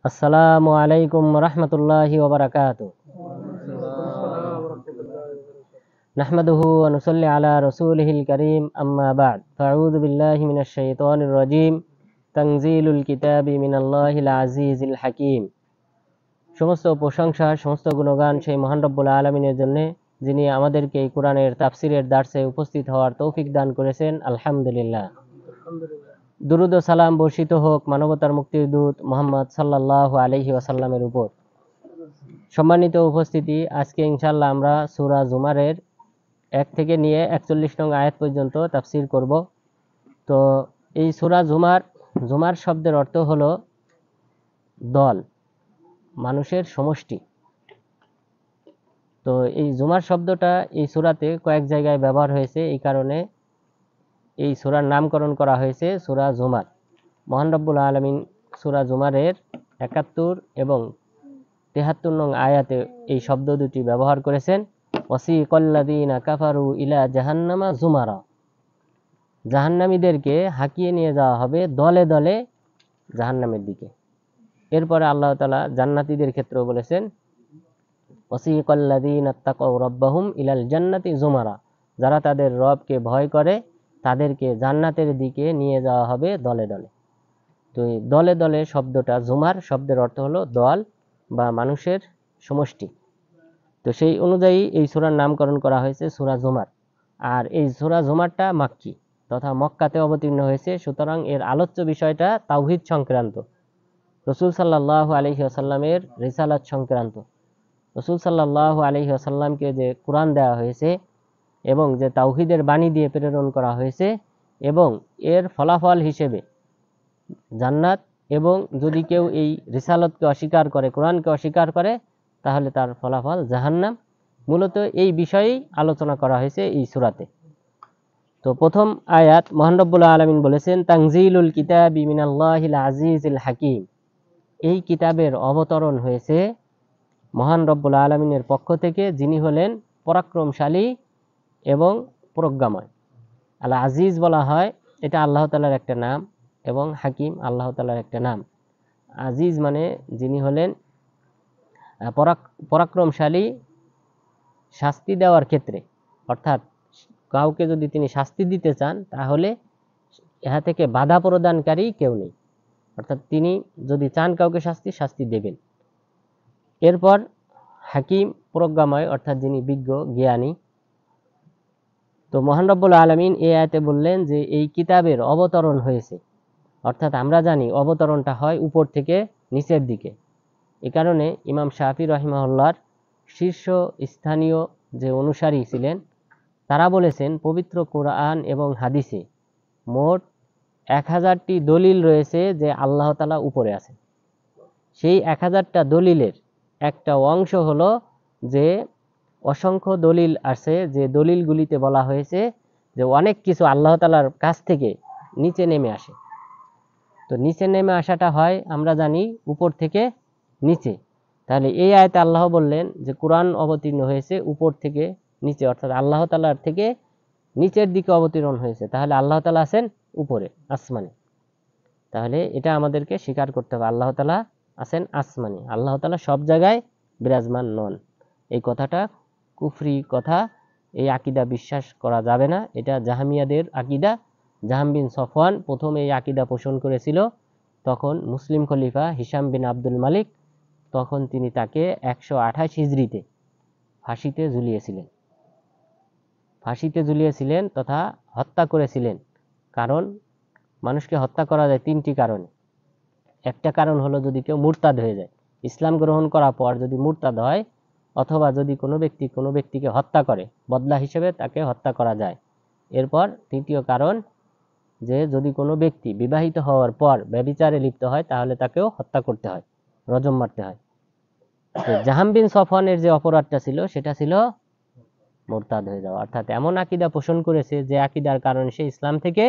আসসালামু আলাইকুম রহমতুল্লাহি ওয়া বারাকাতুহু। নাহমাদুহু ওয়া নুসাল্লি আলা রাসূলিহিল কারীম, আম্মা বা'দ। ফাআউযু বিল্লাহি মিনাশ শাইতানির রাজীম। তানজিলুল কিতাবি মিনাল্লাহিল আজিজিল হাকীম। সমস্ত প্রশংসা, সমস্ত গুণগান সেই মহান রব্বুল আলামিনের জন্য, যিনি আমাদেরকে এই কোরআনের তাফসিরের দার্সে উপস্থিত হওয়ার তৌফিক দান করেছেন। আলহামদুলিল্লাহ। দুরুদ ও সালাম বর্ষিত হোক মানবতার মুক্তির দূত মুহাম্মদ সাল্লাল্লাহু আলাইহি ওয়াসাল্লামের উপর। সম্মানিত উপস্থিতি, আজকে ইনশাআল্লাহ আমরা সূরা জুমারের 1 থেকে নিয়ে 41 নং আয়াত পর্যন্ত তাফসির করব। তো এই সূরা জুমার শব্দের অর্থ হলো দল, মানুষের সমষ্টি। তো এই জুমার শব্দটা এই সূরাতে কয়েক জায়গায় ব্যবহার হয়েছে, এই কারণে এই সূরার নামকরণ করা হয়েছে সূরা জুমার। মহান রব্বুল আলামিন সূরা জুমারের 71 এবং 73 নং আয়াতে এই শব্দ দুটি ব্যবহার করেছেন। ওয়াসিকাল্লাযীনা কাফারু ইলা জাহান্নামা জুমারা, জাহান্নামীদেরকে হাঁকিয়ে নিয়ে যাওয়া হবে দলে দলে জাহান্নামের দিকে। এরপরে আল্লাহ তাআলা জান্নাতীদের ক্ষেত্রেও বলেছেন, ওয়াসিকাল্লাযীনা তাকাউ রাব্বাহুম ইলাল জান্নাতি জুমারা, যারা তাদের রবকে ভয় করে তাদেরকে জান্নাতের দিকে নিয়ে যাওয়া হবে দলে দলে। তো এই দলে দলে শব্দটা, জুমার শব্দের অর্থ হলো দল বা মানুষের সমষ্টি। তো সেই অনুযায়ী এই সূরার নামকরণ করা হয়েছে সূরা জুমার। আর এই সূরা জুমারটা মাক্কি তথা মক্কাতে অবতীর্ণ হয়েছে, সুতরাং এর আলোচ্য বিষয়টা তাওহীদ সংক্রান্ত, রাসূল সাল্লাল্লাহু আলাইহি ওয়াসাল্লামের রিসালাত সংক্রান্ত। রাসূল সাল্লাল্লাহু আলাইহি ওয়াসাল্লামকে যে কোরআন দেওয়া হয়েছে এবং যে তাওহীদের বাণী দিয়ে প্রেরণ করা হয়েছে, এবং এর ফলাফল হিসেবে জান্নাত, এবং যদি কেউ এই রিসালাতকে অস্বীকার করে, কোরআনকে অস্বীকার করে, তাহলে তার ফলাফল জাহান্নাম। মূলত এই বিষয়েই আলোচনা করা হয়েছে এই সূরাতে। তো প্রথম আয়াত মহান রব্বুল আলামিন বলেছেন, তানজিলুল কিতাবি মিনাল্লাহিল আজিজিল হাকীম, এই কিতাবের অবতরণ হয়েছে মহান রব্বুল আলামিনের পক্ষ থেকে, যিনি হলেন পরাক্রমশালী এবং প্রজ্ঞাময়। আল আজিজ বলা হয়, এটা আল্লাহ তাআলার একটা নাম, এবং হাকিম আল্লাহ তাআলার একটা নাম। আজিজ মানে যিনি হলেন পরাক্রমশালী শাস্তি দেওয়ার ক্ষেত্রে, অর্থাৎ কাউকে যদি তিনি শাস্তি দিতে চান তাহলে ইহা থেকে বাধা প্রদানকারী কেউ নেই, অর্থাৎ তিনি যদি চান কাউকে শাস্তি দেবেন। এরপর হাকিম প্রজ্ঞাময়, অর্থাৎ যিনি বিজ্ঞ জ্ঞানী। তো মহান রব্বুল আলামিন এই আয়াতে বললেন যে এই কিতাবের অবতরণ হয়েছে, অর্থাৎ আমরা জানি অবতরণটা হয় উপর থেকে নিচের দিকে। এ কারণে ইমাম শাফি রাহিমাহুল্লাহর শীর্ষ স্থানীয় যে অনুসারী ছিলেন, তারা বলেছেন পবিত্র কোরআন এবং হাদিসে মোট 1000টি দলিল রয়েছে যে আল্লাহ তাআলা উপরে আছেন। সেই 1000টা দলিলের একটা অংশ হলো যে অসংখ্য দলিল আছে, যে দলিলগুলিতে বলা হয়েছে যে অনেক কিছু আল্লাহ তাআলার কাছ থেকে নিচে নেমে আসে। তো নিচে নেমে আসাটা হয় আমরা জানি উপর থেকে নিচে। তাহলে এই আয়াতে আল্লাহ বললেন যে কোরআন অবতীর্ণ হয়েছে উপর থেকে নিচে, অর্থাৎ আল্লাহ তাআলার থেকে নিচের দিকে অবতীর্ণ হয়েছে। তাহলে আল্লাহ তাআলা আছেন উপরে আসমানে। তাহলে এটা আমাদেরকে স্বীকার করতে হবে, আল্লাহ তাআলা আছেন আসমানে, আল্লাহ তাআলা সব জায়গায় বিরাজমান নন। এই কথাটা কুফরি কথা, এই আকীদা বিশ্বাস করা যাবে না। এটা জাহমিয়াদের আকীদা। জাহাম বিন সফওয়ান প্রথম এই আকীদা পোষণ করেছিল, তখন মুসলিম খলিফা হিশাম বিন আব্দুল মালিক, তখন তিনি তাকে 128 হিজরিতে ফাঁসিতে ঝুলিয়েছিলেন তথা হত্যা করেছিলেন। কারণ মানুষকে হত্যা করা যায় 3টি কারণে। একটা কারণ হলো যদি কেউ মুরতাদ হয়ে যায়, ইসলাম গ্রহণ করার পর যদি মুরতাদ হয়, অথবা যদি কোনো ব্যক্তিকে হত্যা করে, বদলা হিসেবে তাকে হত্যা করা যায়। এরপর তৃতীয় কারণ, যে যদি কোনো ব্যক্তি বিবাহিত হওয়ার পর ব্যভিচারে লিপ্ত হয় তাহলে তাকেও হত্যা করতে হয়, রজম মারতে হয়। জাহাম বিন সফওয়ানের যে অপরাধটা ছিল সেটা ছিল মুরতাদ হয়ে যাওয়া, অর্থাৎ এমন আকীদা পোষণ করেছে যে আকীদার কারণে সে ইসলাম থেকে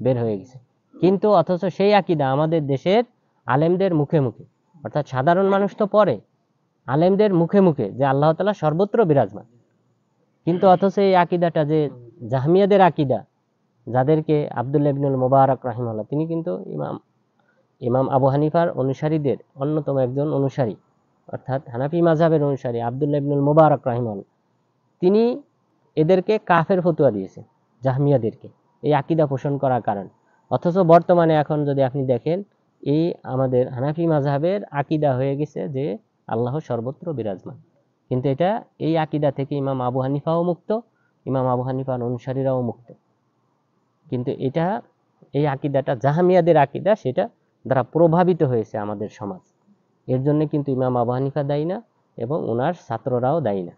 বের হয়ে গেছে। কিন্তু অথচ সেই আকীদা আমাদের দেশের আলেমদের মুখে মুখে, অর্থাৎ সাধারণ মানুষ তো পরে, আলেমদের মুখে মুখে যে আল্লাহ তাআলা সর্বত্র বিরাজমান। কিন্তু অথচ এই আকীদাটা যে জাহমিয়াদের আকীদা, যাদেরকে আব্দুল্লাহ ইবনুল মুবারক রাহিমাহুল্লাহ, তিনি কিন্তু ইমাম ইমাম আবু হানিফার অনুসারীদের অন্যতম একজন অনুসারী, অর্থাৎ হানাফি মাযহাবের অনুসারী আব্দুল্লাহ ইবনুল মুবারক রাহিমাহুল্লাহ, তিনি এদেরকে কাফের ফতোয়া দিয়েছেন, জাহমিয়াদেরকে, এই আকীদা পোষণ করার কারণে। অথচ বর্তমানে এখন যদি আপনি দেখেন, এই আমাদের হানাফি মাযহাবের আকীদা হয়ে গেছে যে আল্লাহ সর্বত্র বিরাজমান। কিন্তু এটা, এই আকীদা থেকে ইমাম আবু হানিফাও মুক্ত, ইমাম আবু হানিফার অনুসারীরাও মুক্ত। কিন্তু এটা, এই আকীদাটা জাহমিয়াদের আকীদা, সেটা দ্বারা প্রভাবিত হয়েছে আমাদের সমাজ। এর জন্য কিন্তু ইমাম আবু হানিফা দায়ী না এবং ওনার ছাত্ররাও দায়ী না।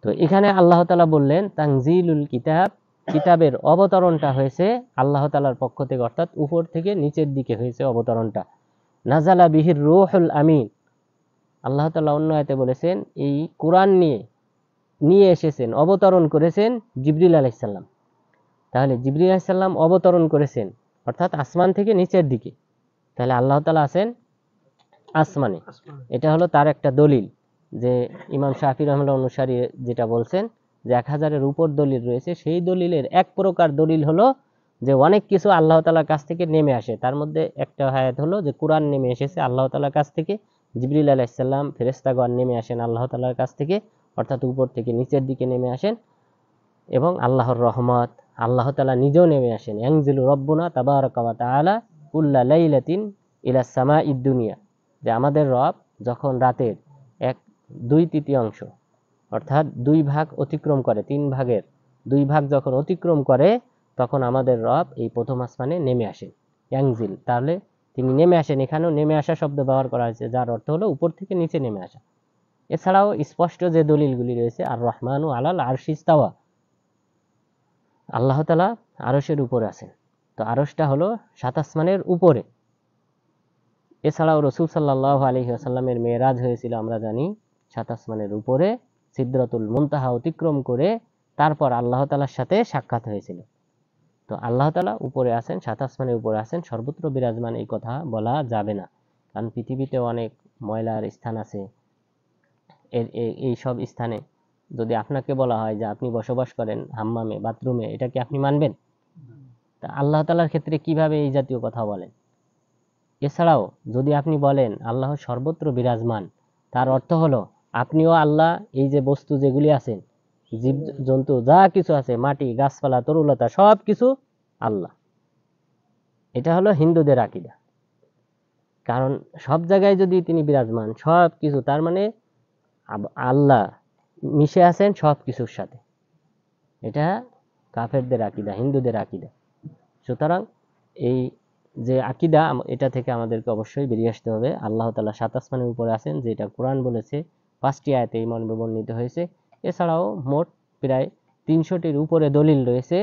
তো এখানে আল্লাহ তাআলা বললেন তানজিলুল কিতাব, কিতাবের অবতরণটা হয়েছে আল্লাহ তাআলার পক্ষ থেকে, অর্থাৎ উপর থেকে নিচের দিকে হয়েছে অবতরণটা। নাজালা বিহির রূহুল আমিন, আল্লাহ তাআলা অন্য আয়াতে বলেছেন এই কোরআন নিয়ে এসেছেন, অবতরণ করেছেন জিবরিল আলাইহিস সালাম। তাহলে জিবরিল আলাইহিস সালাম অবতরণ করেছেন অর্থাৎ আসমান থেকে নিচের দিকে, তাহলে আল্লাহ তাআলা আছেন আসমানে। এটা হলো তার একটা দলিল, যে ইমাম শাফি রহমাতুল্লাহ অনুসারী যেটা বলছেন যে 1000-এর উপর দলিল রয়েছে, সেই দলিলের এক প্রকার দলিল হলো যে অনেক কিছু আল্লাহ তাআলার কাছ থেকে নেমে আসে। তার মধ্যে একটা আয়াত হলো যে কোরআন নেমে এসেছে আল্লাহ তাআলার কাছ থেকে, জিবরিল আলাইহিস সালাম ফেরেশতাগণ নেমে আসেন আল্লাহ তাআলার কাছ থেকে, অর্থাৎ উপর থেকে নিচের দিকে নেমে আসেন। এবং আল্লাহর রহমত, আল্লাহ তাআলা নিজেও নেমে আসেন, ইয়ানজিলু রব্বুনা তাবারাকা ওয়া তাআলা কুল্লা লাইলাতিন ইলাস সামাঈদ দুনিয়া, যে আমাদের রব যখন রাতের 1/2 অর্থাৎ 2 ভাগ অতিক্রম করে, 3 ভাগের 2 ভাগ যখন অতিক্রম করে, তখন আমাদের রব এই প্রথম আসমানে নেমে আসেন, ইয়ানজিল, তাহলে তিনি নেমে আসেন। এখানেও নেমে আসা শব্দ ব্যবহার করা হয়েছে, যার অর্থ হলো উপর থেকে নিচে নেমে আসা। এছাড়াও স্পষ্ট যে দলিলগুলি রয়েছে, আর রহমানু আলাল আরশি ইস্তাওয়া, আল্লাহ তাআলা আরশের উপরে আছেন। তো আরশটা হলো 7 আসমানের উপরে। এছাড়াও রাসূল সাল্লাল্লাহু আলাইহি ওয়াসাল্লামের মেরাজ হয়েছিল আমরা জানি 7 আসমানের উপরে, সিদরাতুল মুনতাহা অতিক্রম করে তারপর আল্লাহ তাআলার সাথে সাক্ষাৎ হয়েছিল। তো আল্লাহ তাআলা উপরে আছেন, 7 আসমানের উপরে আছেন, সর্বত্র বিরাজমান এই কথা বলা যাবে না, কারণ পৃথিবীতে অনেক ময়লার স্থান আছে। এই সব স্থানে যদি আপনাকে বলা হয় যে আপনি বসবাস করেন হাম্মামে, বাথরুমে, এটা কি আপনি মানবেন? তা আল্লাহ তাআলার ক্ষেত্রে কিভাবে এই জাতীয় কথা বলেন? এছাড়াও যদি আপনি বলেন আল্লাহ সর্বত্র বিরাজমান, তার অর্থ হলো আপনিও আল্লাহ, এই যে বস্তু যেগুলি আছেন, জীব জন্তু যা কিছু আছে, মাটি, গাছপালা, তরুলতা, সব কিছু আল্লাহ। এটা হলো হিন্দুদের আকীদা। কারণ সব জায়গায় যদি তিনি বিরাজমান, সব কিছু, তার মানে আল্লাহ মিশে আছেন সব কিছুর সাথে। এটা কাফেরদের আকীদা, হিন্দুদের আকীদা। সুতরাং এই যে আকীদা, এটা থেকে আমাদেরকে অবশ্যই বেরিয়ে আসতে হবে। আল্লাহ তাআলা 7 আসমানের উপরে আছেন, যেটা কোরআন বলেছে, 5টি আয়াতে এই মর্মে বর্ণিত হয়েছে। এছাড়াও মোট প্রায় 300টির উপরে দলিল রয়েছে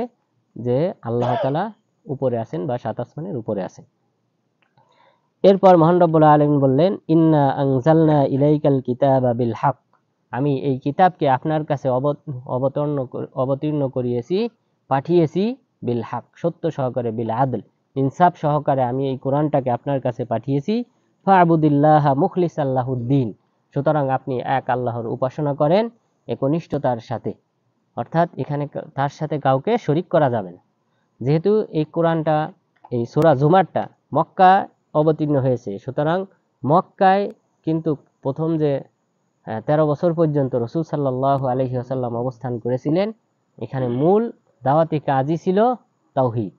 যে আল্লাহ তাআলা উপরে আছেন বা 7 আসমানের উপরে আছেন। এরপর মহান রব্বুল আলামিন বললেন, ইন্না আনজালনা ইলাইকাল কিতাবা বিল হক, আমি এই কিতাবকে আপনার কাছে অবতীর্ণ করিয়েছি, পাঠিয়েছি, বিল হক, সত্য সহকারে, বিল আদল, ইনসাফ সহকারে আমি এই কোরআনটাকে আপনার কাছে পাঠিয়েছি। ফা'বুদিল্লাহ মুখলিসাল লাহুদ্দিন, সুতরাং আপনি এক আল্লাহর উপাসনা করেন একনিষ্ঠতার সাথে, অর্থাৎ এখানে তার সাথে কাউকে শরীক করা যাবে না। যেহেতু এই কোরআনটা, এই সূরা জুমারটা মক্কা অবতীর্ণ হয়েছে, সুতরাং মক্কায় কিন্তু প্রথম যে 13 বছর পর্যন্ত রাসূল সাল্লাল্লাহু আলাইহি ওয়াসাল্লাম অবস্থান করেছিলেন, এখানে মূল দাওয়াতি কাজই ছিল তাওহীদ।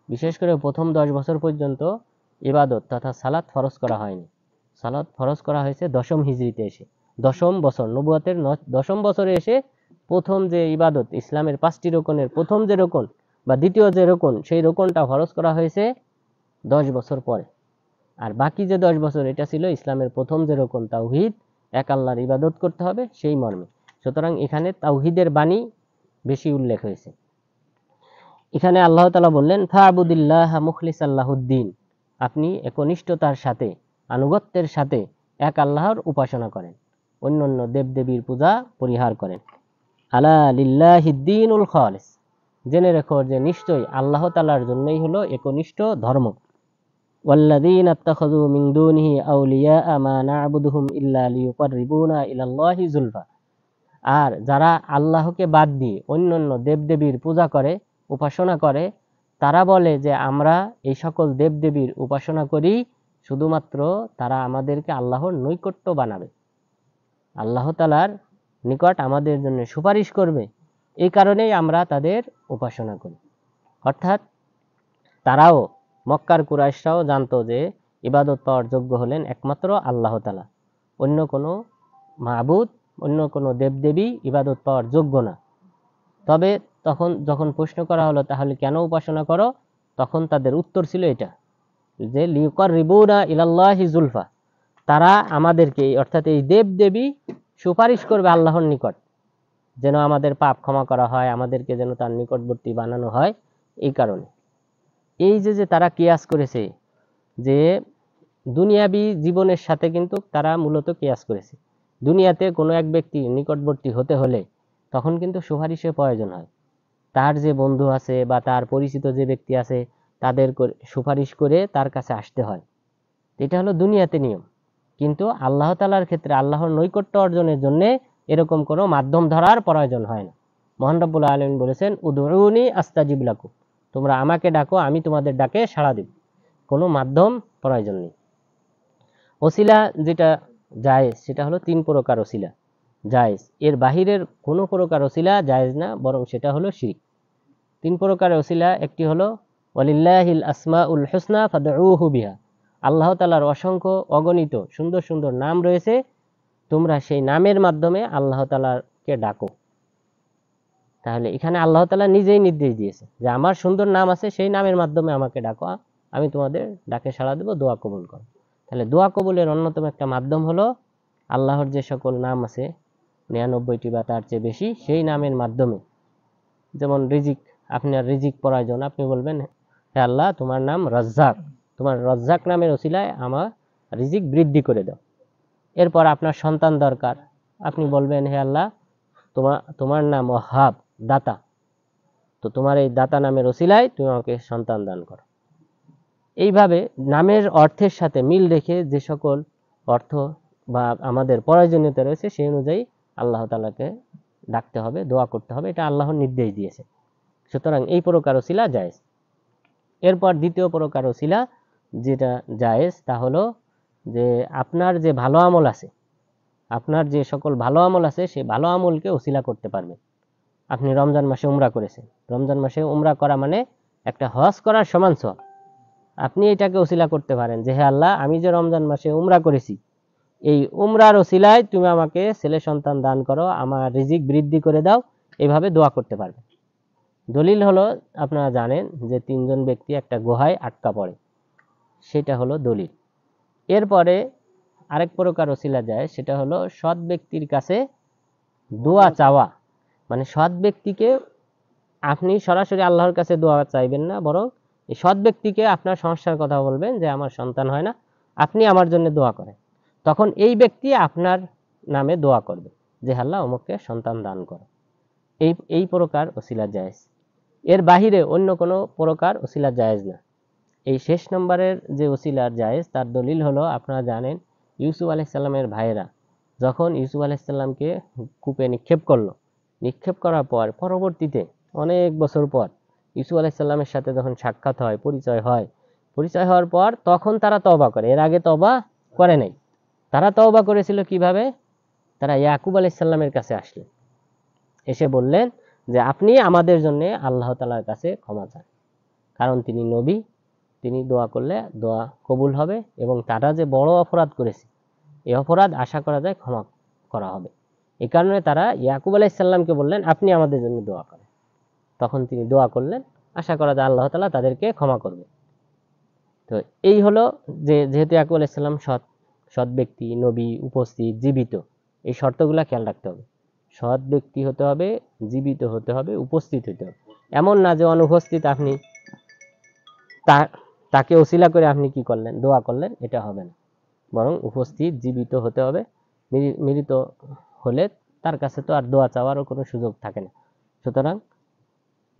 বিশেষ করে প্রথম 10 বছর পর্যন্ত ইবাদত তথা সালাত ফরজ করা হয়নি। সালাত ফরজ করা হয়েছে 10ম হিজরিতে এসে, 10ম বছর, নবুয়তের 10ম বছরে এসে প্রথম যে ইবাদত, ইসলামের 5টি রকনের প্রথম যে রকন বা দ্বিতীয় যে রকন, সেই রকনটা ফরজ করা হয়েছে 10 বছর পরে। আর বাকি যে 10 বছর, এটা ছিল ইসলামের প্রথম যে রকন, তাওহীদ, এক আল্লাহর ইবাদত করতে হবে, সেই মর্মে। সুতরাং এখানে তাওহীদের বাণী বেশি উল্লেখ হয়েছে। এখানে আল্লাহ তাআলা বললেন, ফা'বুদিল্লাহ মুখলিসাল লাহুদ্দিন, আপনি একনিষ্ঠতার সাথে, আনুগত্যের সাথে এক আল্লাহর উপাসনা করেন, অন্যান্য দেবদেবীর পূজা পরিহার করেন। আলা লিল্লাহিদ দীনুল খালিস, জেনে রেখো যে নিশ্চয়ই আল্লাহ তাআলার জন্যই হলো একনিষ্ঠ ধর্ম। ওয়াল্লাযীনা ইত্তাখাযু মিন দুনিহি আউলিয়া মা না'বুদুহুম ইল্লা লিয়ুকাররিবুনা ইলাল্লাহি যুলফা, আর যারা আল্লাহকে বাদ দিয়ে অন্যান্য দেবদেবীর পূজা করে, উপাসনা করে, তারা বলে যে আমরা এই সকল দেবদেবীর উপাসনা করি শুধুমাত্র তারা আমাদেরকে আল্লাহর নৈকট্য বানাবে, আল্লাহ তাআলার নিকট আমাদের জন্য সুপারিশ করবে, এই কারণেই আমরা তাদের উপাসনা করি। অর্থাৎ তারাও, মক্কার কুরাইশরাও জানতো যে ইবাদত পাওয়ার যোগ্য হলেন একমাত্র আল্লাহ তাআলা, অন্য কোনো মাবুদ, অন্য কোনো দেবদেবী ইবাদত পাওয়ার যোগ্য না। তবে তখন যখন প্রশ্ন করা হলো তাহলে কেন উপাসনা করো, তখন তাদের উত্তর ছিল এটা, যে লিউকাররিবুনা ইলাল্লাহি যুলফা, তারা আমাদেরকে অর্থাৎ এই দেবদেবী সুপারিশ করবে আল্লাহর নিকট, যেন আমাদের পাপ ক্ষমা করা হয়, আমাদেরকে যেন তার নিকটবর্তী বানানো হয়। এই কারণে এই যে তারা কিয়াস করেছে, যে দুনিয়াবী জীবনের সাথে কিন্তু তারা মূলত কিয়াস করেছে। দুনিয়াতে কোনো এক ব্যক্তির নিকটবর্তী হতে হলে তখন কিন্তু সুপারিশের প্রয়োজন হয়, তার যে বন্ধু আছে বা তার পরিচিত যে ব্যক্তি আছে তাদের সুপারিশ করে তার কাছে আসতে হয়। এটা হলো দুনিয়াতে নিয়ম। কিন্তু আল্লাহ তাআলার ক্ষেত্রে আল্লাহর নৈকট্য অর্জনের জন্য এরকম কোনো মাধ্যম ধরার প্রয়োজন হয় না। মহান রব্বুল আলামিন বলেছেন, উদউনি আস্তাজিব লাকুম, তোমরা আমাকে ডাকো, আমি তোমাদের ডাকে সাড়া দেব, কোনো মাধ্যম প্রয়োজন নেই। ওসিলা যেটা জায়েজ সেটা হলো 3 প্রকার ওসিলা জায়েজ, এর বাহিরের কোনো প্রকার ওসিলা জায়েজ না, বরং সেটা হলো শিরক। 3 প্রকার ওসিলা, একটি হলো ওয়ালিল্লাহিল আসমাউল হুসনা ফাদউহু বিহা, আল্লাহ তাআলার অসংখ্য অগণিত সুন্দর সুন্দর নাম রয়েছে, তোমরা সেই নামের মাধ্যমে আল্লাহ তাআলাকে ডাকো। তাহলে এখানে আল্লাহ তাআলা নিজেই নির্দেশ দিয়েছে যে আমার সুন্দর নাম আছে, সেই নামের মাধ্যমে আমাকে ডাকো, আমি তোমাদের ডাকে সাড়া দেব, দোয়া কবুল করো। তাহলে দোয়া কবুলের অন্যতম একটা মাধ্যম হলো আল্লাহর যে সকল নাম আছে 99টি বা তার চেয়ে বেশি, সেই নামের মাধ্যমে, যেমন রিজিক, আপনার রিজিক প্রয়োজন, আপনি বলবেন হে আল্লাহ তোমার নাম রাজ্জাক, তোমার রাজ্জাক নামের ওসিলায় আমার রিজিক বৃদ্ধি করে দাও। এরপর আপনার সন্তান দরকার, আপনি বলবেন হে আল্লাহ তোমার নাম ওয়াহাব, দাতা, তো তোমার এই দাতা নামের ওসিলায় তুমি আমাকে সন্তান দান করো। এইভাবে নামের অর্থের সাথে মিল রেখে যে সকল অর্থ বা আমাদের প্রয়োজনীয়তা রয়েছে সেই অনুযায়ী আল্লাহ তাআলাকে ডাকতে হবে, দোয়া করতে হবে, এটা আল্লাহর নির্দেশ দিয়েছে। সুতরাং এই প্রকার ওসিলা জায়েজ। এরপর দ্বিতীয় প্রকার ওসিলা যেটা জায়েজ তা হলো যে আপনার যে ভালো আমল আছে, আপনার যে সকল ভালো আমল আছে সেই ভালো আমলকে ওসিলা করতে পারবে। আপনি রমজান মাসে উমরা করেছেন, রমজান মাসে উমরা করা মানে একটা হজ করার সমান সওয়াব। আপনি এটাকে ওসিলা করতে পারেন যে হে আল্লাহ আমি যে রমজান মাসে উমরা করেছি, এই উমরার ওসিলায় তুমি আমাকে ছেলে সন্তান দান করো, আমার রিজিক বৃদ্ধি করে দাও, এইভাবে দোয়া করতে পারবে। দলিল হলো আপনারা জানেন যে 3 জন ব্যক্তি একটা গুহায় আটকা পড়ে, সেটা হলো দলিল। এরপরে আরেক প্রকার ওসিলা যায়, সেটা হলো সৎ ব্যক্তির কাছে দোয়া চাওয়া। মানে সৎ ব্যক্তিকে আপনি সরাসরি আল্লাহর কাছে দোয়া চাইবেন না, বরং এই সৎ ব্যক্তিকে আপনার সমস্যার কথা বলবেন যে আমার সন্তান হয় না, আপনি আমার জন্য দোয়া করেন। তখন এই ব্যক্তি আপনার নামে দোয়া করবে যে আল্লাহ অমুককে সন্তান দান করো। এই প্রকার ওসিলা জায়েজ। এর বাহিরে অন্য কোনো প্রকার ওসিলা জায়েজ না। এই শেষ নম্বরের যে ওসিলার জায়েজ তার দলিল হলো, আপনারা জানেন ইউসুফ আলাইহিস সালামের ভাইয়েরা যখন ইউসুফ আলাইহিস সালামকে কূপে নিক্ষেপ করলো, নিক্ষেপ করার পর পরবর্তীতে অনেক বছর পর ইউসুফ আলাইহিস সালামের সাথে যখন সাক্ষাৎ হয়, পরিচয় হওয়ার পর তখন তারা তওবা করে, এর আগে তওবা করে নাই। তারা তওবা করেছিল কিভাবে? তারা ইয়াকুব আলাইহিস সালামের কাছে আসলেন, এসে বললেন যে আপনি আমাদের জন্য আল্লাহ তাআলার কাছে ক্ষমা চান, কারণ তিনি নবী, তিনি দোয়া করলে দোয়া কবুল হবে, এবং তারা যে বড় অপরাধ করেছে এই অপরাধ আশা করা যায় ক্ষমা করা হবে। এই কারণে তারা ইয়াকুব আলাইহিস সালামকে বললেন আপনি আমাদের জন্য দোয়া করেন। তখন তিনি দোয়া করলেন, আশা করা যায় আল্লাহ তাআলা তাদেরকে ক্ষমা করবে। তো এই হলো যে যেহেতু ইয়াকুব আলাইহিস সালাম সৎ ব্যক্তি, নবী, উপস্থিত, জীবিত, এই শর্তগুলা খেয়াল রাখতে হবে। সৎ ব্যক্তি হতে হবে, জীবিত হতে হবে, উপস্থিত হতে হবে। এমন না যে অনুপস্থিত আপনি তাকে ওসিলা করে আপনি কি করলেন, দোয়া করলেন, এটা হবে না। বরং উপস্থিত, জীবিত হতে হবে। মৃত হলে তার কাছে তো আর দোয়া চাওয়ারও কোনো সুযোগ থাকে না। সুতরাং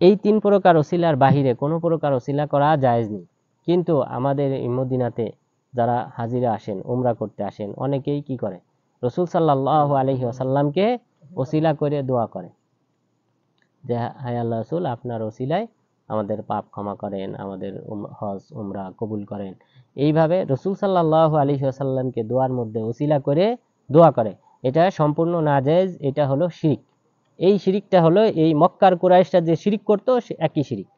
এই 3 প্রকার ওসিলার বাহিরে কোনো প্রকার ওসিলা করা জায়েজ নেই। কিন্তু আমাদের এই মদিনাতে যারা হাজিরা আসেন, উমরা করতে আসেন, অনেকেই কি করে রাসূল সাল্লাল্লাহু আলাইহি ওয়াসাল্লামকে ওসিলা করে দোয়া করে যে হায় আল্লাহ রাসূল আপনার ওসিলায় আমাদের পাপ ক্ষমা করেন, আমাদের হজ উমরা কবুল করেন। এইভাবে রাসূল সাল্লাল্লাহু আলাইহি ওয়াসাল্লামকে দোয়ার মধ্যে ওসিলা করে দোয়া করে, এটা সম্পূর্ণ নাজায়েজ, এটা হলো শিরক। এই শিরিকটা হলো এই মক্কার কুরাইশরা যে শিরিক করতো সে একই শিরিক।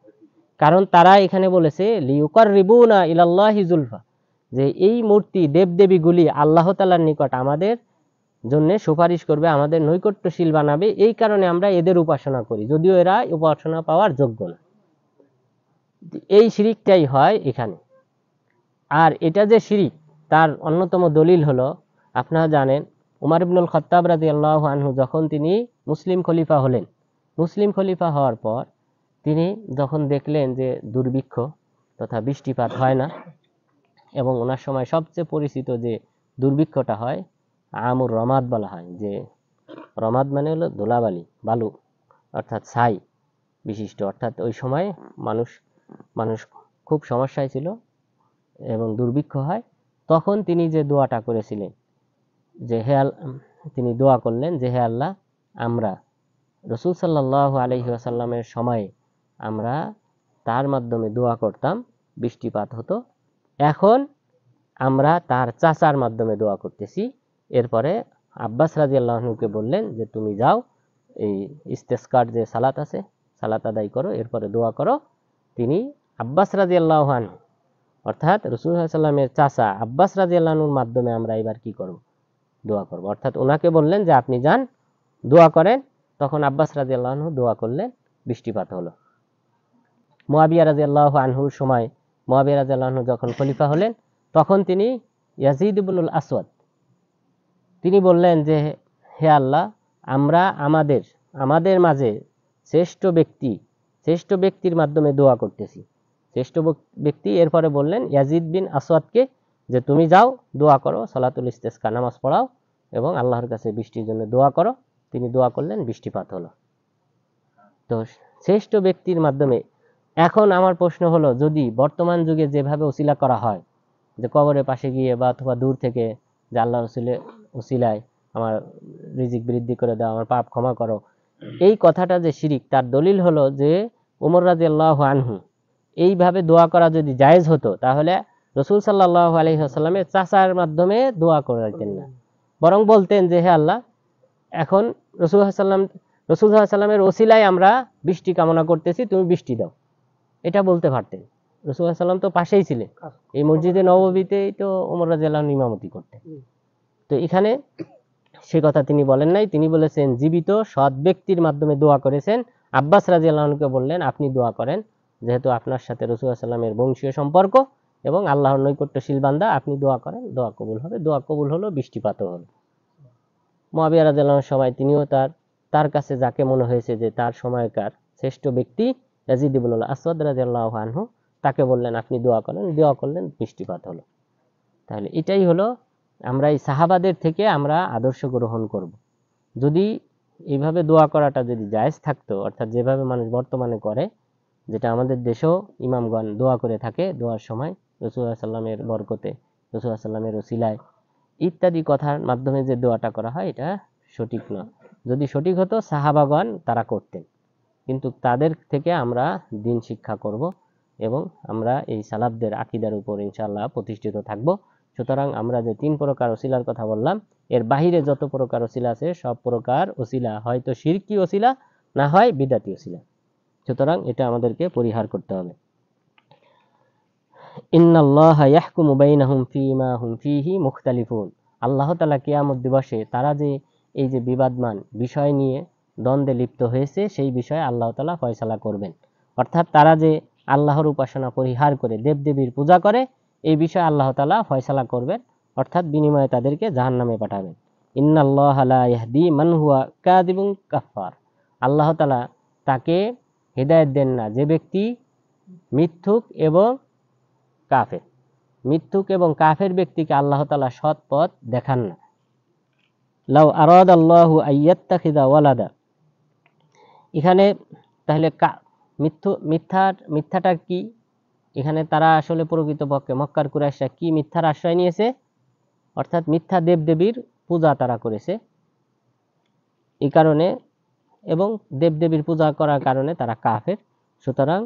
কারণ তারা এখানে বলেছে লিউকাররিবুনা ইলাল্লাহি যুলফা, যে এই মূর্তি দেবদেবীগুলি আল্লাহ তাআলার নিকট আমাদের জন্য সুপারিশ করবে, আমাদের নৈকট্যশীল বানাবে, এই কারণে আমরা এদের উপাসনা করি, যদিও এরা উপাসনা পাওয়ার যোগ্য না। এই শিরিকটাই হয় এখানে। আর এটা যে শিরিক তার অন্যতম দলিল হলো, আপনারা জানেন উমর ইবনুল খাত্তাব রাদিয়াল্লাহু আনহু যখন তিনি মুসলিম খলিফা হলেন, মুসলিম খলিফা হওয়ার পর তিনি যখন দেখলেন যে দুর্ভিক্ষ তথা বৃষ্টিপাত হয় না, এবং ওনার সময় সবচেয়ে পরিচিত যে দুর্ভিক্ষটা হয় আমুর রমাদ বলা হয়, যে রমাদ মানে হলো ধুলাবালি বালু অর্থাৎ ছাই বিশিষ্ট, অর্থাৎ ওই সময় মানুষ মানুষ খুব সমস্যায় ছিল এবং দুর্ভিক্ষ হয়। তখন তিনি যে দোয়াটা করেছিলেন, যে তিনি দোয়া করলেন যে হে আল্লাহ, আমরা রাসূল সাল্লাল্লাহু আলাইহি ওয়াসাল্লামের সময়ে আমরা তার মাধ্যমে দোয়া করতাম, বৃষ্টিপাত হতো, এখন আমরা তার চাচার মাধ্যমে দোয়া করতেছি। এরপরে আব্বাস রাদিয়াল্লাহু আনহুকে বললেন যে তুমি যাও, এই ইস্তেসকার যে সালাত আছে সালাত আদায় করো, এরপরে দোয়া করো। তিনি আব্বাস রাদিয়াল্লাহু আনহু অর্থাৎ রাসূল সাল্লাল্লাহু আলাইহি ওয়াসাল্লামের চাচা আব্বাস রাদিয়াল্লাহু আনহুর মাধ্যমে আমরা এবার কি করব, দোয়া করব। অর্থাৎ ওনাকে বললেন যে আপনি যান দোয়া করেন, তখন আব্বাস রাদিয়াল্লাহু আনহু দোয়া করলেন, বৃষ্টিপাত হলো। মুয়াবিয়া রাদিয়াল্লাহু আনহুর সময় মুয়াবিয়া রাদিয়াল্লাহু আনহু যখন খলিফা হলেন, তখন তিনি ইয়াজিদ ইবনুল আসওয়াদ তিনি বললেন যে হে আল্লাহ, আমরা আমাদের মাঝে শ্রেষ্ঠ ব্যক্তির মাধ্যমে দোয়া করতেছি, শ্রেষ্ঠ ব্যক্তি। এরপরে বললেন ইয়াজিদ বিন আসওয়াদকে যে তুমি যাও দোয়া করো, সালাতুল ইস্তেসকা নামাজ পড়াও এবং আল্লাহর কাছে বৃষ্টির জন্য দোয়া করো। তিনি দোয়া করলেন, বৃষ্টিপাত হলো। তো শ্রেষ্ঠ ব্যক্তির মাধ্যমে। এখন আমার প্রশ্ন হলো, যদি বর্তমান যুগে যেভাবে ওসিলা করা হয়, যে কবরের পাশে গিয়ে বা অথবা দূর থেকে যে আল্লাহ ওসিলায় আমার রিজিক বৃদ্ধি করে দাও, আমার পাপ ক্ষমা করো, এই কথাটা যে শিরিক, তার দলিল হলো যে ওমর রাদিয়াল্লাহু আনহু এইভাবে দোয়া করা যদি জায়েজ হতো, তাহলে রাসূল সাল্লাল্লাহু আলাইহি ওয়াসাল্লামের চাচার মাধ্যমে দোয়া করাতেন না, বরং বলতেন যে হে আল্লাহ, এখন রাসূল সাল্লাল্লাহু আলাইহি ওয়াসাল্লামের ওসিলায় আমরা বৃষ্টি কামনা করতেছি, তুমি বৃষ্টি দাও, এটা বলতে পারতেন। রাসূল সাল্লাল্লাহু আলাইহি ওয়াসাল্লাম তো পাশেই ছিলেন, এই মসজিদে নববীতেই তো ওমর রাদিয়াল্লাহু আনহু ইমামতি করতেন। তো এখানে সে কথা তিনি বলেন নাই, তিনি বলেছেন জীবিত সৎ ব্যক্তির মাধ্যমে দোয়া করেছেন। আব্বাস রাদিয়াল্লাহু আনহুকে বললেন আপনি দোয়া করেন, যেহেতু আপনার সাথে রাসূল সাল্লাল্লাহু আলাইহি ওয়াসাল্লামের বংশীয় সম্পর্ক এবং আল্লাহর নৈকট্যশীল বান্দা, আপনি দোয়া করেন, দোয়া কবুল হবে। দোয়া কবুল হলো, বৃষ্টিপাতও হলো। মুয়াবিয়া রাদিয়াল্লাহু আনহুর সময় তিনিও তার কাছে যাকে মনে হয়েছে যে তার সময়কার শ্রেষ্ঠ ব্যক্তি ইয়াজিদ ইবনুল আসওয়াদ রাদিয়াল্লাহু আনহু, তাকে বললেন আপনি দোয়া করেন, দোয়া করলেন, বৃষ্টিপাত হলো। তাহলে এটাই হলো, আমরা এই সাহাবাদের থেকে আমরা আদর্শ গ্রহণ করব। যদি এইভাবে দোয়া করাটা যদি জায়েজ থাকতো, অর্থাৎ যেভাবে মানুষ বর্তমানে করে, যেটা আমাদের দেশেও ইমামগণ দোয়া করে থাকে, দোয়ার সময় রাসূলুল্লাহ সাল্লাল্লাহু আলাইহি ওয়াসাল্লামের বরকতে, রাসূলুল্লাহ সাল্লাল্লাহু আলাইহি ওয়াসাল্লামের ওসিলায় ইত্যাদি কথার মাধ্যমে যে দোয়াটা করা হয়, এটা সঠিক না। যদি সঠিক হতো সাহাবাগণ তারা করতেন, কিন্তু তাদের থেকে আমরা দিন শিক্ষা করব এবং আমরা এই সালাফদের আকীদার উপর ইনশাআল্লাহ প্রতিষ্ঠিত থাকব। সুতরাং আমরা যে 3 প্রকার ওসিলার কথা বললাম, এর বাহিরে যত প্রকার ওসিলা আছে সব প্রকার ওসিলা হয়তো শিরকি ওসিলা, না হয় বিদআতি ওসিলা। সুতরাং এটা আমাদেরকে পরিহার করতে হবে। ইন্নাল্লাহা ইয়াহকুমু বাইনাহুম ফীমা হুম ফীহি মুখতালিফুন। আল্লাহ তাআলা কিয়ামত দিবসে তারা যে এই যে বিবাদমান বিষয় নিয়ে দ্বন্দ্বে লিপ্ত হয়েছে, সেই বিষয়ে আল্লাহ তাআলা ফয়সালা করবেন। অর্থাৎ তারা যে আল্লাহর উপাসনা পরিহার করে দেবদেবীর পূজা করে, এই বিষয়ে আল্লাহ তাআলা ফয়সালা করবেন, অর্থাৎ বিনিময়ে তাদেরকে জাহান্নামে পাঠাবেন। ইন্নাল্লাহা লা ইয়াহদি মান হুয়া কাযিবুন কাফফার। আল্লাহ তাআলা তাকে হেদায়েত দেন না যে ব্যক্তি মিথ্যুক এবং কাফের। মিথ্যুক এবং কাফের ব্যক্তিকে আল্লাহ তাআলা সৎ পথ দেখান না। লাউ আরাদাল্লাহু আইয়াত্তাখিযা ওয়ালাদা। এখানে তাহলে মিথ্যাটা কি? এখানে তারা আসলে প্রকৃতপক্ষে মক্কার কুরাইশরা কি মিথ্যার আশ্রয় নিয়েছে? অর্থাৎ মিথ্যা দেবদেবীর পূজা তারা করেছে, এই কারণে, এবং দেবদেবীর পূজা করার কারণে তারা কাফের। সুতরাং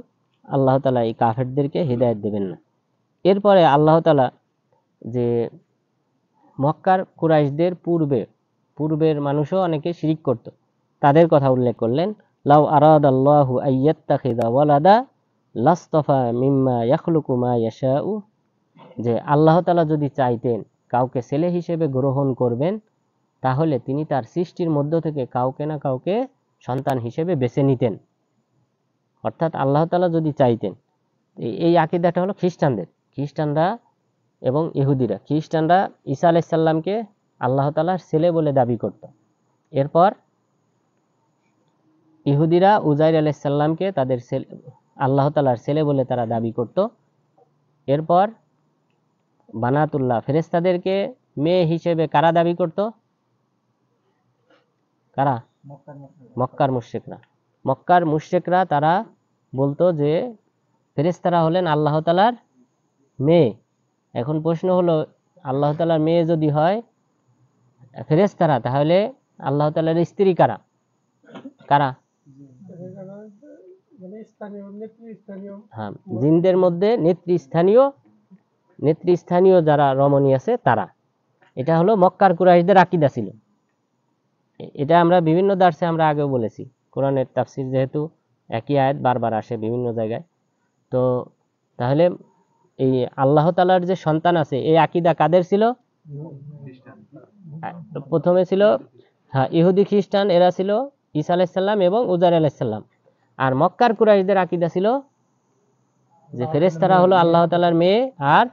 আল্লাহ তাআলা এই কাফেরদেরকে হিদায়াত দেবেন না। এরপরে আল্লাহ তাআলা যে মক্কার কুরাইশদের পূর্বের মানুষও অনেকে শিরিক করত, তাদের কথা উল্লেখ করলেন। লাউ আরাদাল্লাহু আইয়াত্তাখিযা ওয়ালাদা লাসতাফা মিম্মা ইয়াখলুকু মা ইয়াশাউ, যে আল্লাহ তাআলা যদি চাইতেন কাউকে ছেলে হিসেবে গ্রহণ করবেন, তাহলে তিনি তার সৃষ্টির মধ্য থেকে কাউকে না কাউকে সন্তান হিসেবে বেছে নিতেন। অর্থাৎ আল্লাহ তাআলা যদি চাইতেন, এই আকীদাটা হলো খ্রিস্টানরা এবং ইহুদিরা। খ্রিস্টানরা ঈসা আলাইহিস সালামকে আল্লাহ তাআলার ছেলে বলে দাবি করত। এরপর ইহুদিরা উজাইর আলাইহিস সালামকে তাদের আল্লাহ তাআলার ছেলে বলে তারা দাবি করত। এরপর বানাতুল্লাহ ফেরেশতাদেরকে মেয়ে হিসেবে কারা দাবি করত? কারা? মক্কার মুশরিকরা তারা বলতো যে ফেরেশতারা হলেন আল্লাহ তাআলার মেয়ে। এখন প্রশ্ন হলো, আল্লাহ তাআলার মেয়ে যদি হয় ফেরেশতারা, তাহলে আল্লাহ তাআলার স্ত্রী কারা? হ্যাঁ, জিনদের মধ্যে নেতৃস্থানীয় যারা রমণী আছে তারা। এটা হলো মক্কার কুরাইশদের আকীদা ছিল। এটা আমরা বিভিন্ন দার্সে আমরা আগেও বলেছি। কোরআনের তাফসীর যেহেতু একই আয়াত বারবার আসে বিভিন্ন জায়গায়, তো তাহলে এই আল্লাহ তাআলার যে সন্তান আছে এই আকীদা কাদের ছিল? প্রথমে ছিল ইহুদি খ্রিস্টান, এরা ছিল ঈসা আলাইহিস সালাম এবং উজাইর আলাইহিস সালাম। আর মক্কার কুরাইশদের আকীদা ছিল যে ফেরেশতারা হলো আল্লাহ তাআলার মেয়ে, আর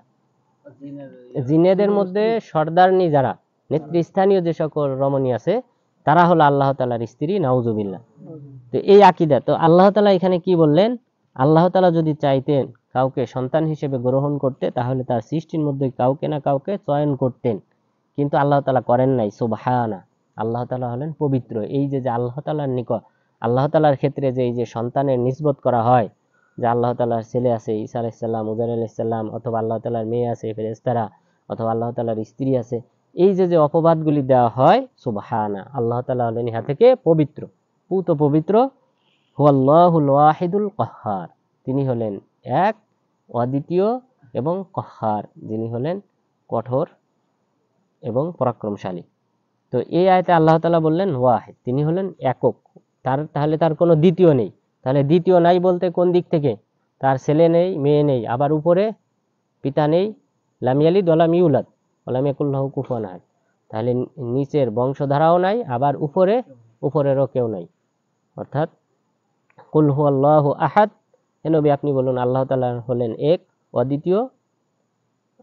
জিনেদের মধ্যে সর্দারনি যারা নেতৃস্থানীয় যে সকল রমণী আছে তারা হলো আল্লাহ তাআলার স্ত্রী, নাউজুবিল্লাহ। তো এই আকীদা, তো আল্লাহ তাআলা এখানে কি বললেন? আল্লাহ তাআলা যদি চাইতেন কাউকে সন্তান হিসেবে গ্রহণ করতে, তাহলে তার সৃষ্টির মধ্যে কাউকে না কাউকে চয়ন করতেন, কিন্তু আল্লাহ তাআলা করেন নাই। সুবহানা, আল্লাহ তাআলা হলেন পবিত্র। এই যে আল্লাহ তাআলার নিকট, আল্লাহ তাআলার ক্ষেত্রে যে এই যে সন্তানের নিসবত করা হয়, যে আল্লাহ তাআলার ছেলে আছে ঈসা আলাইহিস সালাম, উজাইর আলাইহিস সালাম, অথবা আল্লাহ তাআলার মেয়ে আছে ফেরেশতারা, অথবা আল্লাহ তাআলার স্ত্রী আছে, এই যে অপবাদগুলি দেওয়া হয়, সুবহানা, আল্লাহ তাআলা হলেন ইহা থেকে পবিত্র, পুত পবিত্র। হুয়াল্লাহুল ওয়াহিদুল কাহ্হার, তিনি হলেন এক, অদ্বিতীয় এবং কাহ্হার, যিনি হলেন কঠোর এবং পরাক্রমশালী। তো এই আয়াতে আল্লাহ তাআলা বললেন ওয়াহিদ, তিনি হলেন একক, তাহলে তার কোনো দ্বিতীয় নেই। তাহলে দ্বিতীয় নাই বলতে কোন দিক থেকে? তার ছেলে নেই, মেয়ে নেই, আবার উপরে পিতা নেই, লাম ইয়ালিদ ওয়া লাম ইউলাদ ওয়া লাম ইয়াকুল লাহু কুফুয়ান আহাদ। তাহলে নিচের বংশধারাও নাই, আবার উপরেরও কেউ নাই। অর্থাৎ কুল হুয়াল্লাহু আহাদ, হে নবী আপনি বলুন আল্লাহ তাআলা হলেন এক, অদ্বিতীয়,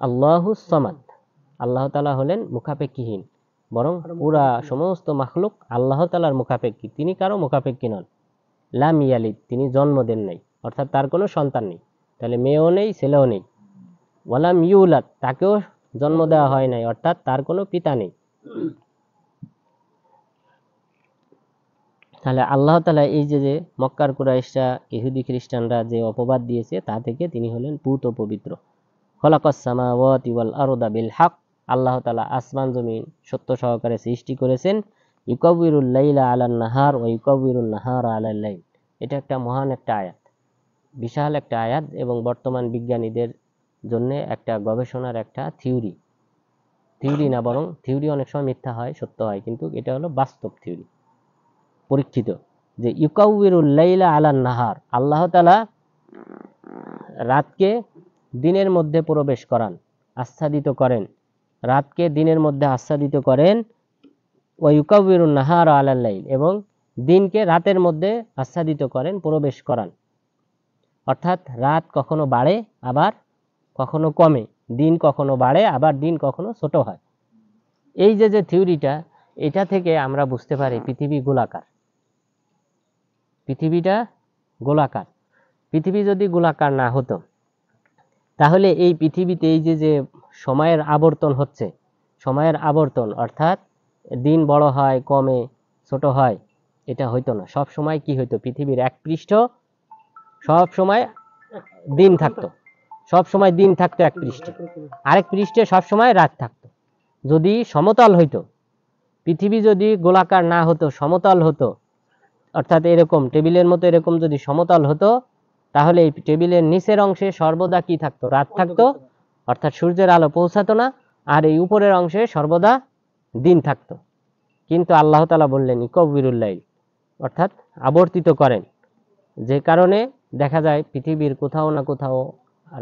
আল্লাহুস সামাদ, আল্লাহ তাআলা হলেন মুখাপেক্ষীহীন, বরং পুরা সমস্ত মাখলুক আল্লাহ তাআলার মুখাপেক্ষী, তিনি কারো মুখাপেক্ষী নন। লাম ইয়ালিদ, তিনি জন্ম দেন নাই, অর্থাৎ তার কোনো সন্তান নেই, তাহলে মেয়েও নেই, ছেলেও নেই। ওয়ালাম ইউলাদ, তাকেও জন্ম দেওয়া হয় নাই, অর্থাৎ তার কোনো পিতা নেই। তাহলে আল্লাহ তাআলা এই যে মক্কার কুরাইশরা, ইহুদি খ্রিস্টানরা যে অপবাদ দিয়েছে, তা থেকে তিনি হলেন পুত পবিত্র। খলাকাস সামাওয়াতি ওয়াল আরদা বিল হক, আল্লাহ তাআলা আসমান জমিন সত্য সহকারে সৃষ্টি করেছেন। ইউকাউবিরুল লাইলা আলান নাহার ওয়া ইউকাউবিরুন নাহারা আলাল লাইল, এটা একটা মহান একটা আয়াত, বিশাল একটা আয়াত, এবং বর্তমান বিজ্ঞানীদের জন্য একটা গবেষণার একটা থিওরি না, বরং থিওরি অনেক সময় মিথ্যা হয়, সত্য হয়, কিন্তু এটা হলো বাস্তব থিওরি, পরীক্ষিত, যে ইউকাউবিরুল লাইলা আলান নাহার, আল্লাহ তাআলা রাতকে দিনের মধ্যে প্রবেশ করান, আচ্ছাদিত করেন, রাতকে দিনের মধ্যে আচ্ছাদিত করেন। ওয়া ইউকাউবিরুন নাহারা আলাল লাইল, এবং দিনকে রাতের মধ্যে আচ্ছাদিত করেন, প্রবেশ করান। অর্থাৎ রাত কখনো বাড়ে আবার কখনো কমে, দিন কখনো বাড়ে আবার দিন কখনো ছোট হয়। এই যে থিওরিটা, এটা থেকে আমরা বুঝতে পারি পৃথিবী গোলাকার, পৃথিবীটা গোলাকার। পৃথিবী যদি গোলাকার না হতো, তাহলে এই পৃথিবীতে এই যে সময়ের আবর্তন হচ্ছে, সময়ের আবর্তন অর্থাৎ দিন বড় হয়, কমে, ছোট হয়, এটা হইতো না। সব সময় কি হইতো? পৃথিবীর এক পৃষ্ঠ সব সময় দিন থাকতো, সব সময় দিন থাকতো এক পৃষ্ঠে, আরেক পৃষ্ঠে সব সময় রাত থাকতো। যদি সমতল হইতো, পৃথিবী যদি গোলাকার না হতো, সমতল হতো, অর্থাৎ এরকম টেবিলের মতো এরকম যদি সমতল হতো, তাহলে এই টেবিলের নিচের অংশে সর্বদা কি থাকতো? রাত থাকতো, অর্থাৎ সূর্যের আলো পৌঁছাতো না, আর এই উপরের অংশে সর্বদা দিন থাকতো। কিন্তু আল্লাহ তাআলা বললেন ইকবিরুল লাইল, অর্থাৎ আবর্তিত করেন, যে কারণে দেখা যায় পৃথিবীর কোথাও না কোথাও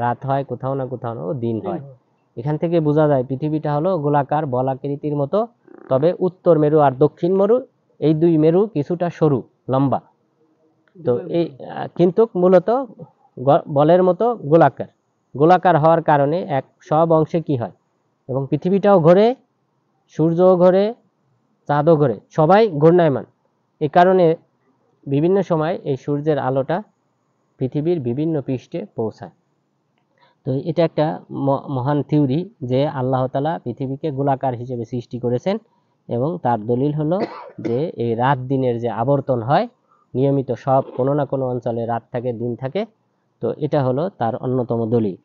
রাত হয়, কোথাও না কোথাও দিন হয়। এখান থেকে বোঝা যায় পৃথিবীটা হলো গোলাকার বলাকৃতির মতো, তবে উত্তর মেরু আর দক্ষিণ মেরু এই দুই মেরু কিছুটা সরু লম্বা। তো এই কিন্তু মূলত বলের মতো গোলাকার। গোলাকার হওয়ার কারণে এক সব অংশে কি হয়, এবং পৃথিবীটাও ঘোরে, সূর্যও ঘোরে, চাঁদও ঘোরে, সবাই ঘূর্ণায়মান। এ কারণে বিভিন্ন সময় এই সূর্যের আলোটা পৃথিবীর বিভিন্ন পৃষ্ঠে পৌঁছায়। তো এটা একটা মহান থিওরি যে আল্লাহ তাআলা পৃথিবীকে গোলাকার হিসেবে সৃষ্টি করেছেন, এবং তার দলিল হলো যে এই রাত দিনের যে আবর্তন হয় নিয়মিত, সব কোনো না কোনো অঞ্চলে রাত থাকে, দিন থাকে। তো এটা হলো তার অন্যতম দলিল।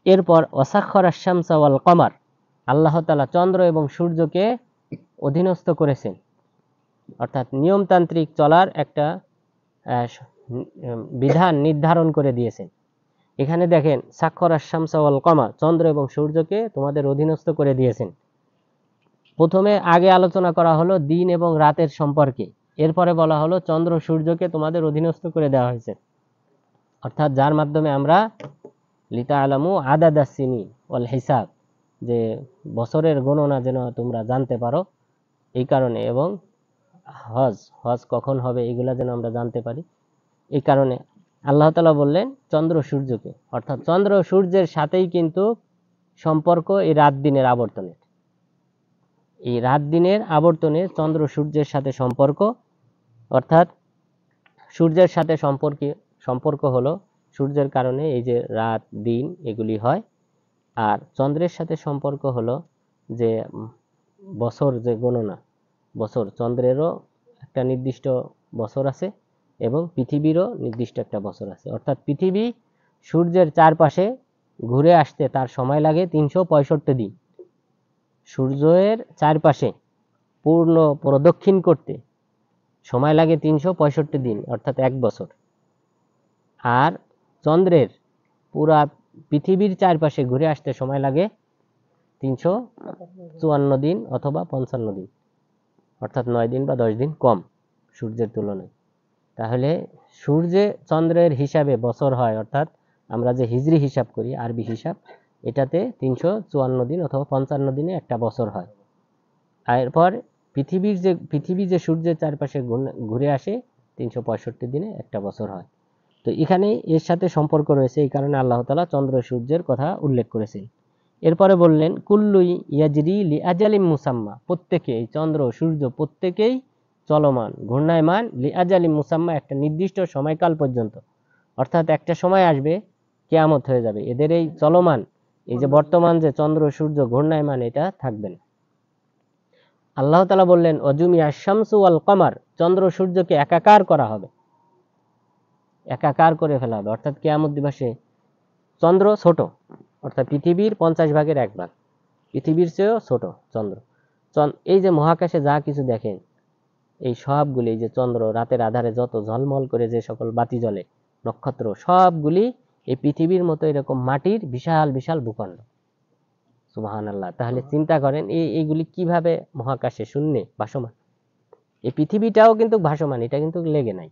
এরপর ওয়াসাখখারা আশ-শামসা ওয়াল কমার, আল্লাহ তাআলা চন্দ্র এবং সূর্যকে অধীনস্থ করেছেন, অর্থাৎ নিয়মতান্ত্রিক চলার একটা বিধান নির্ধারণ করে দিয়েছেন। এখানে দেখেন সাখখারা আশ-শামসা ওয়াল কমার, চন্দ্র এবং সূর্যকে তোমাদের অধীনস্থ করে দিয়েছেন। প্রথমে আগে আলোচনা করা হলো দিন এবং রাতের সম্পর্কে, এরপরে বলা হলো চন্দ্র সূর্যকে তোমাদের অধীনস্থ করে দেওয়া হয়েছে, অর্থাৎ যার মাধ্যমে আমরা লিতাআলামু আদাদাস সিনি ওয়াল হিসাব, যে বছরের গণনা যেন তোমরা জানতে পারো এই কারণে, এবং হজ কখন হবে এগুলা যেন আমরা জানতে পারি এই কারণে আল্লাহ তাআলা বললেন চন্দ্র সূর্যকে, অর্থাৎ চন্দ্র সূর্যের সাথেই কিন্তু সম্পর্ক এই রাত দিনের আবর্তনের। এই রাত দিনের আবর্তনে চন্দ্র সূর্যের সাথে সম্পর্ক, অর্থাৎ সূর্যের সাথে সম্পর্ক হলো সূর্যের কারণে এই যে রাত দিন এগুলি হয়, আর চন্দ্রের সাথে সম্পর্ক হলো যে বছর, যে গণনা বছর, চন্দ্রেরও একটা নির্দিষ্ট বছর আছে এবং পৃথিবীরও নির্দিষ্ট একটা বছর আছে। অর্থাৎ পৃথিবী সূর্যের চারপাশে ঘুরে আসতে তার সময় লাগে 365 দিন, সূর্যের চারপাশে পূর্ণ প্রদক্ষিণ করতে সময় লাগে 365 দিন, অর্থাৎ 1 বছর। আর চন্দ্রের পুরা পৃথিবীর চারপাশে ঘুরে আসতে সময় লাগে 354 দিন অথবা 55 দিন, অর্থাৎ 9 দিন বা 10 দিন কম সূর্যের তুলনায়। তাহলে সূর্যে চন্দ্রের হিসাবে বছর হয়, অর্থাৎ আমরা যে হিজরি হিসাব করি, আরবি হিসাব, এটাতে 354 দিন অথবা 55 দিনে একটা বছর হয়। এরপর পৃথিবী যে সূর্যের চারপাশে ঘুরে আসে 365 দিনে একটা বছর হয়। তো এখানে এর সাথে সম্পর্ক রয়েছে, এই কারণে আল্লাহ তাআলা চন্দ্র সূর্যের কথা উল্লেখ করেছেন। এরপরে বললেন কুল্লু ইয়াজরি লি আজালিম মুসাম্মা, প্রত্যেকে এই চন্দ্র সূর্য প্রত্যেকেই চলমান, ঘূর্ণায়মান, লি আজালিম মুসাম্মা, একটা নির্দিষ্ট সময়কাল পর্যন্ত, অর্থাৎ একটা সময় আসবে কিয়ামত হয়ে যাবে, এদের এই চলমান, এই যে বর্তমান যে চন্দ্র সূর্য ঘূর্ণায়মান, এটা থাকবে না। আল্লাহ তাআলা বললেন ওয়াজুমিয়া শামসু ওয়াল কমার, চন্দ্র সূর্যকে একাকার করা হবে, একাকার করে ফেলা হবে, অর্থাৎ কিয়ামত দিবসে চন্দ্র ছোট, অর্থাৎ পৃথিবীর 50 ভাগের 1 ভাগ, পৃথিবীর চেয়েও ছোট চন্দ্র। এই যে মহাকাশে যা কিছু দেখেন এই সবগুলি, এই যে চন্দ্র রাতের আধারে যত ঝলমল করে যে সকল বাতি জ্বলে, নক্ষত্র, সবগুলি এই পৃথিবীর মতো এরকম মাটির বিশাল বিশাল ভূখণ্ড। সুবহানাল্লাহ। তাহলে চিন্তা করেন এইগুলি কিভাবে মহাকাশে শূন্যে ভাসমান। এই পৃথিবীটাও কিন্তু ভাসমান, এটা কিন্তু লেগে নাই।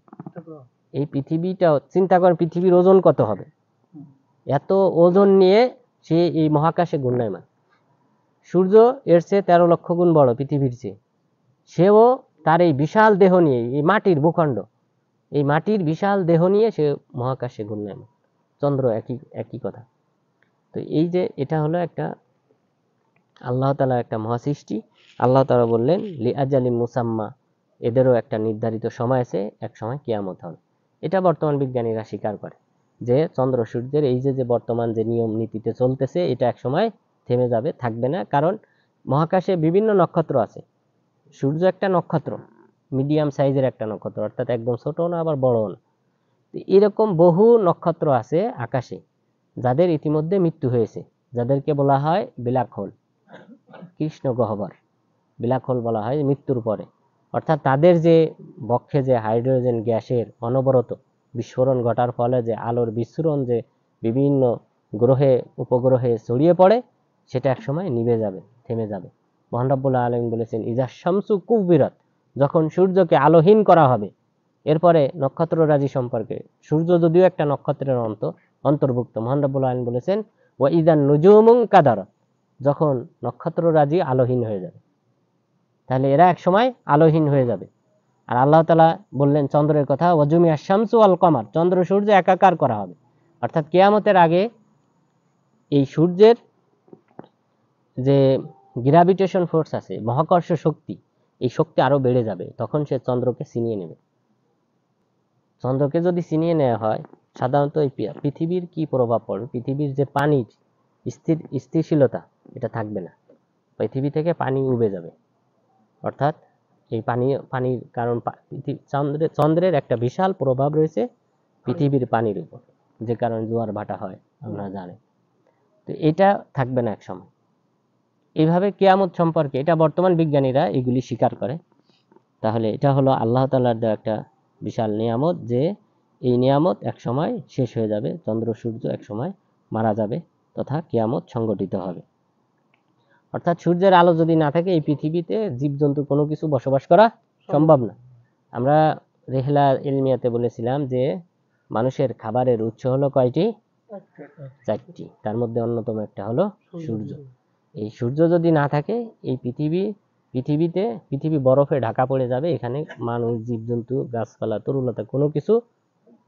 এই পৃথিবীটাও চিন্তা করেন পৃথিবীর ওজন কত হবে, এত ওজন নিয়ে সে এই মহাকাশে ঘূর্ণায়মান। সূর্য এর চেয়ে 13 লক্ষ গুণ বড় পৃথিবীর চেয়ে, সেও তার এই বিশাল দেহ নিয়ে, এই মাটির ভূখণ্ড, এই মাটির বিশাল দেহ নিয়ে সে মহাকাশে ঘূর্ণায়মান। চন্দ্র একই কথা। তো এই যে এটা হলো একটা আল্লাহ তাআলা একটা মহাসৃষ্টি। আল্লাহ তাআলা বললেন লি আজালিম মুসাম্মা, এদেরও একটা নির্ধারিত সময় আছে, এক সময় কিয়ামত হবে। এটা বর্তমান বিজ্ঞানীরা স্বীকার করে যে চন্দ্র সূর্যের এই যে বর্তমান যে নিয়ম নীতিতে চলতেছে, এটা এক সময় থেমে যাবে, থাকবে না। কারণ মহাকাশে বিভিন্ন নক্ষত্র আছে, সূর্য একটা নক্ষত্র, মিডিয়াম সাইজের একটা নক্ষত্র, অর্থাৎ একদম ছোট না আবার বড়ও না। এরকম বহু নক্ষত্র আছে আকাশে যাদের ইতিমধ্যে মৃত্যু হয়েছে, যাদেরকে বলা হয় ব্ল্যাক হোল, কৃষ্ণ গহ্বর, ব্ল্যাক হোল বলা হয় মৃত্যুর পরে। অর্থাৎ তাদের যে বক্ষে যে হাইড্রোজেন গ্যাসের অনবরত বিস্ফোরণ ঘটার ফলে যে আলোর বিস্ফোরণ যে বিভিন্ন গ্রহে উপগ্রহে ছড়িয়ে পড়ে, সেটা একসময় নিভে যাবে, থেমে যাবে। মহান রব্বুল আলামিন বলেছেন ইজা শামসু কুবিরাত, যখন সূর্যকে আলোহীন করা হবে। এরপরে নক্ষত্ররাজি সম্পর্কে, সূর্য যদিও একটা নক্ষত্রের অন্তর্ভুক্ত, মহান রব্বুল আলামিন বলেছেন ওয়া ইযান নুজুমুন কাদারাত, যখন নক্ষত্ররাজি আলোহীন হয়ে যাবে, তাহলে এরা একসময় আলোহীন হয়ে যাবে। আর আল্লাহ তাআলা বললেন চন্দ্রের কথা, ওয়াজুমিয়া শামসু ওয়াল কমার, চন্দ্র সূর্য একাকার করা হবে। অর্থাৎ কিয়ামতের আগে এই সূর্যের যে গ্র্যাভিটেশন ফোর্স আছে, মহাকর্ষ শক্তি, এই শক্তি আরো বেড়ে যাবে, তখন সে চন্দ্রকে ছিনিয়ে নেবে। চন্দ্রকে যদি ছিনিয়ে নেওয়া হয়, সাধারণত এই পৃথিবীর কি প্রভাব পড়বে, পৃথিবীর যে পানির স্থিতিশীলতা এটা থাকবে না, পৃথিবী থেকে পানি উবে যাবে। অর্থাৎ এই পানির কারণ চন্দ্রের একটা বিশাল প্রভাব রয়েছে পৃথিবীর পানির উপর, যে কারণে জোয়ার ভাটা হয় আমরা জানি। তো এটা থাকবে না এক সময়। এইভাবে কিয়ামত সম্পর্কে, এটা বর্তমান বিজ্ঞানীরা এগুলি স্বীকার করে। তাহলে এটা হলো আল্লাহ তাআলার দেওয়া একটা বিশাল নিয়ামত, যে এই নিয়ামত এক সময় শেষ হয়ে যাবে, চন্দ্র সূর্য এক সময় মারা যাবে, তথা কিয়ামত সংগঠিত হবে। অর্থাৎ সূর্যের আলো যদি না থাকে, এই পৃথিবীতে জীবজন্তু কোনো কিছু বসবাস করা সম্ভব না। আমরা রেহলা ইলমিয়াতে বলেছিলাম যে মানুষের খাবারের উৎস হলো কয়টি? 4টি। তার মধ্যে অন্যতম একটা হলো সূর্য। এই সূর্য যদি না থাকে, এই পৃথিবী বরফে ঢাকা পড়ে যাবে, এখানে মানুষ, জীবজন্তু, গাছপালা, তরুলতা কোনো কিছু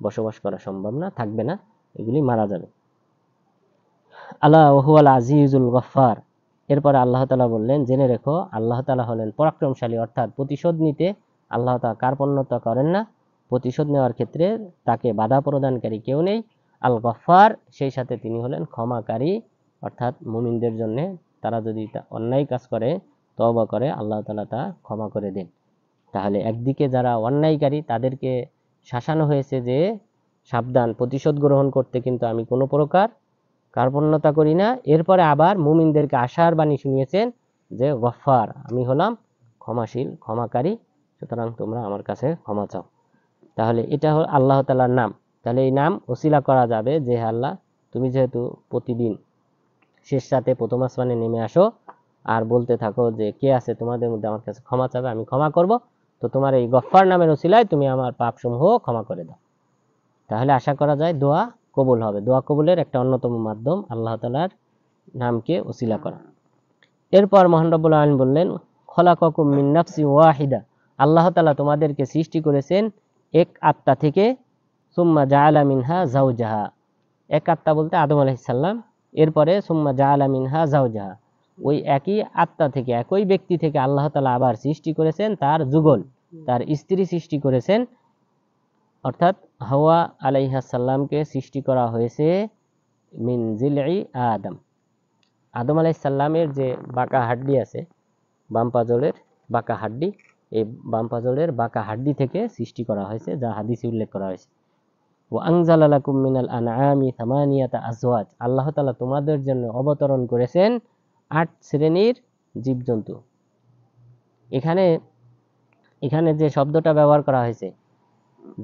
বসবাস করা সম্ভব না, থাকবে না, এগুলি মারা যাবে। আল্লাহ ওহুয়াল আজিজুল গফফার। এরপরে আল্লাহ তাআলা বললেন, জেনে রেখো আল্লাহ তাআলা হলেন পরাক্রমশালী, অর্থাৎ প্রতিশোধ নিতে আল্লাহ তাআলা কার্পণ্যতা করেন না, প্রতিশোধ নেওয়ার ক্ষেত্রে তাকে বাধা প্রদানকারী কেউ নেই। আল গফফার, সেই সাথে তিনি হলেন ক্ষমাকারী, অর্থাৎ মুমিনদের জন্য তারা যদি অন্যায় কাজ করে, তওবা করে, আল্লাহ তাআলা তা ক্ষমা করে দেন। তাহলে একদিকে যারা অন্যায়কারী তাদেরকে শাসানো হয়েছে যে সাবধান, প্রতিশোধ গ্রহণ করতে কিন্তু আমি কোনো প্রকার কার্পণ্যতা করি না। এরপরে আবার মুমিনদেরকে আশার বাণী শুনিয়েছেন যে গফফার, আমি হলাম ক্ষমাশীল, ক্ষমাকারী, সুতরাং তোমরা আমার কাছে ক্ষমা চাও। তাহলে এটা হল আল্লাহ তাআলার নাম। তাহলে এই নাম ওসিলা করা যাবে যে আল্লাহ, তুমি যেহেতু প্রতিদিন শেষ রাতে প্রথম আসমানে নেমে আসো আর বলতে থাকো যে কে আছে তোমাদের মধ্যে আমার কাছে ক্ষমা চাবে, আমি ক্ষমা করব, তো তোমার এই গফফার নামের ওসিলায় তুমি আমার পাপসমূহ ক্ষমা করে দাও। তাহলে আশা করা যায় দোয়া কবুল হবে। দোয়া কবুলের একটা অন্যতম মাধ্যম আল্লাহ তাআলার নামকে ওসিলা করা। এরপর মহান রব্বুল আলামিন বললেন, খলাকাকুম মিন নাফসিন ওয়াহিদা, আল্লাহ তাআলা তোমাদেরকে সৃষ্টি করেছেন এক আত্মা থেকে, সুম্মা জাআলা মিনহা যাওজাহা, এক আত্মা বলতে আদম আলাইহিস সালাম। এরপরে সুম্মা জাআলা মিনহা যাওজাহা, ওই একই আত্মা থেকে, একই ব্যক্তি থেকে আল্লাহ তাআলা আবার সৃষ্টি করেছেন তার যুগল, তার স্ত্রী সৃষ্টি করেছেন। অর্থাৎ হাওয়া আলাইহিস সালামকে সৃষ্টি করা হয়েছে মিন জিলই আদম, আদম আলাইহিস সালামের যে বাঁকা হাড্ডি আছে, বাম পাজরের বাঁকা হাড্ডি, এই বাম পাজরের বাঁকা হাড্ডি থেকে সৃষ্টি করা হয়েছে, যা হাদিসে উল্লেখ করা হয়েছে। ওয়া আনজালা লাকুম মিনাল আনআমি থামানিয়াতা আজওয়াজ, আল্লাহ তাআলা তোমাদের জন্য অবতরণ করেছেন 8 শ্রেণীর জীবজন্তু। এখানে যে শব্দটা ব্যবহার করা হয়েছে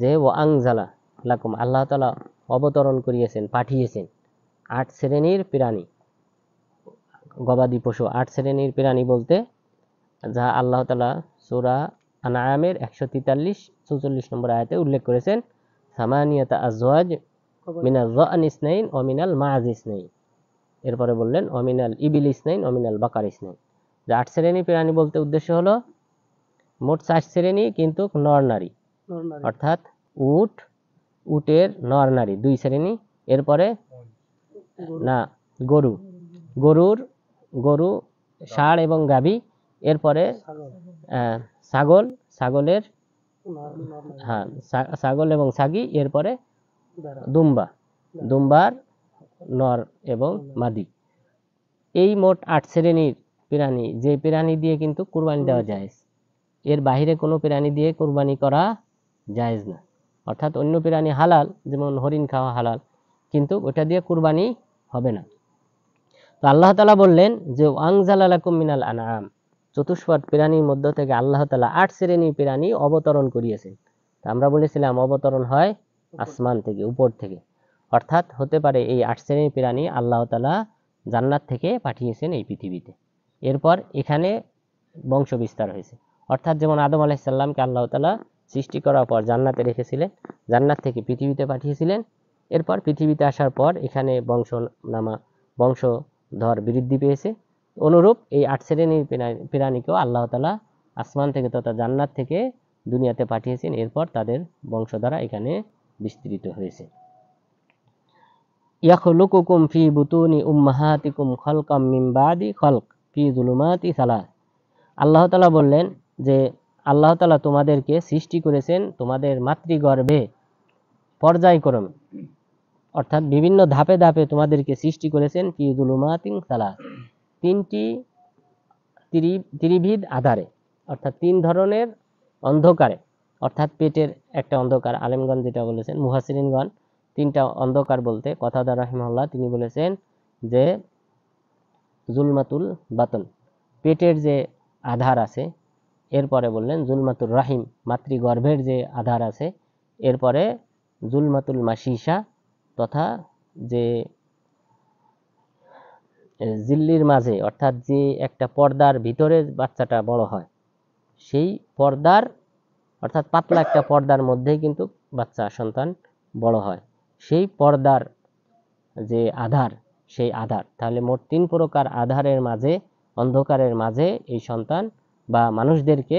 যে ওয়া আনজালা লাকুম, আল্লাহ তাআলা অবতরণ করিয়েছেন, পাঠিয়েছেন 8 শ্রেণীর প্রাণী, গবাদি পশু 8 শ্রেণীর প্রাণী বলতে যা আল্লাহ তাআলা সূরা আনআমের 143-44 নম্বর আয়াতে উল্লেখ করেছেন, সামানিয়াতা আজওয়াজ মিনাল যা'ন ইসনাইন ওয়া মিনাল মা'জ ইসনাইন। এরপরে বললেন ওয়া মিনাল ইবিল ইসনাইন ওয়া মিনাল বাকার ইসনাইন। যে 8 শ্রেণী প্রাণী বলতে উদ্দেশ্য হলো মোট 4 শ্রেণী, কিন্তু নর নারী, অর্থাৎ উটের নর নারী 2 শ্রেণী। এরপরে না গরু, ষাঁড় এবং গাভী। এরপরে ছাগল এবং ছাগি। এরপরে দুম্বার নর এবং মাদি। এই মোট 8 শ্রেণীর প্রাণী, যে প্রাণী দিয়ে কিন্তু কুরবানি দেওয়া জায়েজ, এর বাইরে কোনো প্রাণী দিয়ে কুরবানি করা জায়েজ না। অর্থাৎ অন্য প্রাণী হালাল, যেমন হরিণ খাওয়া হালাল, কিন্তু ওটা দিয়ে কুরবানি হবে না। তো আল্লাহ তাআলা বললেন যে আনজালা লাকুম মিনাল আনআম, চতুষ্পদ প্রাণীর মধ্য থেকে আল্লাহ তাআলা 8 শ্রেণীর প্রাণী অবতরণ করিয়েছেন। আমরা বলেছিলাম অবতরণ হয় আসমান থেকে, উপর থেকে। অর্থাৎ হতে পারে এই 8 শ্রেণীর প্রাণী আল্লাহ তাআলা জান্নাত থেকে পাঠিয়েছেন এই পৃথিবীতে। এরপর এখানে বংশ বিস্তার হয়েছে। অর্থাৎ যেমন আদম আলাইহিস সালামকে আল্লাহ তাআলা সৃষ্টি করার পর জান্নাতে রেখেছিলেন, জান্নাত থেকে পৃথিবীতে পাঠিয়েছিলেন। এরপর পৃথিবীতে আসার পর এখানে বংশধর বৃদ্ধি পেয়েছে। অনুরূপ এই 8 শ্রেণীর প্রাণীকেও আল্লাহ তাআলা আসমান থেকে তথা জান্নাত থেকে দুনিয়াতে পাঠিয়েছেন। এরপর তাদের বংশধারা এখানে বিস্তৃত হয়েছে। ইয়াখলুকুকুম ফি বুতুনি উম্মাহাতিকুম খালকাম মিন বাদি খালক ফি যুলুমাতি সালাস। আল্লাহ তাআলা বললেন যে আল্লাহ তাআলা তোমাদেরকে সৃষ্টি করেছেন তোমাদের মাতৃগর্ভে পর্যায়ক্রমে, অর্থাৎ বিভিন্ন ধাপে ধাপে তোমাদেরকে সৃষ্টি করেছেন ফি যুলুমাতিন সালাস, তিনটি ত্রিবিধ আধারে, অর্থাৎ 3 ধরনের অন্ধকারে। অর্থাৎ পেটের একটা অন্ধকার, আলেমগণ যেটা বলেছেন, মুহাসসিরিনগণ 3টা অন্ধকার বলতে কতাদা রাহিমাহুল্লাহ তিনি বলেছেন যে জুলমাতুল বাতন, পেটের যে আধার আছে। এরপরে বললেন জুলমাতুর রাহিম, মাতৃগর্ভের যে আধার আছে। এরপরে জুলমাতুল মাশিশা তথা যে জিল্লির মাঝে, অর্থাৎ যে একটা পর্দার ভিতরে বাচ্চাটা বড় হয়, সেই পর্দার, অর্থাৎ পাতলা একটা পর্দার মধ্যেই কিন্তু বাচ্চা সন্তান বড় হয়, সেই পর্দার যে আধার, সেই আধার। তাহলে মোট 3 প্রকার আধারের মাঝে, অন্ধকারের মাঝে এই সন্তান বা মানুষদেরকে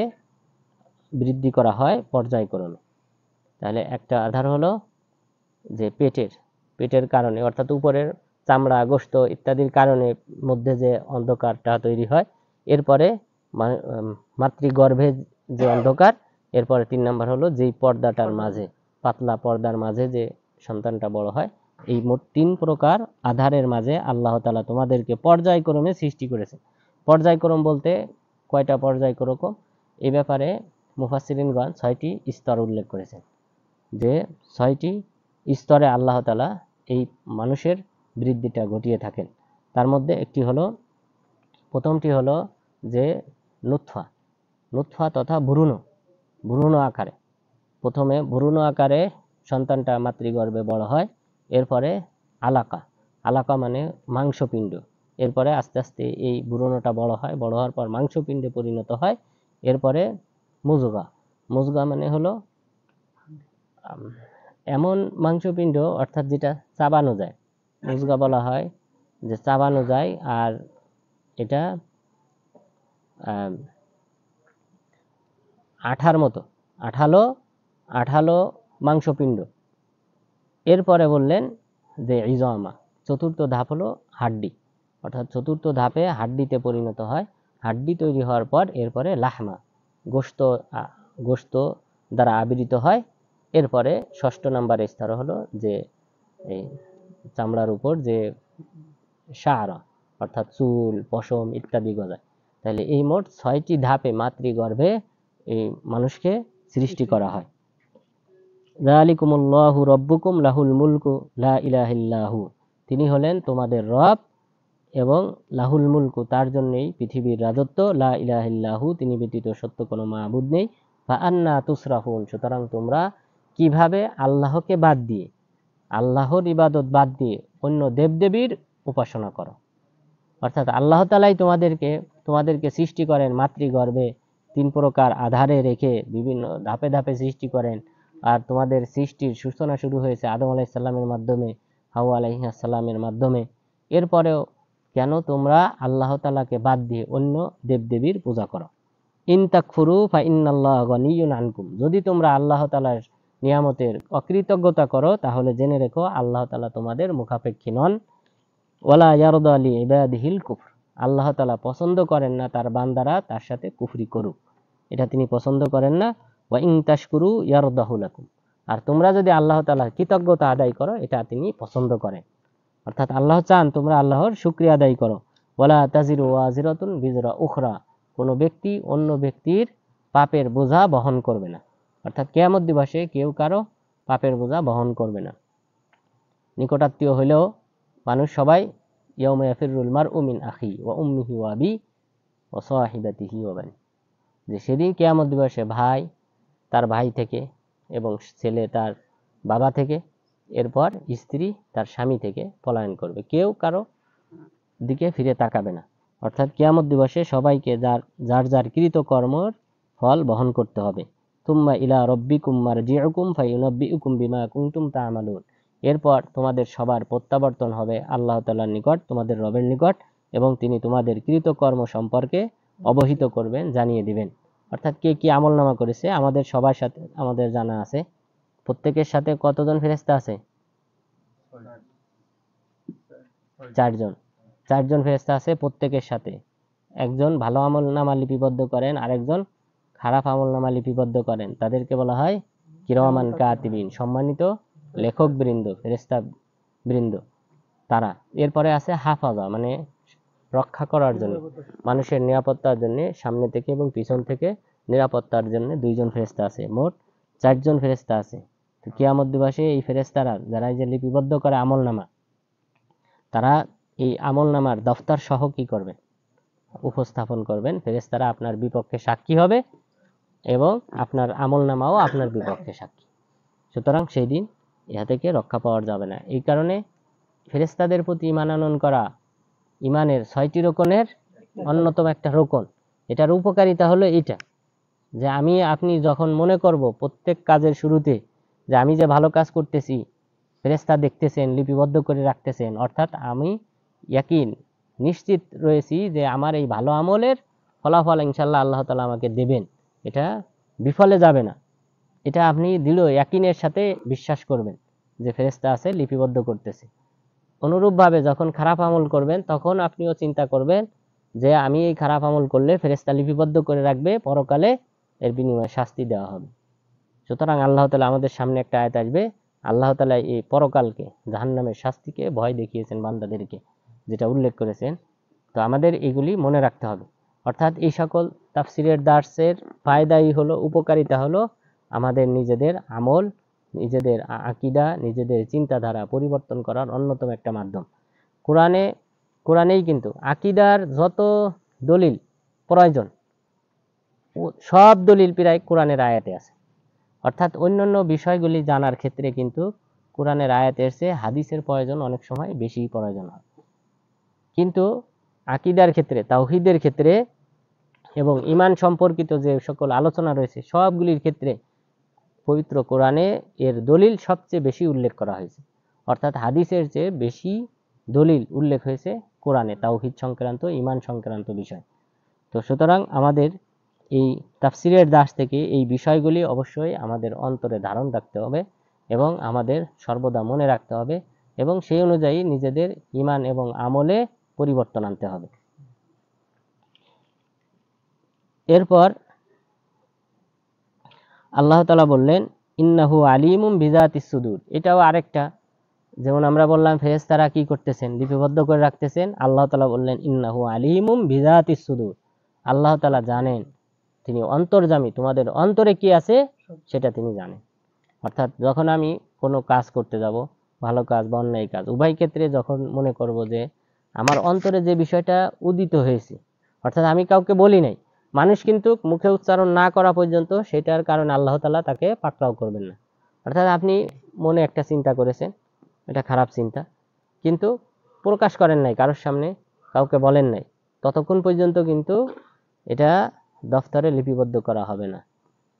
বৃদ্ধি করা হয় পর্যায়ক্রমে। তাহলে একটা আধার হলো যে পেটের কারণে, অর্থাৎ উপরের চামড়া, গোশত ইত্যাদির কারণে মধ্যে যে অন্ধকারটা তৈরি হয়। এরপরে মাতৃগর্ভে যে অন্ধকার। এরপরে 3 নাম্বার হলো যেই পর্দাটার মাঝে, পাতলা পর্দার মাঝে যে সন্তানটা বড় হয়। এই মোট 3 প্রকার আধারের মাঝে আল্লাহ তাআলা তোমাদেরকে পর্যায়ক্রমে সৃষ্টি করেছেন। পর্যায়ক্রম বলতে কয়টা পর্যায়ক্রম? এই ব্যাপারে মুফাসসিরিনগণ 6টি স্তর উল্লেখ করেছেন, যে 6টি স্তরে আল্লাহ তাআলা এই মানুষের বৃদ্ধিটা ঘটিয়ে থাকেন। তার মধ্যে একটি হলো, প্রথমটি হলো যে নুতফা তথা ভ্রূণ আকারে। প্রথমে ভ্রূণ আকারে সন্তানটা মাতৃগর্ভে বড় হয়। এরপরে আলাকা মানে মাংসপিণ্ড। এরপরে আস্তে আস্তে এই ভ্রূণটা বড় হয়, বড় হওয়ার পর মাংসপিণ্ডে পরিণত হয়। এরপরে মুজগা মানে হলো এমন মাংসপিণ্ড, অর্থাৎ যেটা চাবানো যায়, মুজগা বলা হয় যে চাবানো যায়। আর এটা আঠার মতো আঠালো মাংসপিণ্ড। এরপরে বললেন যে ইজামা, চতুর্থ ধাপ হলো হাড্ডি, অর্থাৎ চতুর্থ ধাপে হাড্ডিতে পরিণত হয়। হাড্ডি তৈরি হওয়ার পর এরপরে লাহমা, গোশত দ্বারা আবৃত হয়। এরপরে 6 নাম্বার স্তর হলো যে এই চামড়ার উপর যে শাআরা, অর্থাৎ চুল, পশম ইত্যাদি গজায়। তাহলে এই মোট 6টি ধাপে মাতৃগর্ভে এই মানুষকে সৃষ্টি করা হয়। যালিকুমুল্লাহু রাব্বুকুম লাহুল মুলকু লা ইলাহা ইল্লাহু, তিনি হলেন তোমাদের রব এবং লাহুল মুলকু, তার জন্যই পৃথিবীর রাজত্ব, লা ইলাহা ইল্লাহু, তিনি ব্যতীত সত্য কোনো মাবুদ নেই। ফা আন্না তুসরাফুন, সুতরাং তোমরা কিভাবে আল্লাহকে বাদ দিয়ে, আল্লাহর ইবাদত বাদ দিয়ে অন্য দেবদেবীর উপাসনা করো। অর্থাৎ আল্লাহ তাআলাই তোমাদেরকে সৃষ্টি করেন মাতৃগর্ভে, 3 প্রকার আধারে রেখে বিভিন্ন ধাপে ধাপে সৃষ্টি করেন। আর তোমাদের সৃষ্টির সূচনা শুরু হয়েছে আদম আলাইহিস সালামের মাধ্যমে, হাওয়া আলাইহিস সালামের মাধ্যমে। এরপরেও কেন তোমরা আল্লাহ তাআলাকে বাদ দিয়ে অন্য দেবদেবীর পূজা করো? ইন তাকফুরু ফা ইন্নাল্লাহা গনিয়্যুন আনকুম, যদি তোমরা আল্লাহ তাআলার নিয়ামতের অকৃতজ্ঞতা করো তাহলে জেনে রেখো আল্লাহ তাআলা তোমাদের মুখাপেক্ষী নন। ওয়ালা ইয়ারদা লি ইবাদিহিল কুফর, আল্লাহ তাআলা পছন্দ করেন না তার বান্দারা তার সাথে কুফরি করুক, এটা তিনি পছন্দ করেন না। ওয়া ইন তাশকুরু ইয়ারদাহু লাকুম, আর তোমরা যদি আল্লাহ তাআলার কৃতজ্ঞতা আদায় করো এটা তিনি পছন্দ করেন। অর্থাৎ আল্লাহ চান তোমরা আল্লাহর শুকরিয়া আদায় করো। ওয়ালা তাজিরু ওয়াজিরাতুন বিজরা উখরা, কোনো ব্যক্তি অন্য ব্যক্তির পাপের বোঝা বহন করবে না। অর্থাৎ কিয়ামত দিবসে কেউ কারো পাপের বোঝা বহন করবে না। নিকটাত্মীয় হলেও মানুষ সবাই ইয়াউমা ইয়াফিরুল মারউ মিন আখি ওয়া উম্মিহি ওয়া আবি ওয়া সাহিবাতিহি ওয়া বানি, যে সেদিন কিয়ামত দিবসে ভাই তার ভাই থেকে এবং ছেলে তার বাবা থেকে, এরপর স্ত্রী তার স্বামী থেকে পলায়ন করবে, কেউ কারো দিকে ফিরে তাকাবে না। অর্থাৎ কিয়ামত দিবসে সবাইকে যার যার যার কৃত কর্মের ফল বহন করতে হবে। তুম্মা ইলা রব্বিকুম মারজিউকুম ফায়ুনাব্বিউকুম বিমা কুনতুম তা'মালুন। এরপর তোমাদের সবার প্রত্যাবর্তন হবে আল্লাহ তাআলার নিকট, তোমাদের রবের নিকট, এবং তিনি তোমাদের কৃত কর্ম সম্পর্কে অবহিত করবেন, জানিয়ে দিবেন। অর্থাৎ কে কি আমলনামা করেছে আমাদের সবার সাথে আমাদের জানা আছে। প্রত্যেকের সাথে কতজন ফেরেশতা আছে? 4 জন। 4 জন ফেরেশতা আছে প্রত্যেকের সাথে। একজন ভালো আমলনামা লিপিবদ্ধ করেন, আরেকজন খারাপ আমলনামা লিপিবদ্ধ করেন। তাদেরকে বলা হয় কিরামান কাতিবিন, সম্মানিত লেখক বৃন্দ, ফেরেশতা বৃন্দ তারা। এরপরে আছে হাফাজা, মানে রক্ষা করার জন্য, মানুষের নিরাপত্তার জন্য সামনে থেকে এবং পিছন থেকে নিরাপত্তার জন্য 2 জন ফেরেশতা আছে। মোট 4 জন ফেরেশতা আছে। তো কিয়ামত দিবসে এই ফেরেশতারা যারা এই যে লিপিবদ্ধ করে আমলনামা, তারা এই আমলনামার দফতর সহ কি করবে? উপস্থাপন করবেন। ফেরেশতারা আপনার বিপক্ষে সাক্ষী হবে এবং আপনার আমলনামাও আপনার বিপক্ষে সাক্ষী। সুতরাং সেই দিন ইহা থেকে রক্ষা পাওয়া যাবে না। এই কারণে ফেরেশতাদের প্রতি ঈমান আনয়ন করা ঈমানের 6টি রকমের অন্যতম একটা রকম। এটার উপকারিতা হলো এইটা, যে আমি আপনি যখন মনে করব প্রত্যেক কাজের শুরুতে যে আমি যে ভালো কাজ করতেছি, ফেরেশতা দেখতেছেন, লিপিবদ্ধ করে রাখতেছেন, অর্থাৎ আমি ইয়াকিন নিশ্চিত রয়েছি যে আমার এই ভালো আমলের ফলাফল ইনশাআল্লাহ আল্লাহ তাআলা আমাকে দেবেন, এটা বিফলে যাবে না। এটা আপনি দৃঢ় ইয়াকিনের সাথে বিশ্বাস করবেন যে ফেরেশতা আছে, লিপিবদ্ধ করতেছে। অনুরূপভাবে যখন খারাপ আমল করবেন তখন আপনিও চিন্তা করবেন যে আমি এই খারাপ আমল করলে ফেরেশতা লিপিবদ্ধ করে রাখবে, পরকালে এর বিনিময়ে শাস্তি দেওয়া হবে। সুতরাং আল্লাহ তাআলা আমাদের সামনে একটা আয়াত আসবে, আল্লাহ তাআলা এই পরকালকে, জাহান্নামের শাস্তিকে ভয় দেখিয়েছেন বান্দাদেরকে, যেটা উল্লেখ করেছেন। তো আমাদের এগুলি মনে রাখতে হবে। অর্থাৎ এই সকল তাফসিরের দার্সের ফায়দাই হলো, উপকারিতা হলো আমাদের নিজেদের আমল, নিজেদের আকীদা, নিজেদের চিন্তাধারা পরিবর্তন করার অন্যতম একটা মাধ্যম। কোরআনেই কিন্তু আকীদার যত দলিল প্রয়োজন সব দলিল প্রায় কোরআনের আয়াতে আছে। অর্থাৎ অন্যান্য বিষয়গুলি জানার ক্ষেত্রে কিন্তু কোরআনের আয়াতের চেয়ে হাদিসের প্রয়োজন অনেক সময় বেশি প্রয়োজন হয়। কিন্তু আকীদার ক্ষেত্রে, তাওহীদের ক্ষেত্রে এবং ঈমান সম্পর্কিত যে সকল আলোচনা রয়েছে সবগুলির ক্ষেত্রে পবিত্র কোরআনে এর দলিল সবচেয়ে বেশি উল্লেখ করা হয়েছে। অর্থাৎ হাদিসের চেয়ে বেশি দলিল উল্লেখ হয়েছে কোরআনে তাওহীদ সংক্রান্ত, ঈমান সংক্রান্ত বিষয়। তো সুতরাং আমাদের এই তাফসিরের দাস থেকে এই বিষয়গুলি অবশ্যই আমাদের অন্তরে ধারণ রাখতে হবে এবং আমাদের সর্বদা মনে রাখতে হবে এবং সেই অনুযায়ী নিজেদের ঈমান এবং আমলে পরিবর্তন আনতে হবে। এরপর আল্লাহ তাআলা বললেন ইন্নাহু আলিমুম বিযাতিস সুদূর। এটাও আরেকটা, যেমন আমরা বললাম ফেরেশতারা কি করতেছেন? লিপিবদ্ধ করে রাখতেছেন। আল্লাহ তাআলা বললেন ইন্নাহু আলিমুম বিযাতিস সুদূর, আল্লাহ তাআলা জানেন, তিনি অন্তর্যামী, তোমাদের অন্তরে কি আছে সেটা তিনি জানেন। অর্থাৎ যখন আমি কোনো কাজ করতে যাব, ভালো কাজ বা অন্যায় কাজ, উভয় ক্ষেত্রে যখন মনে করব যে আমার অন্তরে যে বিষয়টা উদিত হয়েছে, অর্থাৎ আমি কাউকে বলি নাই, মানুষ কিন্তু মুখে উচ্চারণ না করা পর্যন্ত সেটার কারণে আল্লাহ তাআলা তাকে পাকড়াও করবেন না। অর্থাৎ আপনি মনে একটা চিন্তা করেছেন, এটা খারাপ চিন্তা, কিন্তু প্রকাশ করেন নাই কারোর সামনে, কাউকে বলেন নাই, ততক্ষণ পর্যন্ত কিন্তু এটা দফতরে লিপিবদ্ধ করা হবে না,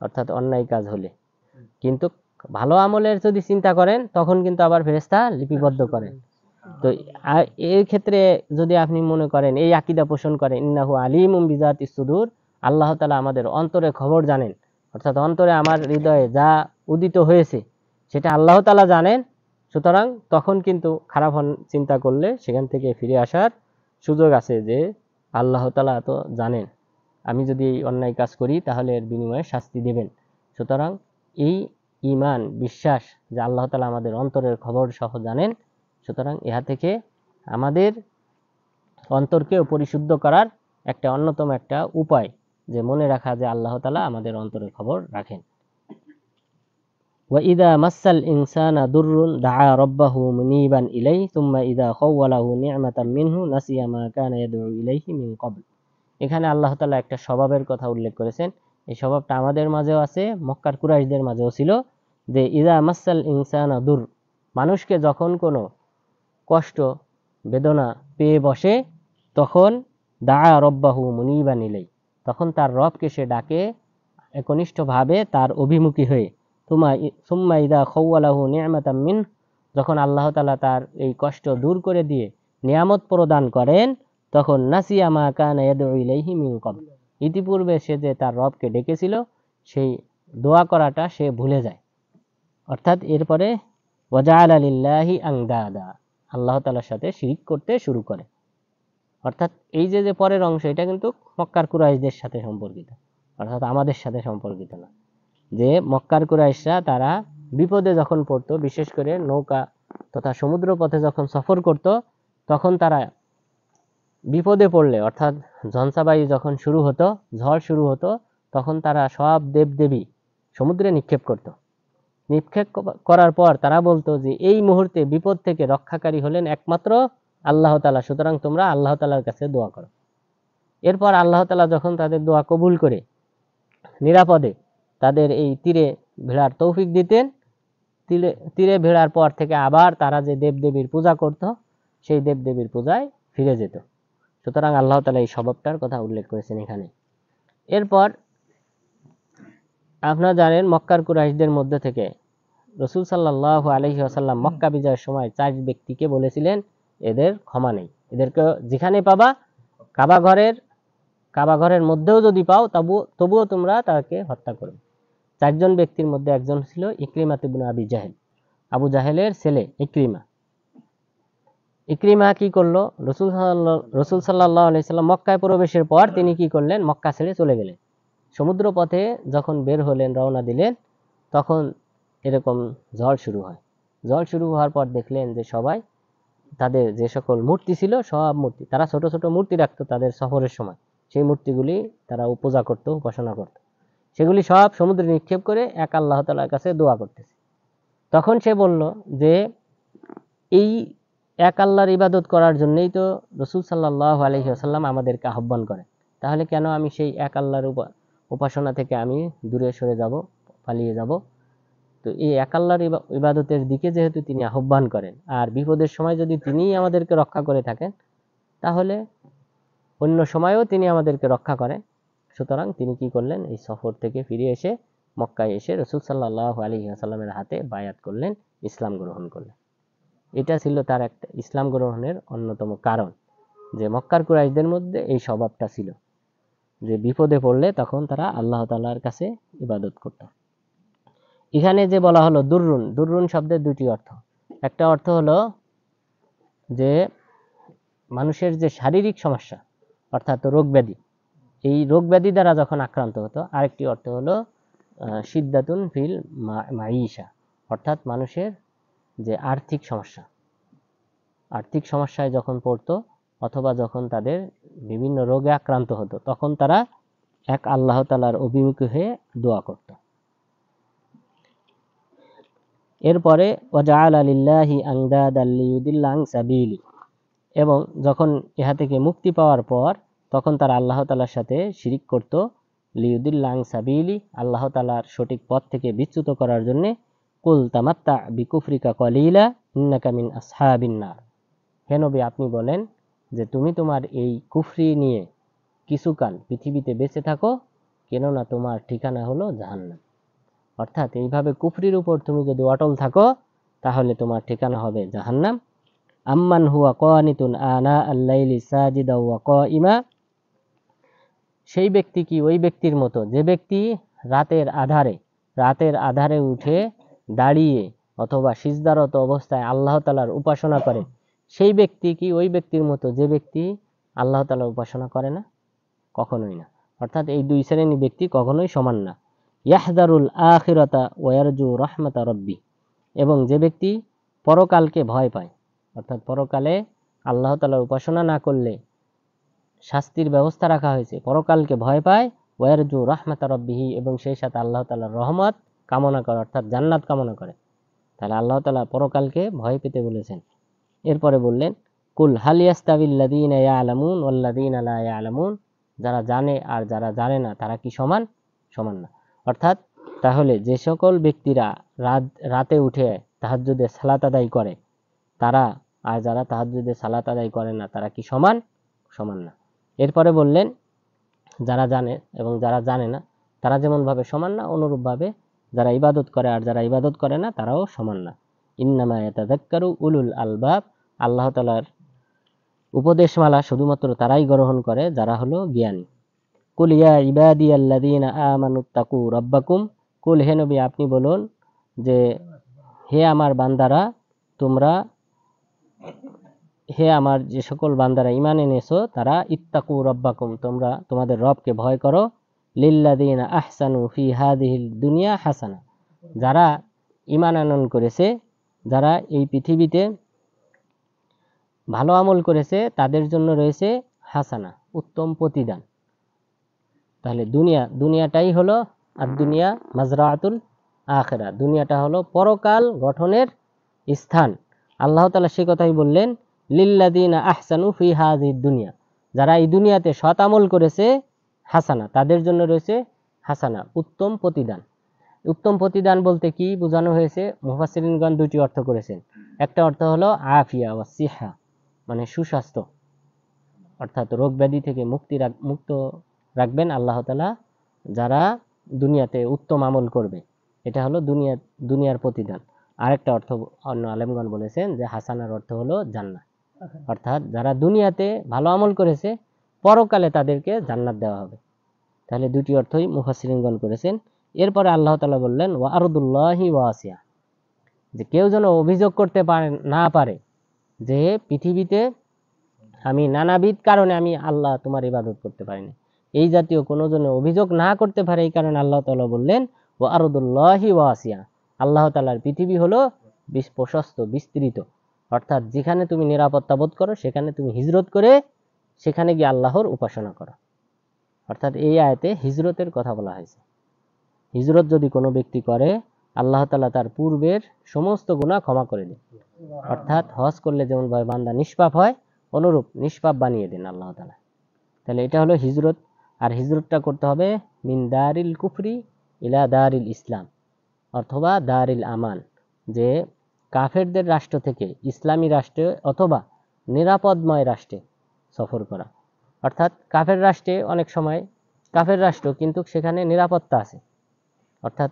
অর্থাৎ অন্যায় কাজ হলে। কিন্তু ভালো আমলের যদি চিন্তা করেন তখন কিন্তু আবার ফেরেশতা লিপিবদ্ধ করেন। তো এই ক্ষেত্রে যদি আপনি মনে করেন, এই আকীদা পোষণ করেন ইন্নাহু আলিমুম বিযাতিস সুদূর, আল্লাহ তাআলা আমাদের অন্তরে খবর জানেন, অর্থাৎ অন্তরে আমার হৃদয়ে যা উদিত হয়েছে সেটা আল্লাহ তাআলা জানেন। সুতরাং তখন কিন্তু খারাপ চিন্তা করলে সেখান থেকে ফিরে আসার সুযোগ আছে, যে আল্লাহ তাআলা তো জানেন আমি যদি এই অন্যায় কাজ করি তাহলে এর বিনিময়ে শাস্তি দেবেন। সুতরাং এই ঈমান, বিশ্বাস যে আল্লাহ তাআলা আমাদের অন্তরের খবর সহ জানেন, সুতরাং ইহা থেকে আমাদের অন্তরকেও পরিশুদ্ধ করার একটা অন্যতম একটা উপায়, যে মনে রাখা যে আল্লাহ তাআলা আমাদের অন্তরের খবর রাখেন। وَإِذَا مَسَّ الْإِنسَانَ ضُرٌّ دَعَا رَبَّهُ مُنِيبًا إِلَيْهِ ثُمَّ إِذَا خَوَّلَهُ نِعْمَةً مِنْهُ نَسِيَ مَا كَانَ يَدْعُو إِلَيْهِ مِنْ قَبْلُ। এখানে আল্লাহ তাআলা একটা স্বভাবের কথা উল্লেখ করেছেন। এই স্বভাবটা আমাদের মাঝেও আছে, মক্কার কুরাইশদের মাঝেও ছিল, যে ইযা মাসাল ইনসানা দুর, মানুষকে যখন কোনো কষ্ট বেদনা পেয়ে বসে তখন দাআ রব্বাহু মুনিবান ইলাই, তখন তার রবকে সে ডাকে একনিষ্ঠভাবে, তার অভিমুখী হয়ে। সুম্মা ইদা খাওয়ালাহু নি'মাতাম মিন, যখন আল্লাহ তাআলা তার এই কষ্ট দূর করে দিয়ে নিয়ামত প্রদান করেন, তখন নাসিয়া মা কানা ইয়াদউ ইলাইহি মিন ক্বাবল, ইতিপূর্বে সে যে তার রবকে ডেকেছিল সেই দোয়া করাটা সে ভুলে যায়। অর্থাৎ এরপরে ওয়াজআলা লিল্লাহি আনদাদা, আল্লাহ তাআলার সাথে শিরক করতে শুরু করে। অর্থাৎ এই যে যে পরের অংশ, এটা কিন্তু মক্কার কুরাইশদের সাথে সম্পর্কিত, অর্থাৎ আমাদের সাথে সম্পর্কিত না। যে মক্কার কুরাইশরা তারা বিপদে যখন পড়তো, বিশেষ করে নৌকা তথা সমুদ্র পথে যখন সফর করত, তখন তারা বিপদে পড়লে, অর্থাৎ ঝঞ্ঝাবায়ু যখন শুরু হতো, ঝড় শুরু হতো, তখন তারা সব দেবদেবী সমুদ্রে নিক্ষেপ করত। নিক্ষেপ করার পর তারা বলতো যে এই মুহূর্তে বিপদ থেকে রক্ষাকারী হলেন একমাত্র আল্লাহ তাআলা, সুতরাং তোমরা আল্লাহ তাআলার কাছে দোয়া করো। এরপর আল্লাহ তাআলা যখন তাদের দোয়া কবুল করে নিরাপদে তাদের এই তীরে ভিড়ার তৌফিক দিতেন, তীরে ভিড়ার পর থেকে আবার তারা যে দেবদেবীর পূজা করত, সেই দেবদেবীর পূজায় ফিরে যেত। সুতরাং আল্লাহ তাআলা এই স্বভাবটার কথা উল্লেখ করেছেন এখানে। এরপর আপনারা জানেন মক্কার কুরাইশদের মধ্যে থেকে রাসূল সাল্লাল্লাহু আলাইহি ওয়াসাল্লাম মক্কা বিজয়ের সময় 4 ব্যক্তিকে বলেছিলেন এদের ক্ষমা নেই, এদেরকে যেখানে পাবা, কাবা ঘরের মধ্যেও যদি পাও তবুও তোমরা তাকে হত্যা করো। 4 জন ব্যক্তির মধ্যে একজন ছিল ইকরিমা ইবনে আবি জাহেল, আবু জাহেলের ছেলে ইকরিমা। ইকরিমা কি করলো, রাসূল সাল্লাল্লাহু আলাইহি সাল্লাম মক্কায় প্রবেশের পর তিনি কি করলেন, মক্কা ছেড়ে চলে গেলেন। সমুদ্র পথে যখন বের হলেন, রওনা দিলেন, তখন এরকম ঝড় শুরু হয়। ঝড় শুরু হওয়ার পর দেখলেন যে সবাই তাদের যে সকল মূর্তি ছিল, সব মূর্তি, তারা ছোট ছোট মূর্তি রাখতো তাদের সফরের সময়, সেই মূর্তিগুলি তারা পূজা করত, উপাসনা করত, সেগুলি সব সমুদ্রে নিক্ষেপ করে এক আল্লাহ তাআলার কাছে দোয়া করতেছে। তখন সে বলল যে এই এক আল্লাহর ইবাদত করার জন্যই তো রাসূল সাল্লাল্লাহু আলাইহি ওয়াসাল্লাম আমাদেরকে আহ্বান করেন, তাহলে কেন আমি সেই এক আল্লাহর উপাসনা থেকে আমি দূরে সরে যাব, পালিয়ে যাব? তো এই এক আল্লাহর ইবাদতের দিকে যেহেতু তিনি আহ্বান করেন, আর বিপদের সময় যদি তিনিই আমাদেরকে রক্ষা করে থাকেন, তাহলে অন্য সময়েও তিনি আমাদেরকে রক্ষা করেন। সুতরাং তিনি কি করলেন, এই সফর থেকে ফিরে এসে মক্কায় এসে রাসূল সাল্লাল্লাহু আলাইহি ওয়াসাল্লামের হাতে বায়াত করলেন, ইসলাম গ্রহণ করলেন। এটা ছিল তার একটা ইসলাম গ্রহণের অন্যতম কারণ, যে মক্কার কুরাইশদের মধ্যে এই স্বভাবটা ছিল যে বিপদে পড়লে তখন তারা আল্লাহ তাআলার কাছে ইবাদত করত। এখানে যে বলা হলো দুররুন, দুররুন শব্দের দুটি অর্থ। একটা অর্থ হলো যে মানুষের যে শারীরিক সমস্যা, অর্থাৎ রোগ ব্যাধি, এই রোগ ব্যাধি দ্বারা যখন আক্রান্ত হতো। আরেকটি অর্থ হলো শিদ্দাতুন ফিল মাঈশা, অর্থাৎ মানুষের যে আর্থিক সমস্যা, আর্থিক সমস্যায় যখন পড়তো অথবা যখন তাদের বিভিন্ন রোগে আক্রান্ত হতো, তখন তারা এক আল্লাহ তাআলার অভিমুখী হয়ে দোয়া করত। এরপরে ওয়াজআলা লিল্লাহি আনদাদাল লিয়ুদিল্লা আন সাবিলি, এবং যখন ইহা থেকে মুক্তি পাওয়ার পর তখন তারা আল্লাহ তাআলার সাথে শিরিক করত, লিয়ুদিল্লা আন সাবিলি, আল্লাহ তাআলার সঠিক পথ থেকে বিচ্যুত করার জন্য। কুল তামাত্তা বিকুফরিকা কলিলা ইন্নাকা মিন আসহাবিন নার, হে নবী আপনি বলেন যে তুমি তোমার এই কুফরি নিয়ে কিছুকাল পৃথিবীতে বেঁচে থাকো, কেননা তোমার ঠিকানা হলো জাহান্নাম। অর্থাৎ এইভাবে কুফরির উপর তুমি যদি অটল থাকো তাহলে তোমার ঠিকানা হবে জাহান্নাম। আম্মান হুয়া কানিতুন আনা আল-লাইলি সাজিদা ওয়া কাইমা, সেই ব্যক্তি কি ওই ব্যক্তির মতো যে ব্যক্তি রাতের আধারে উঠে দাঁড়িয়ে অথবা সিজদারত অবস্থায় আল্লাহ তাআলার উপাসনা করে, সেই ব্যক্তি কি ওই ব্যক্তির মতো যে ব্যক্তি আল্লাহ তাআলার উপাসনা করে না? কখনোই না। অর্থাৎ এই দুই শ্রেণীর ব্যক্তি কখনোই সমান না। ইয়াহদারুল আখিরাতা ওয়া ইয়ারজু রাহমাতা রাব্বি, এবং যে ব্যক্তি পরকালকে ভয় পায়, অর্থাৎ পরকালে আল্লাহ তাআলার উপাসনা না করলে শাস্তির ব্যবস্থা রাখা হয়েছে, পরকালকে ভয় পায়, ওয়া ইয়ারজু রাহমাতা রাব্বিহি, এবং সেই সাথে আল্লাহ তাআলার রহমত কামনা করে, অর্থাৎ জান্নাত কামনা করে। তাহলে আল্লাহ তাআলা পরকালকে ভয় পেতে বলেছেন। এরপরে বললেন কুল হাল ইয়াস্তাবিল্লাযীনা ইয়ালামুন ওয়াল্লাযীনা লা ইয়ালামুন, যারা জানে আর যারা জানে না তারা কি সমান? সমান না। অর্থাৎ তাহলে যে সকল ব্যক্তিরা রাতে উঠে তাহাজ্জুদে সালাত আদায় করে তারা আর যারা তাহাজ্জুদে সালাত আদায় করে না তারা কি সমান? সমান না। এরপরে বললেন যারা জানে এবং যারা জানে না তারা যেমন ভাবে সমান না, অনুরূপভাবে যারা ইবাদত করে আর যারা ইবাদত করে না তারাও সমান না। ইন্নামা ইয়াতাযাক্কারু উলুল আলবাব, আল্লাহ তাআলার উপদেশমালা শুধুমাত্র তারাই গ্রহণ করে যারা হলো জ্ঞানী। কুল ইয়া ইবাদিয়াল্লাযীনা আমানুত্তাকু রাব্বাকুম, কুল হে নবী আপনি বলুন যে হে আমার বান্দারা তোমরা, হে আমার যে সকল বান্দারা ঈমান এনেছো তারা ইত্তাকু রাব্বাকুম তোমরা তোমাদের রবকে ভয় করো, লিল্লাযীনা আহসানু ফি হাযিহিদ দুনিয়া হাসানা, যারা ঈমান আনয়ন করেছে, যারা এই পৃথিবীতে ভালো আমল করেছে তাদের জন্য রয়েছে হাসানা, উত্তম প্রতিদান। তাহলে দুনিয়াটাই হলো আর দুনিয়া মাজরাআতুল আখিরা, দুনিয়াটা হলো পরকাল গঠনের স্থান। আল্লাহ তাআলা সে কথাই বললেন লিল্লাযীনা আহসানু ফি হাযিহিদ দুনিয়া, যারা এই দুনিয়াতে সৎ আমল করেছে হাসানা, তাদের জন্য রয়েছে হাসানা, উত্তম প্রতিদান। উত্তম প্রতিদান বলতে কি বোঝানো হয়েছে? মুফাসসিরিনগণ দুটি অর্থ করেছেন। একটা অর্থ হলো আফিয়া ওয়া সিহা, মানে সুস্বাস্থ্য, অর্থাৎ রোগ ব্যাধি থেকে মুক্ত রাখবেন আল্লাহ তাআলা যারা দুনিয়াতে উত্তম আমল করবে, এটা হলো দুনিয়ার প্রতিদান। আরেকটা অর্থ অন্য আলেমগণ বলেছেন যে হাসানার অর্থ হলো জান্নাত, অর্থাৎ যারা দুনিয়াতে ভালো আমল করেছে পরকালে তাদেরকে জান্নাত দেওয়া হবে। তাহলে দুটি অর্থই মুফাসসিরিনগণ করেছেন। এরপরে আল্লাহ তাআলা বললেন ওয়া আরদুল্লাহি ওয়াসিয়া, যে কেউ যেন অভিযোগ করতে না পারে যে পৃথিবীতে আমি নানাবিধ কারণে আমি আল্লাহ তোমার ইবাদত করতে পারিনি, এই জাতীয় কোনো জন্য অভিযোগ না করতে পারে। এই কারণে আল্লাহ তাআলা বললেন ওয়া আরদুল্লাহি ওয়াসিয়া, আল্লাহ তাআলার পৃথিবী হলো প্রশস্ত, বিস্তৃত, অর্থাৎ যেখানে তুমি নিরাপত্তা বোধ করো সেখানে তুমি হিজরত করে সেখানে গিয়ে আল্লাহর উপাসনা করো। অর্থাৎ এই আয়াতে হিজরতের কথা বলা হয়েছে। হিজরত যদি কোনো ব্যক্তি করে আল্লাহ তাআলা তার পূর্বের সমস্ত গুনাহ ক্ষমা করে দেন, অর্থাৎ হজ করলে যেমন ভাবে বান্দা নিষ্পাপ হয় অনুরূপ নিষ্পাপ বানিয়ে দেন আল্লাহ তাআলা। তাহলে এটা হলো হিজরত। আর হিজরতটা করতে হবে মিন দারিল কুফরি ইলা দারিল ইসলাম অথবা দারিল আমান, যে কাফেরদের রাষ্ট্র থেকে ইসলামী রাষ্ট্রে অথবা নিরাপদময় রাষ্ট্রে সফর করা। অর্থাৎ কাফের রাষ্ট্রে অনেক সময় কাফের রাষ্ট্র কিন্তু সেখানে নিরাপত্তা আছে, অর্থাৎ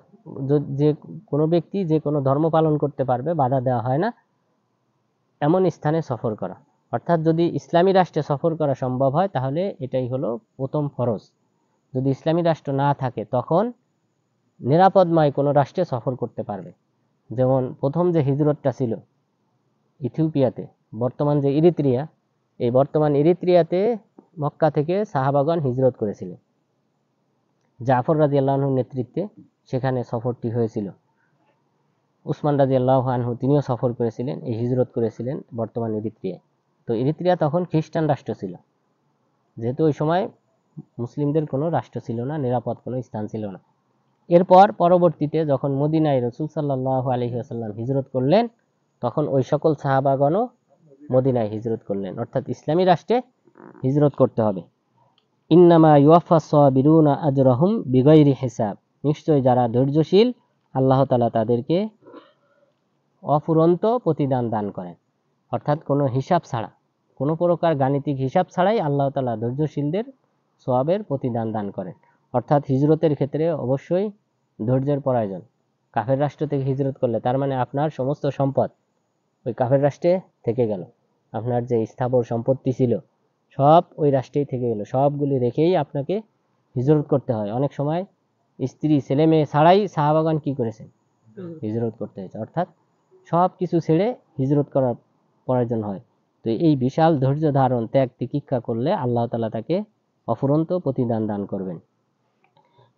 যে কোনো ব্যক্তি যে কোনো ধর্ম পালন করতে পারবে, বাধা দেওয়া হয় না, এমন স্থানে সফর করা। অর্থাৎ যদি ইসলামী রাষ্ট্রে সফর করা সম্ভব হয় তাহলে এটাই হলো প্রথম ফরজ। যদি ইসলামী রাষ্ট্র না থাকে তখন নিরাপদময় কোনো রাষ্ট্রে সফর করতে পারবে। যেমন প্রথম যে হিজরতটা ছিল ইথিওপিয়াতে, বর্তমান যে ইরিত্রিয়া, এই বর্তমান ইরিত্রিয়াতে মক্কা থেকে সাহাবাগণ হিজরত করেছিলেন জাফর রাদিয়াল্লাহু আনহুর নেতৃত্বে, সেখানে সফরটি হয়েছিল। উসমান রাদিয়াল্লাহু আনহু তিনিও সফর করেছিলেন, এই হিজরত করেছিলেন বর্তমান ইরিত্রিয়ায়। তো ইরিত্রিয়া তখন খ্রিস্টান রাষ্ট্র ছিল, যেহেতু ওই সময় মুসলিমদের কোনো রাষ্ট্র ছিল না, নিরাপদ কোনো স্থান ছিল না। এরপর পরবর্তীতে যখন মদিনায় রাসূল সাল্লাল্লাহু আলাইহি ওয়াসাল্লাম হিজরত করলেন তখন ওই সকল সাহাবাগণও মদিনায় হিজরত করলেন, অর্থাৎ ইসলামী রাষ্ট্রে হিজরত করতে হবে। ইন্নামা ইউয়াফাস সাবিরুনা আজরাহুম বিগাইরি হিসাব, নিশ্চয় যারা ধৈর্যশীল আল্লাহ তাআলা তাদেরকে অফুরন্ত প্রতিদান দান করেন, অর্থাৎ কোনো হিসাব ছাড়া, কোনো প্রকার গাণিতিক হিসাব ছাড়াই আল্লাহ তাআলা ধৈর্যশীলদের সওয়াবের প্রতিদান দান করেন। অর্থাৎ হিজরতের ক্ষেত্রে অবশ্যই ধৈর্যের প্রয়োজন। কাফের রাষ্ট্র থেকে হিজরত করলে তার মানে আপনার সমস্ত সম্পদ ওই কাফের রাষ্ট্রে থেকে গেল, আপনার যে স্থাবর সম্পত্তি ছিল সব ওই রাষ্ট্রেই থেকে গেল, সবগুলি রেখেই আপনাকে হিজরত করতে হয়। অনেক সময় স্ত্রী ছেলে মেয়ে ছাড়াই সাহাবাগণ কি করেছেন? হিজরত করতে হয়েছে, অর্থাৎ সব কিছু ছেড়ে হিজরত করার প্রয়োজন হয়। তো এই বিশাল ধৈর্য ধারণ ত্যাগ তিতিক্ষা করলে আল্লাহ তাআলা তাকে অফুরন্ত প্রতিদান দান করবেন।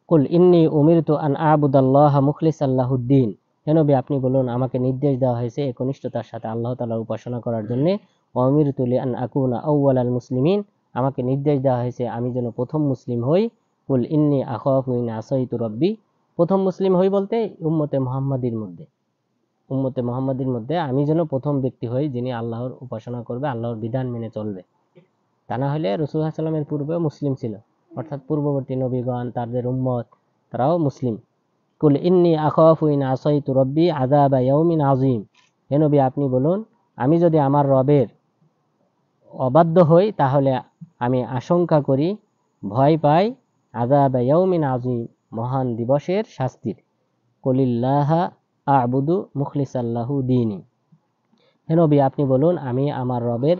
কুল ইন্নী উমিরতু আন আবুদাল্লাহ মুখলিসান লাহুদ্দিন, হে নবী আপনি বলুন আমাকে নির্দেশ দেওয়া হয়েছে একনিষ্ঠতার সাথে আল্লাহ তাআলার উপাসনা করার জন্য। ওয়া উমিরতু লিআন আকুনা আউওয়ালাল মুসলিমিন, আমাকে নির্দেশ দেওয়া হয়েছে আমি যেন প্রথম মুসলিম হই। কুল ইন্নী আখাফু ইন আসাইতু রাব্বি, প্রথম মুসলিম হই বলতে উম্মতে মুহাম্মাদির মধ্যে আমি যেন প্রথম ব্যক্তি হই যিনি আল্লাহর উপাসনা করবে, আল্লাহর বিধান মেনে চলবে। তা না হলে রাসূল সাল্লাল্লাহু আলাইহি ওয়াসাল্লামের পূর্বেও মুসলিম ছিল, অর্থাৎ পূর্ববর্তী নবীগণ তাদের উম্মত তারাও মুসলিম। কুল ইন্নী আখাফু ইন আসাইতু রব্বি আযাবা ইয়াউমিন আযীম। হে নবী আপনি বলুন, আমি যদি আমার রবের অবাধ্য হই তাহলে আমি আশঙ্কা করি, ভয় পাই আযাবা ইয়াউমিন আযীম, মহান দিবসের শাস্তির। কুলিল্লাহা আ'বুদু মুখলিসাল লাহু দীনি। হে নবী আপনি বলুন, আমি আমার রবের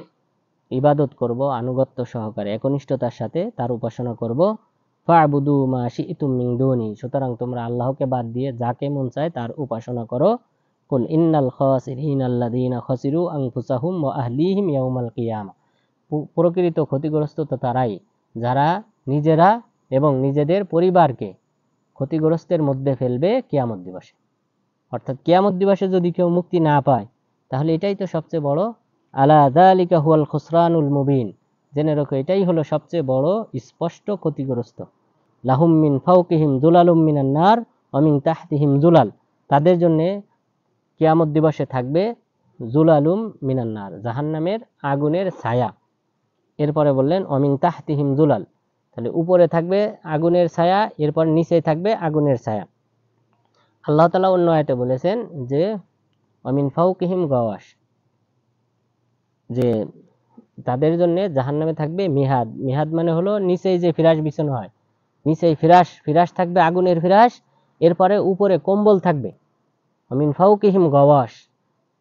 ইবাদত করব আনুগত্য সহকারে, একনিষ্ঠতার সাথে তার উপাসনা করব। ফা'বুদু মা শি'তুম মিন দুনি, সুতরাং তোমরা আল্লাহকে বাদ দিয়ে যাকে মন চায় তার উপাসনা করো। কুল ইন্নাল খাসিরিনা আল্লাযীনা খাসিরু আনফুসাহুম ওয়া আহলিহিম ইয়াউমাল কিয়ামা, প্রকৃত ক্ষতিগ্রস্ত তো তারাই যারা নিজেরা এবং নিজেদের পরিবারকে ক্ষতিগ্রস্তের মধ্যে ফেলবে কিয়ামত দিবসে। অর্থাৎ কিয়ামত দিবসে যদি কেউ মুক্তি না পায় তাহলে এটাই তো সবচেয়ে বড়, আলা যালিকা হুয়াল খুসরানুল মুবিন, জেনে রাখো এটাই হলো সবচেয়ে বড় স্পষ্ট ক্ষতিগ্রস্ত। লাহুম মিন ফাওকিহিম যুলালুম মিনান নার ওয়া মিন তাহতিহিম যুলাল, তাদের জন্য কিয়ামত দিবসে থাকবে যুলালুম মিনান নার, জাহান্নামের আগুনের ছায়া। এরপরে বললেন ওয়া মিন তাহতিহিম যুলাল, তাহলে উপরে থাকবে আগুনের ছায়া, এরপর নিচে থাকবে আগুনের ছায়া। আল্লাহ তাআলা অন্য আয়াতে বলেছেন যে ওয়া মিন ফাওকিহিম গাওয়াশ, যে তাদের জন্য জাহান্নামে থাকবে মিহাদ। মিহাদ মানে হলো নিচেই যে ফিরাশ বিছানো হয়, নিচেই ফিরাশ থাকবে, আগুনের ফিরাশ, এরপরে উপরে কম্বল থাকবে। মিন ফাওকিহিম গাওয়াশ,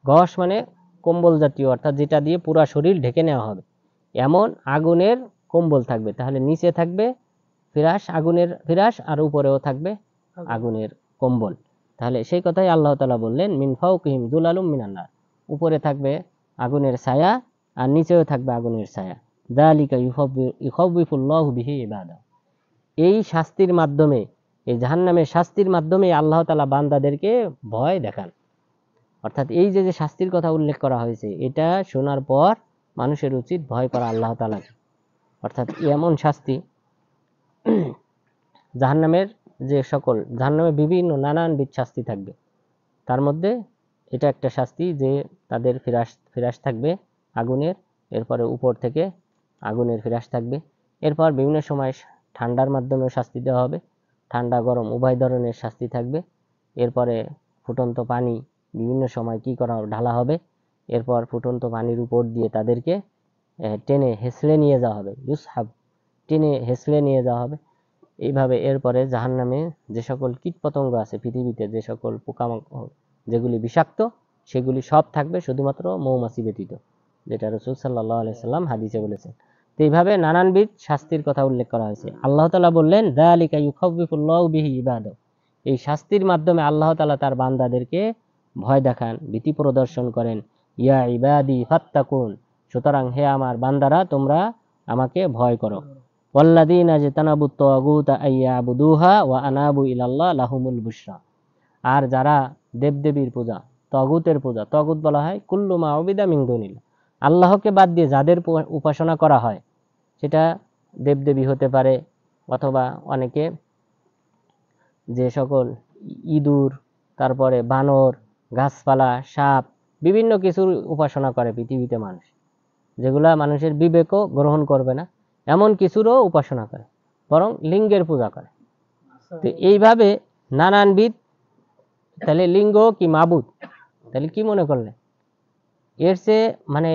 গাওয়াশ মানে কম্বল জাতীয়, অর্থাৎ যেটা দিয়ে পুরো শরীর ঢেকে নেওয়া হবে, এমন আগুনের কম্বল থাকবে। তাহলে নিচে থাকবে ফিরাশ, আগুনের ফিরাশ, আর উপরেও থাকবে আগুনের কম্বল। তাহলে সেই কথাই আল্লাহ তাআলা বললেন মিন ফাওকিহিম যুলালুম মিনান নার, উপরে থাকবে আগুনের ছায়া আর নিচেও থাকবে আগুনের ছায়া। যালিকা ইউখাউবিফুল্লাহু বিহি ইবাদাহু, এই শাস্তির মাধ্যমে, এই জাহান্নামের শাস্তির মাধ্যমে আল্লাহ তাআলা বান্দাদেরকে ভয় দেখান। অর্থাৎ এই যে যে শাস্তির কথা উল্লেখ করা হয়েছে, এটা শোনার পর মানুষের উচিত ভয় করা আল্লাহ তাআলাকে। অর্থাৎ এমন শাস্তি, জাহান্নামের যে সকল, জাহান্নামে বিভিন্ন নানানবিধ শাস্তি থাকবে, তার মধ্যে এটা একটা শাস্তি যে তাদের ফিরাশ থাকবে আগুনের, এরপরে উপর থেকে আগুনের ফিরাশ থাকবে। এরপর বিভিন্ন সময় ঠান্ডার মাধ্যমে শাস্তি দেওয়া হবে, ঠান্ডা গরম উভয় ধরনের শাস্তি থাকবে। এরপরে ফুটন্ত পানি বিভিন্ন সময় কি করা ঢালা হবে, এরপর ফুটন্ত পানির উপর দিয়ে তাদেরকে টেনে হেসলে নিয়ে যাওয়া হবে, ইউসহাব, টেনে হেসলে নিয়ে যাওয়া হবে এইভাবে। এরপরে জাহান্নামে যে সকল কীটপতঙ্গ আছে পৃথিবীতে, যে সকল পোকামাকড় যেগুলি বিষাক্ত, সেগুলি সব থাকবে, শুধুমাত্র মৌমাছি ব্যতীত, যেটা রাসূল সাল্লাল্লাহু আলাইহি সাল্লাম হাদিসে বলেছেন। তো এইভাবে নানানবিধ শাস্তির কথা উল্লেখ করা হয়েছে। আল্লাহ তাআলা বললেন যালিকা ইউখাউবিফুল্লাহু বিহি ইবাদাহু, এই শাস্তির মাধ্যমে আল্লাহ তাআলা তার বান্দাদেরকে ভয় দেখান, ভীতি প্রদর্শন করেন। ইয়া ইবাদি ফাত্তাকুন, সুতরাং হে আমার বান্দারা তোমরা আমাকে ভয় করো। ওয়াল্লাযীনা ইজতানাবুত তাগুতা আইয়াবুদুহা ওয়া আনাবু ইলাল্লাহ লাহুমুল বুশরা, আর যারা দেবদেবীর পূজা, তাগুতের পূজা, তাগুত বলা হয় কুল্লু মা উবিদা মিন দুনিল্লাহ, আল্লাহকে বাদ দিয়ে যাদের উপাসনা করা হয়, সেটা দেবদেবী হতে পারে, অথবা অনেকে যে সকল ইঁদুর, তারপরে বানর, গাছপালা, সাপ, বিভিন্ন কিছুর উপাসনা করে পৃথিবীতে মানুষ, যেগুলা মানুষের বিবেকও গ্রহণ করবে না, এমন কিছুরও উপাসনা করে, বরং লিঙ্গের পূজা করে। তো এইভাবে নানানবিধ, তাহলে লিঙ্গ কি মাবুদ, তাহলে কি মনে করলে এর চেয়ে মানে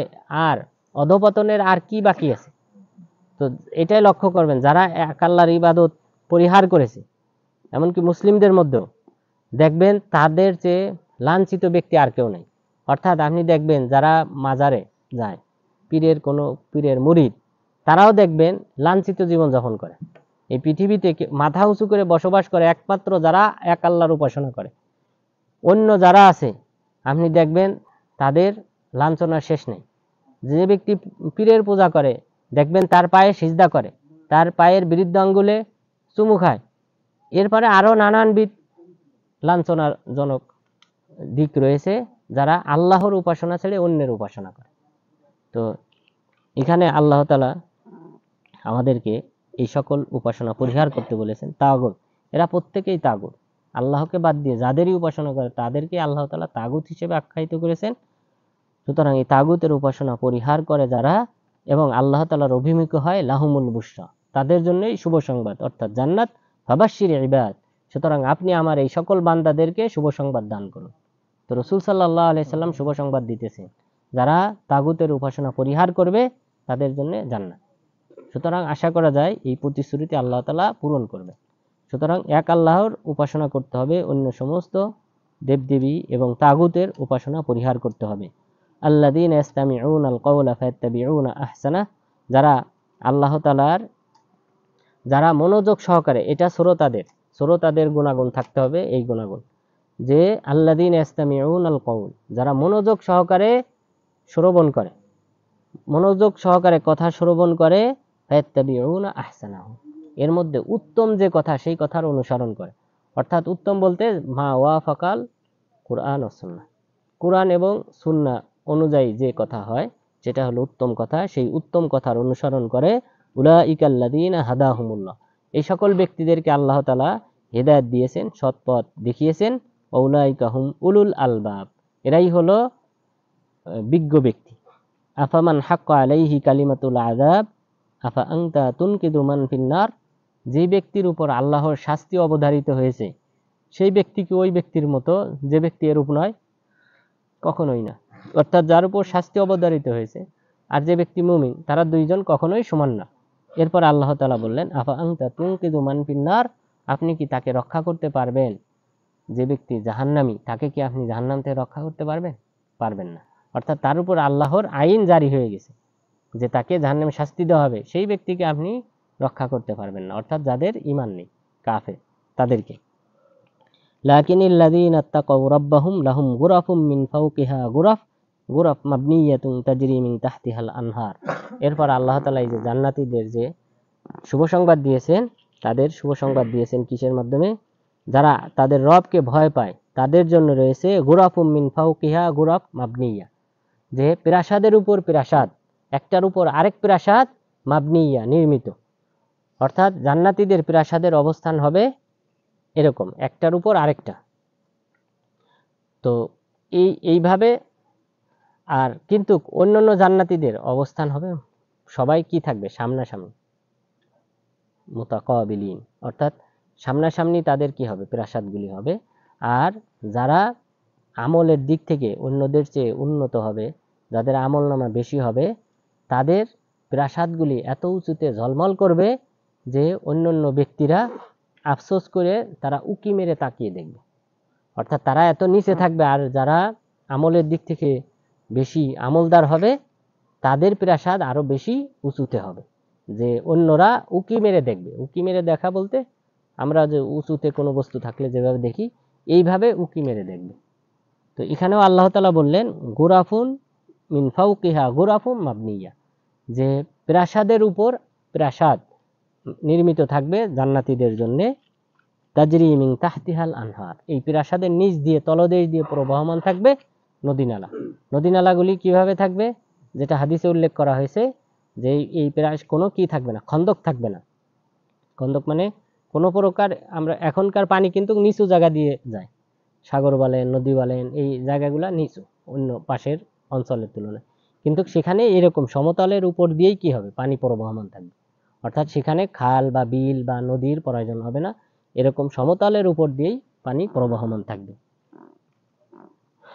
আর অধপতনের আর কি বাকি আছে? তো এটাই লক্ষ্য করবেন, যারা এক আল্লাহর ইবাদত পরিহার করেছে, এমনকি মুসলিমদের মধ্যেও দেখবেন তাদের চেয়ে লাঞ্ছিত ব্যক্তি আর কেউ নেই। অর্থাৎ আপনি দেখবেন যারা মাজারে যায়, পীরের মুরিদ, তারাও দেখবেন লাঞ্ছিত জীবনযাপন করে। এই পৃথিবীতে মাথা উঁচু করে বসবাস করে একমাত্র যারা এক আল্লাহর উপাসনা করে। অন্য যারা আছে আপনি দেখবেন তাদের লাঞ্ছনার শেষ নেই। যে ব্যক্তি পীরের পূজা করে দেখবেন তার পায়ে সিজদা করে, তার পায়ের বৃদ্ধ আঙ্গুলে চুমু খায়, এরপরে আরো নানানবিধ লাঞ্ছনাজনক দিক রয়েছে যারা আল্লাহর উপাসনা ছেড়ে অন্যের উপাসনা করে। তো এখানে আল্লাহ তাআলা আমাদেরকে এই সকল উপাসনা পরিহার করতে বলেছেন। তাগুত, এরা প্রত্যেকেই তাগুত, আল্লাহকে বাদ দিয়ে যাদেরই উপাসনা করে তাদেরকে আল্লাহ তাআলা তাগুত হিসেবে আখ্যায়িত করেছেন। সুতরাং এই তাগুতের উপাসনা পরিহার করে যারা এবং আল্লাহ তাআলার অভিমুখ হয়, লাহুমুল বুশরা, তাদের জন্যই শুভ সংবাদ, অর্থাৎ জান্নাত। ফাবাশশির ইবাদ, সুতরাং আপনি আমার এই সকল বান্দাদেরকে শুভ সংবাদ দান করুন। তো রাসূল সাল্লাল্লাহু আলাইহি সাল্লাম শুভ সংবাদ দিতেছেন, যারা তাগুতের উপাসনা পরিহার করবে তাদের জন্য জান্নাত। সুতরাং আশা করা যায় এই প্রতিশ্রুতি আল্লাহ তাআলা পূরণ করবে। সুতরাং এক আল্লাহর উপাসনা করতে হবে, অন্য সমস্ত দেবদেবী এবং তাগুতের উপাসনা পরিহার করতে হবে। আল্লাযীনা ইসতামিউনাল কাওলা ফায়াত্তাবিউনা আহসানা, যারা আল্লাহ তাআলার যারা মনোযোগ সহকারে, এটা শ্রোতাদের গুণাগুণ থাকতে হবে, এই গুণাগুণ যে আল্লাযীনা ইসতামিউনাল কাওল, যারা মনোযোগ সহকারে শ্রবণ করে, মনোযোগ সহকারে কথা শ্রবণ করে, ফায়াত্তাবিউনা আহসানাহু, এর মধ্যে উত্তম যে কথা সেই কথার অনুসরণ করে। অর্থাৎ উত্তম বলতে মা ওয়াফাকাল কুরআন ও সুন্নাহ, কুরআন এবং সুন্নাহ অনুযায়ী যে কথা হয় সেটা হলো উত্তম কথা, সেই উত্তম কথার অনুসরণ করে। উলাইকাল্লাযীনা হাদাহুমুল্লাহ, এই সকল ব্যক্তিদেরকে আল্লাহ তাআলা হেদায়েত দিয়েছেন, সৎপথ দেখিয়েছেন। উলাইকা হুম উলুল আলবাব, এরাই হলো বিজ্ঞ ব্যক্তি। আফামান হাক্কা আলাইহি কালিমাতুল আযাব আফা আনতা তুনকিদু মান ফিন্নার, যে ব্যক্তির উপর আল্লাহর শাস্তি অবধারিত হয়েছে সেই ব্যক্তি কি ওই ব্যক্তির মতো যে ব্যক্তি এরূপ নয়? কখনোই না। অর্থাৎ যার উপর শাস্তি অবধারিত হয়েছে আর যে ব্যক্তি মুমিন, তারা দুইজন কখনোই সমান না। এরপর আল্লাহ তাআলা বললেন আফা আনতা তুনকিদু মান ফিন্নার, আপনি কি তাকে রক্ষা করতে পারবেন? যে ব্যক্তি জাহান্নামী, তাকে কি আপনি জাহান্নাম থেকে রক্ষা করতে পারবেন? পারবেন না। অর্থাৎ তার উপর আল্লাহর আইন জারি হয়ে গেছে যে তাকে জাহান্নামে শাস্তি দেওয়া হবে, সেই ব্যক্তিকে আপনি রক্ষা করতে পারবেন না। অর্থাৎ যাদের ঈমান নেই, কাফের, তাদেরকে। লাকিনিল্লাযীনা তাকাউ রাব্বাহুম লাহুম গুরাফুম মিন ফাওকিহা গুরাফ মাবনিয়াতুন তাজরি মিন তাহতিহাল আনহার। এরপর আল্লাহ তাআলা এই যে জান্নাতীদের যে শুভ সংবাদ দিয়েছেন, তাদের শুভ সংবাদ দিয়েছেন কিসের মাধ্যমে? যারা তাদের রবকে ভয় পায় তাদের জন্য রয়েছে গুরাফুম মিন ফাওকিহা গুরাফ মাবনিয়া, যে প্রাসাদের উপর প্রাসাদ, একটার উপর আরেক প্রাসাদ, মাবনিয়া নির্মিত। অর্থাৎ জান্নাতীদের প্রাসাদের অবস্থান হবে এরকম একটার উপর আরেকটা। তো এইভাবে। আর কিন্তু অন্যান্য জান্নাতীদের অবস্থান হবে সবাই কি থাকবে? সামনাসামনি, মুতাকাবিলিন, অর্থাৎ সামনাসামনি তাদের কি হবে? প্রাসাদগুলি হবে। আর যারা আমলের দিক থেকে অন্যদের চেয়ে উন্নত হবে, যাদের আমল নামা বেশি হবে, তাদের প্রাসাদগুলি এত উঁচুতে ঝলমল করবে যে অন্যান্য ব্যক্তিরা আফসোস করে তারা উকি মেরে তাকিয়ে দেখবে। অর্থাৎ তারা এত নিচে থাকবে। আর যারা আমলের দিক থেকে বেশি আমলদার হবে তাদের প্রাসাদ আরো বেশি উঁচুতে হবে, যে অন্যরা উকি মেরে দেখবে। উকি মেরে দেখা বলতে আমরা যে উঁচুতে কোনো বস্তু থাকলে যেভাবে দেখি, এইভাবে উকি মেরে দেখবে। তো এখানেও আল্লাহ তাআলা বললেন গুরাফুন মিন ফাওকিহা গুরাফুম মাবনিয়া, যে প্রাসাদের উপর প্রাসাদ নির্মিত থাকবে জান্নাতীদের জন্য। তাজরি মিন তাহতিহাল আনহার, এই প্রাসাদের নিচ দিয়ে, তলদেশ দিয়ে প্রবাহমান থাকবে নদীনালা। নদীনালাগুলি কিভাবে থাকবে? যেটা হাদিসে উল্লেখ করা হয়েছে যে এই কোনো কি থাকবে না, খন্দক থাকবে না। খন্দক মানে কোনো প্রকার, আমরা এখনকার পানি কিন্তু নিচু জায়গা দিয়ে যায়, সাগর বলেন, নদী বলেন, এই জায়গাগুলো নিচু অন্য পাশের অঞ্চলের তুলনায়। কিন্তু সেখানে এরকম সমতলের উপর দিয়েই কি হবে? পানি প্রবাহমান থাকবে। অর্থাৎ সেখানে খাল বা বিল বা নদীর প্রয়োজন হবে না, এরকম সমতলের উপর দিয়েই পানি প্রবাহমান থাকবে।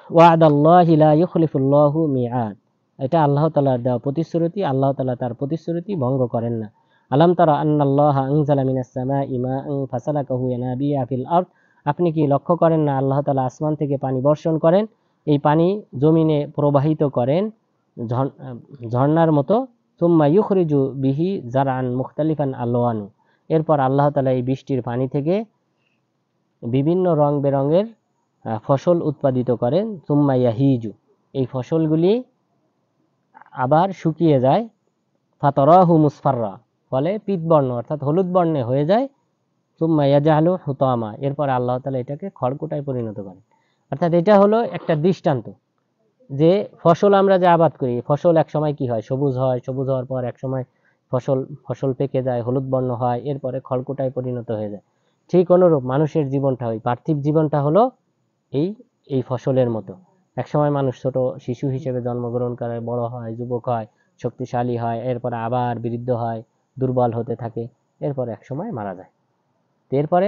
ওয়াদাল্লাহি লা ইউখলিফুল্লাহু মিআদ, এটা আল্লাহ তাআলার দেওয়া প্রতিশ্রুতি, আল্লাহ তাআলা তার প্রতিশ্রুতি ভঙ্গ করেন না। আলাম তারা আন্নাল্লাহা আনজালা মিনাস সামাই মাআন ফাসালাকাহু ইয়ানাবিয়া ফিল আরদ, আপনি কি লক্ষ্য করেন না আল্লাহ তাআলা আসমান থেকে পানি বর্ষণ করেন, এই পানি জমিনে প্রবাহিত করেন ঝর্ণার মতো। সুম্মা ইউখরিজু বিহি জারআন মুখতালিফান আলওয়ানু, এরপর আল্লাহ তাআলা এই বৃষ্টির পানি থেকে বিভিন্ন রং বেরঙের ফসল উৎপাদিত করেন। সুম্মা ইয়াহিজু, এই ফসলগুলি আবার শুকিয়ে যায়। ফাতারাহু মুসফাররা, ফলে পিতবর্ণ অর্থাৎ হলুদ বর্ণে হয়ে যায়। সুম্মা ইয়াজআলু হুতামা, এরপর আল্লাহ তাআলা এটাকে খড়কুটায় পরিণত করেন। অর্থাৎ এটা হলো একটা দৃষ্টান্ত যে ফসল আমরা যে আবাদ করি, ফসল এক সময় কি হয়? সবুজ হয়, সবুজ হওয়ার পর এক সময় ফসল পেকে যায়, হলুদ বর্ণ হয়, এরপরে খড়কুটায় পরিণত হয়ে যায়। ঠিক অনুরূপ মানুষের জীবনটা, ওই পার্থিব জীবনটা হলো এই ফসলের মতো। একসময় মানুষ ছোট শিশু হিসেবে জন্মগ্রহণ করে, বড় হয়, যুবক হয়, শক্তিশালী হয়, এরপরে আবার বৃদ্ধ হয়, দুর্বল হতে থাকে, এরপরে একসময় মারা যায়। এরপরে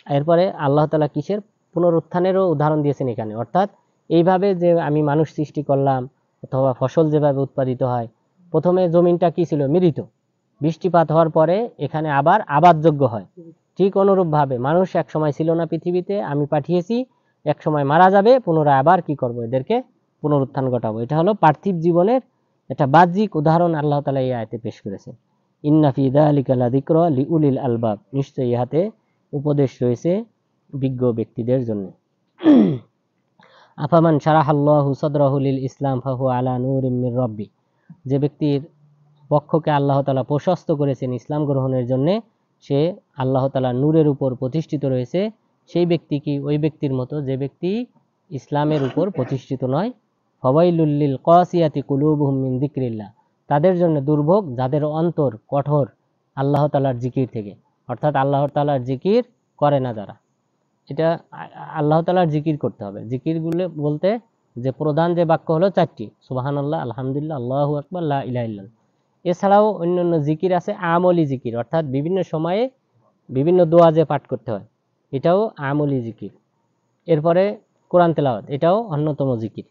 এরপরে আল্লাহ তাআলা কিসের পুনরুত্থানেরও উদাহরণ দিয়েছেন এখানে, অর্থাৎ এইভাবে যে আমি মানুষ সৃষ্টি করলাম অথবা ফসল যেভাবে উৎপাদিত হয়, প্রথমে জমিনটা কি ছিল, মৃত, বৃষ্টিপাত হওয়ার পরে এখানে আবার আবাদযোগ্য হয়। ঠিক অনুরূপভাবে মানুষ এক সময় ছিল না পৃথিবীতে, আমি পাঠিয়েছি, এক সময় মারা যাবে, পুনরায় আবার কি করব, এদেরকে পুনরুত্থান ঘটাবো। এটা হলো পার্থিব জীবনের একটা বাহ্যিক উদাহরণ আল্লাহ তাআলা এই আয়াতে পেশ করেছেন। ইন্না ফি যালিকা লাযিকরা লিউলিল আলবাব, নিশ্চয়ই ইহাতে উপদেশ রয়েছে বিজ্ঞ ব্যক্তিদের জন্য। আফামান শারাহাল্লাহু সাদরাহু লিল ইসলাম ফাহুয়া আলা নূরিম মির রাব্বি, যে ব্যক্তির পক্ষকে আল্লাহ তাআলা প্রশস্ত করেছেন ইসলাম গ্রহণের জন্য, সে আল্লাহ তাআলা নূরের উপর প্রতিষ্ঠিত রয়েছে। সেই ব্যক্তি কি ওই ব্যক্তির মতো যে ব্যক্তি ইসলামের উপর প্রতিষ্ঠিত নয়। ফাওয়াইলুল লিল কাসিয়াতি কুলুবুহুম মিন যিকরিল্লাহ, তাদের জন্য দুর্ভোগ যাদের অন্তর কঠোর আল্লাহ তাআলার জিকির থেকে, অর্থাৎ আল্লাহ তাআলার জিকির করে না যারা। এটা আল্লাহ তাআলার জিকির করতে হবে। জিকিরগুলো বলতে যে প্রধান যে বাক্য হলো চারটি, সুবহানাল্লাহ, আলহামদুলিল্লাহ, আল্লাহু আকবার, লা ইলাহা ইল্লাল্লাহ। এছাড়াও অন্যান্য জিকির আছে, আমলি জিকির, অর্থাৎ বিভিন্ন সময়ে বিভিন্ন দোয়া যে পাঠ করতে হয়, এটাও আমলি জিকির। এরপরে কোরআন তেলাওয়াত, এটাও অন্যতম জিকির।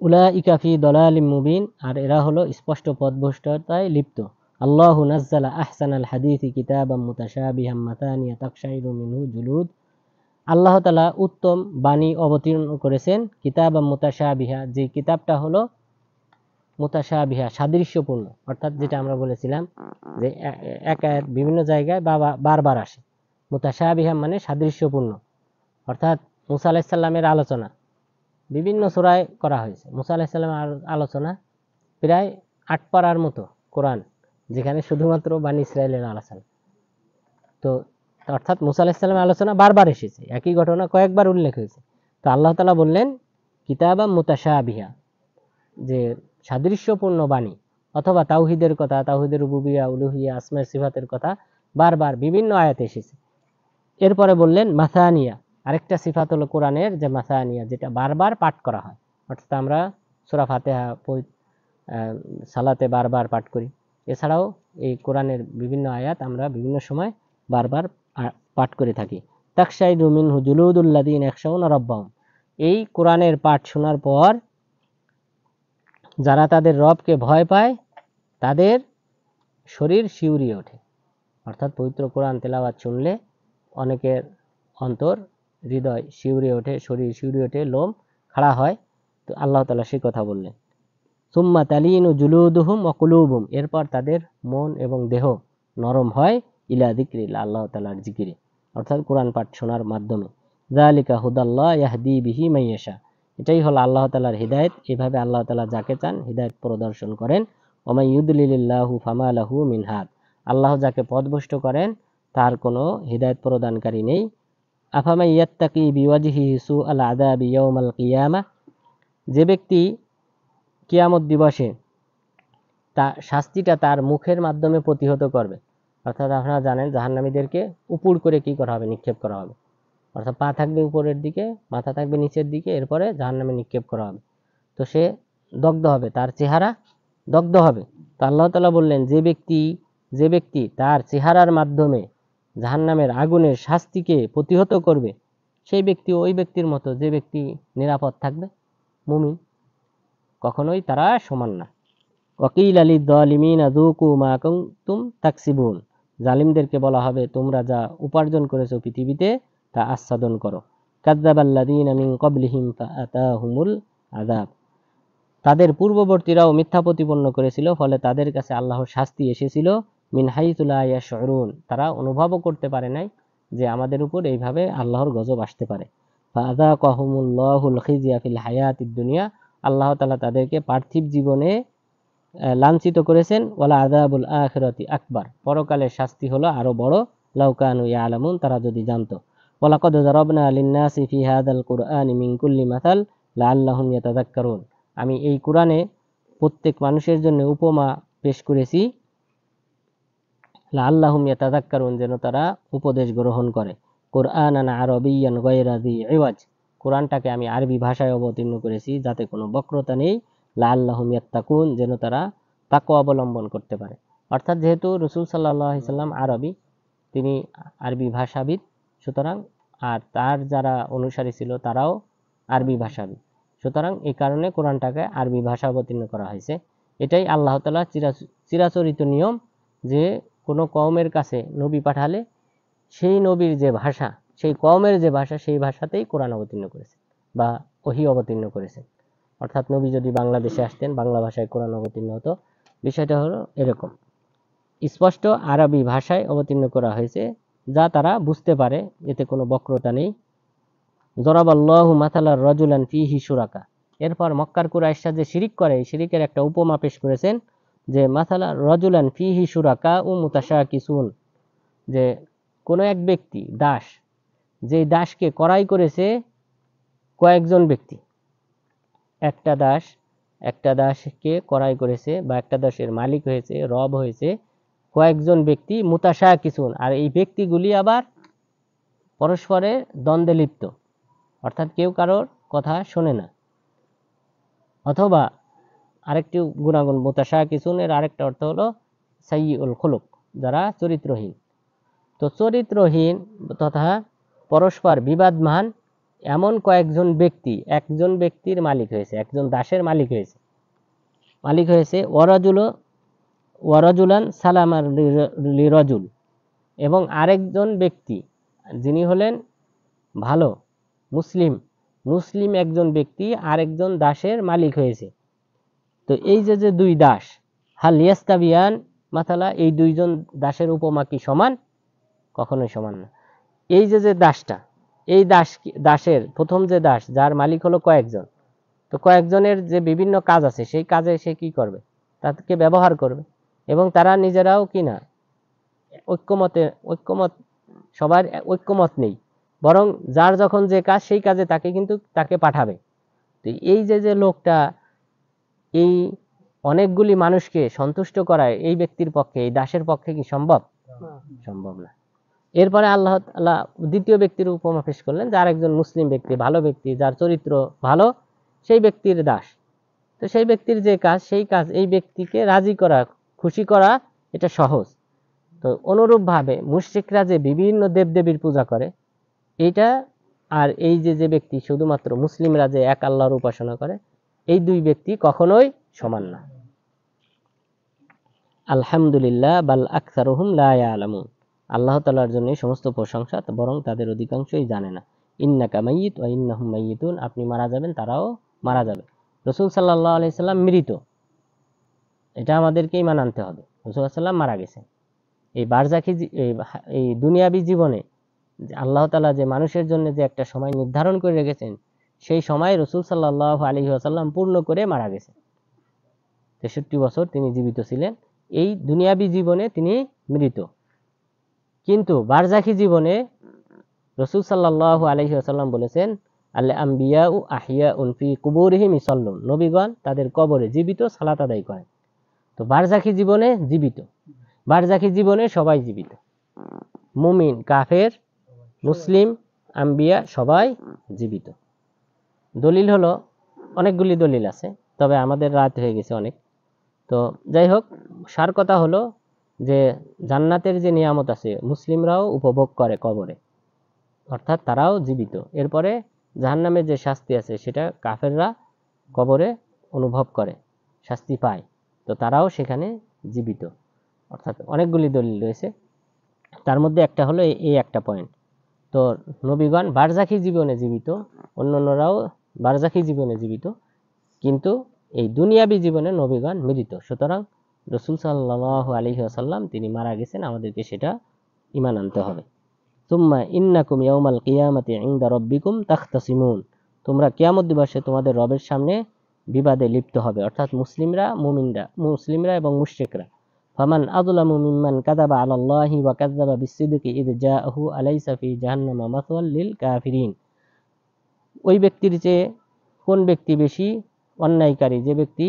উলাইকা ফি দালালিম মুবিন, আর এরা হলো স্পষ্ট পথভ্রষ্টতায় লিপ্ত। আল্লাহু নাজ্জালা আহসানাল হাদিসি কিতাবাম মুতাশাবিহাম মাতানিয়া তাকশাইরু মিনহু জুলুদ, আল্লাহ তাআলা উত্তম বাণী অবতীর্ণ করেছেন কিতাবাম মুতাশাবিহা, যে কিতাবটা হলো মুতাশাবিহা, সাদৃশ্যপূর্ণ, অর্থাৎ যেটা আমরা বলেছিলাম যে এক আয়াত বিভিন্ন জায়গায় বারবার আসে। মুতাশাবিহা মানে সাদৃশ্যপূর্ণ, অর্থাৎ মুসা আলাইহিস সালামের আলোচনা বিভিন্ন সূরায় করা হয়েছে। মুসা আলাইহিস সালামের আলোচনা প্রায় 8 পারার মতো কোরআন, যেখানে শুধুমাত্র বানী ইসরায়েলের আলোচনা। তো অর্থাৎ মুসা আলাইহিস সালামের আলোচনা বারবার এসেছে, একই ঘটনা কয়েকবার উল্লেখ হয়েছে। তো আল্লাহ তাআলা বললেন কিতাবাম মুতাশাবিহা, যে সাদৃশ্যপূর্ণ বাণী, অথবা তাওহীদের কথা, তাওহীদের রুবুবিয়্যাহ, উলুহিয়্যাহ, আসমা সিফাতের কথা বারবার বিভিন্ন আয়াতে এসেছে। এরপরে বললেন মাসানিয়া, আরেকটা সিফাত হলো কোরআনের যে মাসানিয়া, যেটা বারবার পাঠ করা হয়, অর্থাৎ আমরা সূরা ফাতিহা সালাতে বারবার পাঠ করি। এছাড়াও এই কোরআনের বিভিন্ন আয়াত আমরা বিভিন্ন সময় বারবার পাঠ করে থাকি। তাকশাইরু মিনহু জুলুদুল্লাযীনা ইয়াখশাউনা রাব্বাহুম, এই কোরআনের পাঠ শোনার পর যারা তাদের রবকে ভয় পায় তাদের শরীর শিউরিয়ে ওঠে। অর্থাৎ পবিত্র কোরআন তেলাওয়াত শুনলে অনেকের অন্তর, হৃদয় শিউরিয়ে ওঠে, শরীর শিউরিয়ে ওঠে, লোম খাড়া হয়। তো আল্লাহ তাআলা সেই কথা বললেন। সুম্মা তালিনু জুলুদুহুম ওয়া কুলুবুহুম, এরপর তাদের মন এবং দেহ নরম হয় ইলা যিকরিল্লাহ, আল্লাহ তাআলার জিকিরে, অর্থাৎ কোরআন পাঠ শোনার মাধ্যমে। যালিকা হুদাল্লাহ ইয়াহদি বিহি মাইয়াশা, এটাই হলো আল্লাহ তাআলার হিদায়াত, এভাবে আল্লাহ তাআলা যাকে চান হিদায়াত প্রদর্শন করেন। ওয়া মাই ইউদলিলিল্লাহু ফামা লাহু মিন হাদ, আল্লাহ যাকে পথভ্রষ্ট করেন তার কোনো হিদায়াত প্রদানকারী নেই। আফামাই ইয়াত্তাকি বিওয়াজহিহি সুআল আযাবি ইয়াউমাল কিয়ামাহ, যে ব্যক্তি কিয়ামত দিবসে শাস্তিটা তার মুখের মাধ্যমে প্রতিহত করবে, অর্থাৎ আপনারা জানেন জাহান্নামীদেরকে উপর করে কি করা হবে, নিক্ষেপ করা হবে, অর্থাৎ পা থাকবে উপরের দিকে, মাথা থাকবে নিচের দিকে, এরপরে জাহান্নামে নিক্ষেপ করা হবে। তো সে দগ্ধ হবে, তার চেহারা দগ্ধ হবে। তো আল্লাহ তাআলা বললেন যে ব্যক্তি তার চেহারার মাধ্যমে জাহান্নামের আগুনের শাস্তিকে প্রতিহত করবে, সেই ব্যক্তি ওই ব্যক্তির মতো যে ব্যক্তি নিরাপদ থাকবে, মুমিন। কখনোই তারা সমান না। ওয়াকিলা লিয-যালিমিনা যুকু মা কুনতুম তাকসিবুন, জালিমদেরকে বলা হবে তোমরা যা উপার্জন করেছো পৃথিবীতে তা আস্বাদন করো। কাযযাবাল্লাযীনা মিন ক্বাবলিহিম ফাআতাহুমুল আযাব, তাদের পূর্ববর্তীরাও মিথ্যা প্রতিপন্ন করেছিল, ফলে তাদের কাছে আল্লাহর শাস্তি এসেছিল মিন হাইসু লা ইয়াশউরুন, তারা অনুভবও করতে পারে নাই যে আমাদের উপর এইভাবে আল্লাহর গজব আসতে পারে। ফাআযাকাহুমুল্লাহুল খিজয়া ফিল হায়াতিদ দুনিয়া, আল্লাহ তাআলা তাদেরকে পার্থিব জীবনে লাঞ্ছিত করেছেন। ওয়ালা আযাবুল আখিরাতি আকবার, পরকালের শাস্তি হলো আরো বড়। লাউ কানু ইয়ালামুন, তারা যদি জানতো। ওয়ালাকাদ যারাবনা লিন-নাসি ফি হাযাল কুরআনি মিন কুল্লি মাসাল লাআল্লাহুম ইয়াতাযাক্কারুন, আমি এই কোরআনে প্রত্যেক মানুষের জন্য উপমা পেশ করেছি, লাআল্লাহুম ইয়াতাযাক্কারুন, যেন তারা উপদেশ গ্রহণ করে। কুরআনান আরাবিয়্যান গায়রা যী ইওয়াজ, কোরআনটাকে আমি আরবি ভাষায় অবতীর্ণ করেছি যাতে কোনো বক্রতা নেই। লাআল্লাহুম ইয়াত্তাকুন, যেন তারা তাকওয়া অবলম্বন করতে পারে। অর্থাৎ যেহেতু রাসূল সাল্লাল্লাহু আলাইহি সাল্লাম আরবি, তিনি আরবি ভাষাবিদ, সুতরাং আর তার যারা অনুসারী ছিল তারাও আরবি ভাষাবিদ, সুতরাং এই কারণে কোরআনটাকে আরবি ভাষা অবতীর্ণ করা হয়েছে। এটাই আল্লাহ তাআলার চিরাচরিত নিয়ম যে কোনো কওমের কাছে নবী পাঠালে সেই নবীর যে ভাষা, সেই কওমের যে ভাষা, সেই ভাষাতেই কোরআন অবতীর্ণ করেছে বা ওহী অবতীর্ণ করেছে। অর্থাৎ নবী যদি বাংলাদেশে আসতেন, বাংলা ভাষায় কোরআন অবতীর্ণ হতো। বিষয়টা হলো এরকম, স্পষ্ট আরবি ভাষায় অবতীর্ণ করা হয়েছে যা তারা বুঝতে পারে, এতে কোনো বক্রতা নেই। দরাবাল্লাহু মাথালার রাজুলান ফিহি শুরাকা, এরপর মক্কার কুরাইশরা যে শিরিক করে, এই শিরিকের একটা উপমা পেশ করেছেন যে মাথালা রাজুলান ফিহি শুরাকা ও মুতাশাকিসুন, যে কোনো এক ব্যক্তি দাস, যে দাসকে কড়াই করেছে কয়েকজন ব্যক্তি, একটা দাসকে কড়াই করেছে বা একটা দাসের মালিক হয়েছে, রব হয়েছে কয়েকজন ব্যক্তি, মুতাশাকিসুন, আর এই ব্যক্তিগুলি আবার পরস্পরের দ্বন্দ্বে লিপ্ত, অর্থাৎ কেউ কারোর কথা শোনে না। অথবা আরেকটি গুণাগুণ মুতাশাকিসুনের আরেকটা অর্থ হলো সাইয়্যুল খুলুক, যারা চরিত্রহীন। তো চরিত্রহীন তথা পরস্পর বিবাদমান এমন কয়েকজন ব্যক্তি একজন ব্যক্তির মালিক হয়েছে, একজন দাসের মালিক হয়েছে ওয়ারাজুলান সালামার লিরাজুল, এবং আরেকজন ব্যক্তি যিনি হলেন ভালো মুসলিম একজন ব্যক্তি আরেকজন দাসের মালিক হয়েছে। তো এই যে দুই দাস, হাল ইয়াস্তাবিয়ান মাথালা, এই দুইজন দাসের উপমা কি সমান? কখনোই সমান না। এই যে দাসটা, এই দাসের প্রথম যে দাস যার মালিক হলো কয়েকজন, তো কয়েকজনের যে বিভিন্ন কাজ আছে, সেই কাজে সে কি করবে? তাকে ব্যবহার করবে, এবং তারা নিজেরাও কি না ঐক্যমত, সবার ঐক্যমত নেই, বরং যার যখন যে কাজ সেই কাজে তাকে পাঠাবে। তো এই যে লোকটা এই অনেকগুলি মানুষকে সন্তুষ্ট করায়, এই ব্যক্তির পক্ষে, এই দাসের পক্ষে কি সম্ভব? সম্ভব না। এরপরে আল্লাহ তাআলা দ্বিতীয় ব্যক্তির উপমা পেশ করলেন, যার একজন মুসলিম ব্যক্তি, ভালো ব্যক্তি, যার চরিত্র ভালো, সেই ব্যক্তির দাস। তো সেই ব্যক্তির যে কাজ, সেই কাজ এই ব্যক্তিকে রাজি করা, খুশি করা, এটা সহজ। তো অনুরূপভাবে মুশরিকরা যে বিভিন্ন দেবদেবীর পূজা করে, এইটা আর এই যে ব্যক্তি শুধুমাত্র মুসলিমরা যে এক আল্লাহর উপাসনা করে, এই দুই ব্যক্তি কখনোই সমান না। আলহামদুলিল্লাহ বাল আকসারুহুম লা ইয়ালামুন, আল্লাহ তাআলার জন্য সমস্ত প্রশংসা, বরং তাদের অধিকাংশই জানে না। ইন্নাকা মাইয়িত ওয়া ইন্নাহুম মাইয়িতুন, আপনি মারা যাবেন, তারাও মারা যাবে। রাসূল সাল্লাল্লাহু আলাইহি সাল্লাম মৃত, এটা আমাদেরকে ঈমান আনতে হবে। রাসূল সাল্লাল্লাহু আলাইহি সাল্লাম মারা গেছেন। এই বারজাখী এই দুনিয়াবী জীবনে আল্লাহ তাআলা যে মানুষের জন্য যে একটা সময় নির্ধারণ করে রেখেছেন, সেই সময় রাসূল সাল্লাল্লাহু আলাইহি ওয়াসাল্লাম পূর্ণ করে মারা গেছেন। 63 বছর তিনি জীবিত ছিলেন। এই দুনিয়াবী জীবনে তিনি মৃত, কিন্তু বারজাখী জীবনে রাসূল সাল্লাল্লাহু আলাইহি ওয়াসাল্লাম বলেছেন, আল আম্বিয়াউ আহিয়াউন ফি কুবুরিহিম ইসাল্লুন, নবীগণ তাদের কবরে জীবিত সালাত আদায় করেন। তো বারজাখী জীবনে জীবিত, বারজাখী জীবনে সবাই জীবিত, মুমিন, কাফের, মুসলিম, আম্বিয়া সবাই জীবিত। দলিল হলো, অনেকগুলি দলিল আছে, তবে আমাদের রাত হয়ে গেছে অনেক। তো যাই হোক, সার কথা হলো যে জান্নাতের যে নিয়ামত আছে মুসলিমরাও উপভোগ করে কবরে, অর্থাৎ তারাও জীবিত। এরপরে জাহান্নামের যে শাস্তি আছে সেটা কাফেররা কবরে অনুভব করে, শাস্তি পায়, তো তারাও সেখানে জীবিত। অর্থাৎ অনেকগুলি দলিল রয়েছে, তার মধ্যে একটা হলো এই একটা পয়েন্ট। তো নবীগণ বারজাখী জীবনে জীবিত, অন্যান্যরাও বারজাখী জীবনে জীবিত, কিন্তু এই দুনিয়াবী জীবনে নবীগণ মৃত। সুতরাং রাসূল সাল্লাল্লাহু আলাইহি ওয়াসাল্লাম তিনি মারা গেছেন, আমাদেরকে সেটা ঈমান আনতে হবে। সুম্মা ইন্নাকুম ইয়াউমাল কিয়ামাতি ইনদা রাব্বিকুম তাখতাসিমুন, তোমরা কিয়ামত দিবসে তোমাদের রবের সামনে বিবাদে লিপ্ত হবে, অর্থাৎ মুসলিমরা এবং মুশরিকরা। ফামান আযলামু মিম্মান কাযাবা আলাল্লাহি ওয়া কাযাবা বিসসিদকি ইয জাআহু আলাইসা ফি জাহান্নামা মাসওয়াল লিল কাফিরিন, ওই ব্যক্তির চেয়ে কোন ব্যক্তি বেশি অন্যায়কারী, যে ব্যক্তি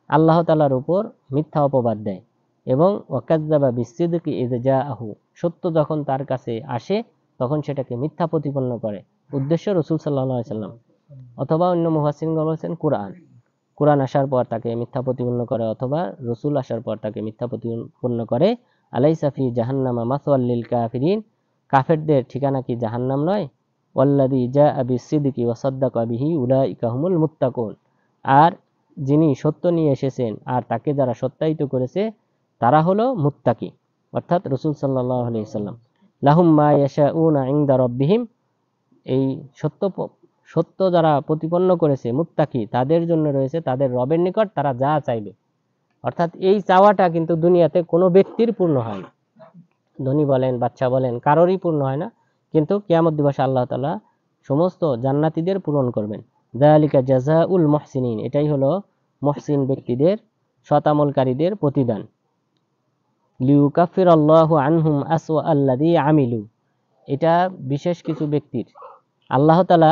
আল্লাহ তাআলার উপর মিথ্যা অপবাদ দেয় এবং ওয়াকাজ্জাবা বিসসিদকি ইয জাআহু, সত্য যখন তার কাছে আসে তখন সেটাকে মিথ্যা প্রতিপন্ন করে। উদ্দেশ্য রাসূল সাল্লাল্লাহু আলাইহি ওয়াসাল্লাম, অথবা অন্য মুফাসসিরগণ বলেছেন কোরআন আসার পর তাকে মিথ্যা প্রতিপন্ন করে, অথবা রাসূল আসার পর তাকে মিথ্যা প্রতিপন্ন করে। আলাইসা ফি জাহান্নামা মাসওয়াল লিল কাফিরিন, কাফেরদের ঠিকানা কি জাহান্নাম নয়? ওয়াল্লাযী জাআ বিস-সিদকি ওয়া সাদ্দাকা বিহি উলাইকা হুমুল মুত্তাকুন, আর যিনি সত্য নিয়ে এসেছেন আর তাকে যারা সত্যায়িত করেছে তারা হলো মুত্তাকি, অর্থাৎ রাসূল সাল্লাল্লাহু আলাইহি সাল্লাম। লাহুম মা ইয়াশাউনা ইনদা রাব্বিহিম, এই সত্য যারা প্রতিপন্ন করেছে মুত্তাকি, তাদের জন্য রয়েছে তাদের রবের নিকট তারা যা চাইবে। অর্থাৎ এই চাওয়াটা কিন্তু দুনিয়াতে কোনো ব্যক্তির পূর্ণ হয় না, ধনী বলেন বাচ্চা বলেন কারোরই পূর্ণ হয় না, কিন্তু কিয়ামত দিবসে আল্লাহ তাআলা সমস্ত জান্নাতীদের পূরণ করবেন। যালিকা জাযাউল মুহসিনিন, এটাই হলো মুহসিন ব্যক্তিদের, সৎ আমলকারীদের প্রতিদান। লিইউকাফিরাল্লাহু আনহুম আসওয়া আল্লাযী আমিলু, এটা বিশেষ কিছু ব্যক্তির আল্লাহ তাআলা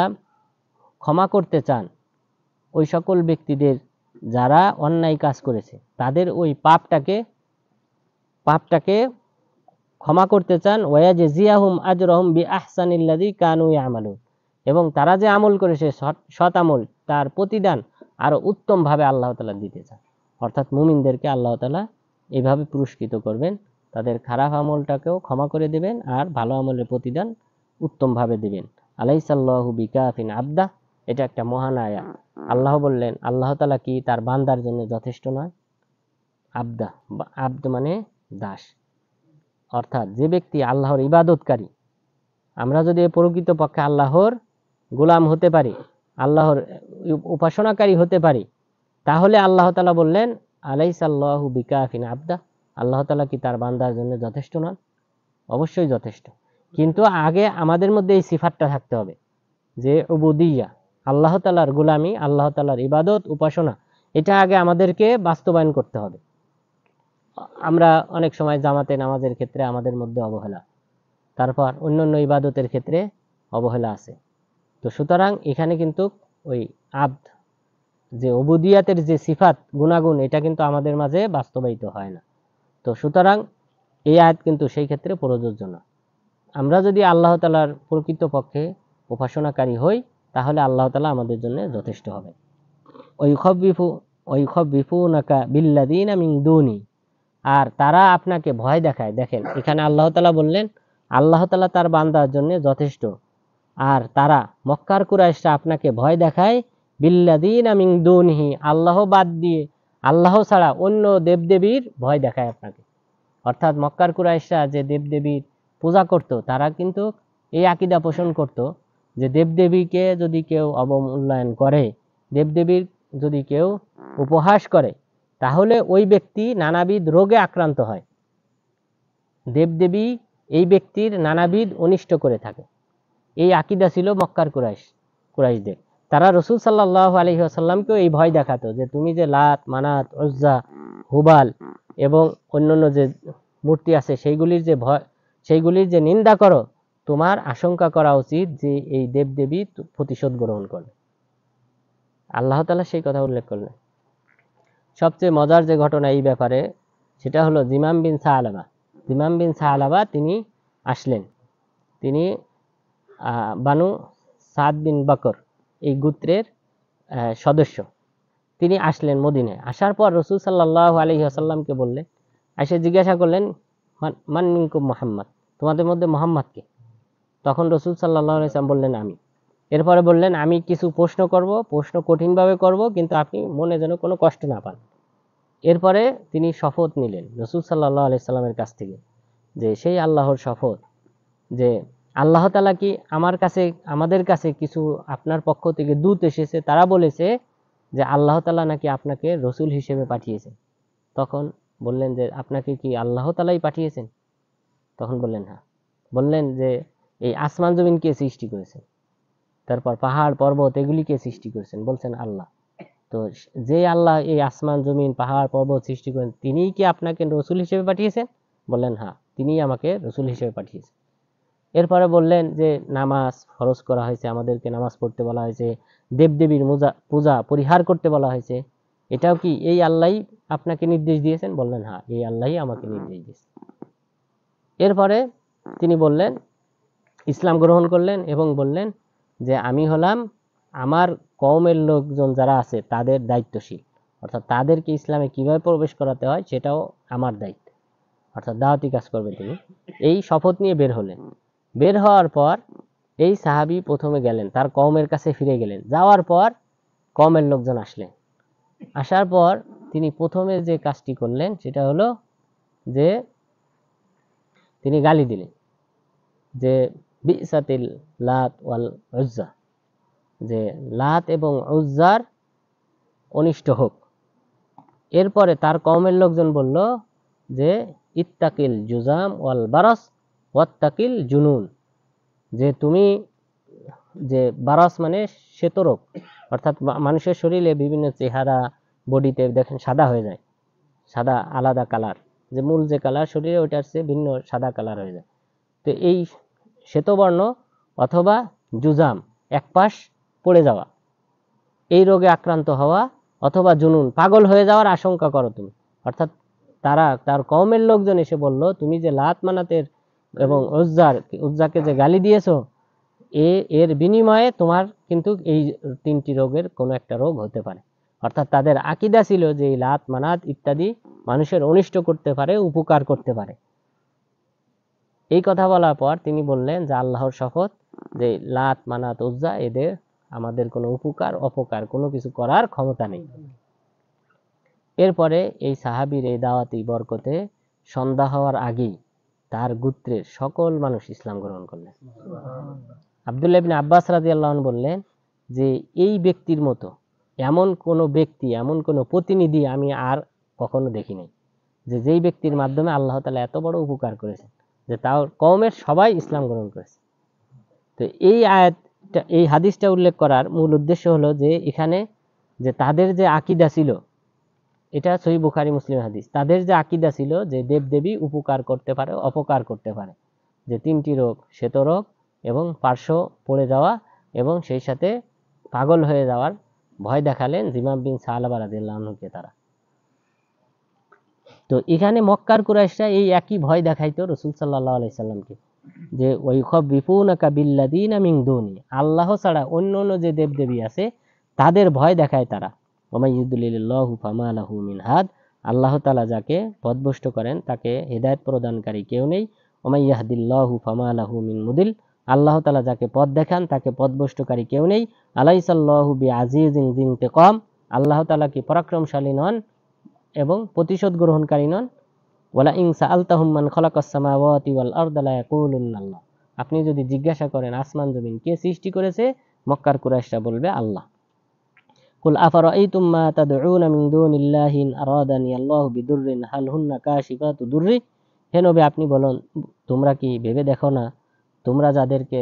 ক্ষমা করতে চান ওই সকল ব্যক্তিদের যারা অন্যায় কাজ করেছে, তাদের ওই পাপটাকে ক্ষমা করতে চান। ওয়ায়াজজিয়াহুম আজরাহুম বিআহসানিল্লাযী কানু ইয়ামালুন, এবং তারা যে আমল করেছে সৎ আমল, তার প্রতিদান আরো উত্তম ভাবে আল্লাহ তাআলা দিতে চান। অর্থাৎ মুমিনদেরকে আল্লাহ তাআলা এইভাবে পুরস্কৃত করবেন, তাদের খারাপ আমলটাকেও ক্ষমা করে দেবেন আর ভালো আমলের প্রতিদান উত্তম ভাবে দিবেন। আলাইসাল্লাহু বিকাফিন আবদা, এটা একটা মহান আয়াত। আল্লাহ বললেন আল্লাহ তাআলা কি তার বান্দার জন্য যথেষ্ট নয়? আবদা, আব্দ মানে দাস, অর্থাৎ যে ব্যক্তি আল্লাহর ইবাদতকারী, আমরা যদি প্রকৃত পক্ষে আল্লাহর গোলাম হতে পারি, আল্লাহর উপাসনাকারী হতে পারি, তাহলে আল্লাহ তাআলা বললেন আলাইসাল্লাহু বিকাফিন আবদা, আল্লাহ তাআলা কি তার বান্দার জন্য যথেষ্ট নন? অবশ্যই যথেষ্ট, কিন্তু আগে আমাদের মধ্যে এই সিফাতটা থাকতে হবে যে উবুদিয়া, আল্লাহ তাআলার গোলামি, আল্লাহ তাআলার ইবাদত উপাসনা, এটা আগে আমাদেরকে বাস্তবায়ন করতে হবে। আমরা অনেক সময় জামাতে নামাজের ক্ষেত্রে আমাদের মধ্যে অবহেলা, তারপর অন্যান্য ইবাদতের ক্ষেত্রে অবহেলা আছে। তো সুতরাং এখানে কিন্তু ওই আব্দ, যে উবুদিয়াতের যে সিফাত গুণাগুণ, এটা কিন্তু আমাদের মাঝে বাস্তবায়িত হয় না। তো সুতরাং এই আয়াত কিন্তু সেই ক্ষেত্রে প্রযোজ্য না। আমরা যদি আল্লাহ তাআলার প্রকৃত পক্ষে উপাসনাকারী হই, তাহলে আল্লাহ তাআলা আমাদের জন্য যথেষ্ট হবে। ওয়াইখাবিফুনাকা বিল্লাযীনা মিন দুনি, আর তারা আপনাকে ভয় দেখায়। দেখেন এখানে আল্লাহ তাআলা বললেন আল্লাহ তাআলা তার বান্দার জন্য যথেষ্ট, আর তারা মক্কার কুরাইশরা আপনাকে ভয় দেখায় বিল্লাযীনা মিন দুনিহি, আল্লাহ বাদ দিয়ে, আল্লাহ ছাড়া অন্য দেবদেবীর ভয় দেখায় আপনাকে। অর্থাৎ মক্কার কুরাইশরা যে দেবদেবীর পূজা করত, তারা কিন্তু এই আকীদা পোষণ করত যে দেবদেবীকে যদি কেউ অবমূল্যায়ন করে, দেবদেবীর যদি কেউ উপহাস করে, তাহলে ওই ব্যক্তি নানাবিধ রোগে আক্রান্ত হয়, দেবদেবী এই ব্যক্তির নানাবিধ অনিষ্ট করে থাকে। এই আকীদা ছিল মক্কার কুরাইশদের। তারা রাসূল সাল্লাল্লাহু আলাইহি ওয়াসাল্লামকেও এই ভয় দেখাতো যে তুমি যে লাত মানাত উজ্জা হুবাল এবং অন্যান্য যে মূর্তি আছে সেইগুলির যে নিন্দা করো, তোমার আশঙ্কা করা উচিত যে এই দেবদেবী প্রতিশোধ গ্রহণ করবে। আল্লাহ তাআলা সেই কথা উল্লেখ করলেন। সবচেয়ে মজার যে ঘটনা এই ব্যাপারে, সেটা হলো জিমাম বিন সাআলাবা তিনি আসলেন। তিনি বানু সাদ বিন বকর এই গোত্রের সদস্য। তিনি আসলেন মদিনায়। আসার পর রাসূল সাল্লাল্লাহু আলাইহি ওয়াসাল্লামকে বললেন, এসে জিজ্ঞাসা করলেন মান মিনকুম মুহাম্মদ, তোমাদের মধ্যে মুহাম্মদ কে? তখন রাসূল সাল্লাল্লাহু আলাইহি ওয়াসাল্লাম বললেন আমি। এরপরে বললেন আমি কিছু প্রশ্ন করব, প্রশ্ন কঠিনভাবে করব, কিন্তু আপনি মনে যেন কোনো কষ্ট না পান। এরপরে তিনি শপথ নিলেন রাসূল সাল্লাল্লাহু আলাইহি সাল্লামের কাছ থেকে, যে সেই আল্লাহর শপথ যে আল্লাহ তাআলা কি আমাদের কাছে কিছু আপনার পক্ষ থেকে দূত এসেছে, তারা বলেছে যে আল্লাহ তাআলা নাকি আপনাকে রসুল হিসেবে পাঠিয়েছেন। তখন বললেন যে আপনাকে কি আল্লাহ তাআলাই পাঠিয়েছেন? তখন বললেন হ্যাঁ। বললেন যে এই আসমান জমিন কে সৃষ্টি করেছেন? তারপর পাহাড় পর্বত এগুলি কে সৃষ্টি করেছেন? বলছেন আল্লাহ। তো যে আল্লাহ এই আসমান জমিন পাহাড় পর্বত সৃষ্টি করেন, তিনিই কি আপনাকে রসুল হিসেবে পাঠিয়েছেন? বললেন হ্যাঁ, তিনিই আমাকে রসুল হিসেবে পাঠিয়েছেন। এরপরে বললেন যে নামাজ ফরজ করা হয়েছে, আমাদেরকে নামাজ পড়তে বলা হয়েছে, দেবদেবীর পূজা পরিহার করতে বলা হয়েছে, এটাও কি এই আল্লাহই আপনাকে নির্দেশ দিয়েছেন? বললেন হ্যাঁ, এই আল্লাহই আমাকে নির্দেশ দিয়েছেন। এরপরে তিনি বললেন, ইসলাম গ্রহণ করলেন এবং বললেন যে আমি হলাম আমার কওমের লোকজন যারা আছে তাদের দায়িত্বশীল, অর্থাৎ তাদেরকে ইসলামে কিভাবে প্রবেশ করাতে হয় সেটাও আমার দায়িত্ব। অর্থাৎ দাওয়াতি কাজ করবে তিনি, এই শপথ নিয়ে বের হলেন। বের হওয়ার পর এই সাহাবী প্রথমে গেলেন, তার কওমের কাছে ফিরে গেলেন। যাওয়ার পর কওমের লোকজন আসলেন। আসার পর তিনি প্রথমে যে কাজটি করলেন সেটা হলো যে তিনি গালি দিলেন যে বিসাতিল লাত ওয়াল উজ্জা, যে লাত এবং উজ্জার অনিষ্ট হোক। এরপরে তার কওমের লোকজন বলল যে ইত্তাকিল জুজাম ওয়াল বারাস ওয়াত্তাকিল জুনুন, যে তুমি, যে বারাস মানে শ্বেতরোগ, অর্থাৎ মানুষের শরীরে বিভিন্ন চেহারা বডিতে দেখেন সাদা হয়ে যায়, সাদা আলাদা কালার, যে মূল যে কালার শরীরে ওইটার চেয়ে ভিন্ন সাদা কালার হয়ে যায়। তো এই শ্বেতবর্ণ অথবা জুজাম, এক পাশ পড়ে যাওয়া, এই রোগে আক্রান্ত হওয়া, অথবা জুনুন পাগল হয়ে যাওয়ার আশঙ্কা করো তুমি। অর্থাৎ তার কওমের লোকজন এসে বলল তুমি যে লাত মানাতের এবং উজ্জাকে যে গালি দিয়েছো, এর বিনিময়ে তোমার কিন্তু এই 3টি রোগের কোনো একটা রোগ হতে পারে। অর্থাৎ তাদের আকীদা ছিল যে এই লাত মানাত ইত্যাদি মানুষের অনিষ্ট করতে পারে, উপকার করতে পারে। এই কথা বলার পর তিনি বললেন যে আল্লাহর শপথ, যে লাত মানাত উজ্জা এদের আমাদের কোনো উপকার অপকার কোনো কিছু করার ক্ষমতা নেই। এরপরে এই সাহাবীর এই দাওয়াতি বরকতে সন্ধ্যা হওয়ার আগেই তার গোত্রের সকল মানুষ ইসলাম গ্রহণ করলেন। আব্দুল্লাহ ইবনে আব্বাস রাদিয়াল্লাহু আনহু বললেন যে এই ব্যক্তির মতো এমন কোনো ব্যক্তি, এমন কোনো প্রতিনিধি আমি আর কখনো দেখি নাই, যে যেই ব্যক্তির মাধ্যমে আল্লাহ তাআলা এত বড় উপকার করেছেন, যে তার কওমের সবাই ইসলাম গ্রহণ করেছে। তো এই আয়াতটা, এই হাদিসটা উল্লেখ করার মূল উদ্দেশ্য হলো যে এখানে যে তাদের যে আকীদা ছিল, এটা সহিহ বুখারী মুসলিম হাদিস, তাদের যে আকীদা ছিল যে দেবদেবী উপকার করতে পারে অপকার করতে পারে, যে 3টি রোগ, শ্বেতরোগ এবং পার্শ্ব পড়ে যাওয়া এবং সেই সাথে পাগল হয়ে যাওয়ার ভয় দেখালেন জিমাম বিন সালাবা রাদিয়াল্লাহু আনহুকে তারা। তো এখানে মক্কার কুরাইশরা এই একই ভয় দেখাইতো রাসূল সাল্লাল্লাহু আলাইহি সাল্লামকে, যে ওয়াইখাবিফুনাকা বিল্লাযিনা মিন দুনি, আল্লাহ ছাড়া অন্য অন্য যে দেবদেবী আছে তাদের ভয় দেখায় তারা। ওমাই ইউদ্লিলিল্লাহু ফামা লাহু মিন হাদ, আল্লাহ তাআলা যাকে পথভ্রষ্ট করেন তাকে হেদায়েত প্রদানকারী কেউ নেই। ওমাই ইয়াহদিল্লাহু ফামা লাহু মিন মুদিল, আল্লাহ তাআলা যাকে পথ দেখান তাকে পথভ্রষ্টকারী কেউ নেই। আলাইসাল্লাহু বিআজিজিন যিনতিকাম, আল্লাহ তাআলা কি পরাক্রমশালী নন এবং প্রতিশোধ গ্রহণকারী নন। ওয়ালা ইন সাআলতাহুম মান খালাকাস সামাওয়াতি ওয়াল আরদা লা ইয়াকুলুন্নাল্লাহ, আপনি যদি জিজ্ঞাসা করেন আসমান জমিন কে সৃষ্টি করেছে, মক্কার কুরাইশরা বলবে আল্লাহ। কুল আফারাআইতুম মা তাদউনা মিন দুনিল্লাহি ইন আরাদানি আল্লাহু বিদুররিন হাল হুন্না কাশিফাতু দুররি, হে নবী আপনি বলুন তোমরা কি ভেবে দেখো না, তোমরা যাদেরকে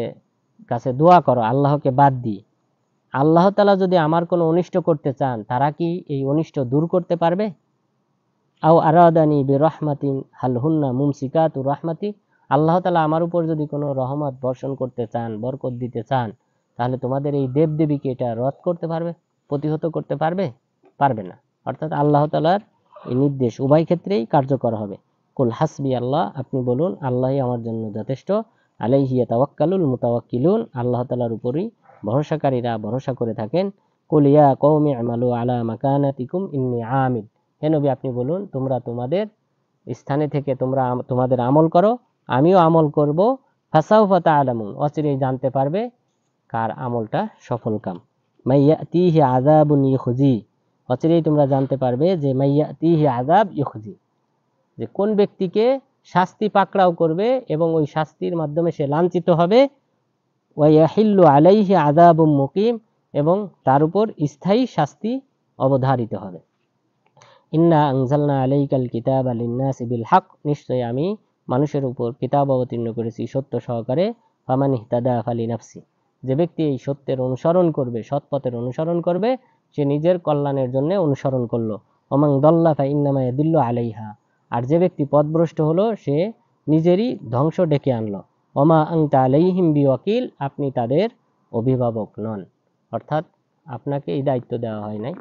কাছে দোয়া করো আল্লাহকে বাদ দিয়ে, আল্লাহ তাআলা যদি আমার কোনো অনিষ্ট করতে চান তারা কি এই অনিষ্ট দূর করতে পারবে? আও আরাদানি বিরহমাতিন হাল হুন্না মুমসিকাতু রাহমাতি, আল্লাহ তাআলা আমার উপর যদি কোনো রহমত বর্ষণ করতে চান, বরকত দিতে চান, তাহলে তোমাদের এই দেবদেবীকে এটা রদ করতে পারবে, প্রতিহত করতে পারবে? পারবে না। অর্থাৎ আল্লাহ তাআলার এই নির্দেশ উভয় ক্ষেত্রেই কার্যকর হবে। কুল হাসবি আল্লাহ, আপনি বলুন আল্লাহই আমার জন্য যথেষ্ট। আলাইহি ইয়াতাওয়াক্কালুল মুতাওয়াক্কিলুন, আল্লাহ তাআলার উপরই ভরসাকারীরা ভরসা করে থাকেন। কুল ইয়া কওমি আমালু আলা মাকানাতিকুম ইন্নী আমিল, হে নবী আপনি বলুন তোমরা তোমাদের স্থানে থেকে তোমরা তোমাদের আমল করো, আমিও আমল করব। ফাসাউফা তা'লামুন, অচিরেই জানতে পারবে কার আমলটা সফল কাম। মাইয়াতিহি আযাবুন ইউখজি, অচিরেই তোমরা জানতে পারবে যে মাইয়াতিহি আযাব ইউখজি, যে কোন ব্যক্তিকে শাস্তি পাকড়াও করবে এবং ওই শাস্তির মাধ্যমে সে লাঞ্ছিত হবে। ওয়া ইয়াহিল্লু আলাইহি আযাবুম মুকিম, এবং তার উপর স্থায়ী শাস্তি অবধারিত হবে। ইন্না আনজালনা আলাইকাল কিতাবা লিন-নাসি বিল হক, নিশ্চয়ই আমি মানুষের উপর কিতাব অবতীর্ণ করেছি সত্য সহকারে। ফামান ইহতাদা ফালিনাফসি, যে ব্যক্তি এই সত্যের অনুসরণ করবে, সৎ পথের অনুসরণ করবে, সে নিজের কল্যাণের জন্য অনুসরণ করলো। ওমান দাল্লা ফাইন্নামা ইয়াদিল্লু আলাইহা, আর যে ব্যক্তি পথভ্রষ্ট হলো সে নিজেরই ধ্বংস ডেকে আনলো। ওমা আনতা আলাইহিম বিওয়াকিল, আপনি তাদের অভিভাবক নন। অর্থাৎ আপনাকে এই দায়িত্ব দেওয়া হয় নাই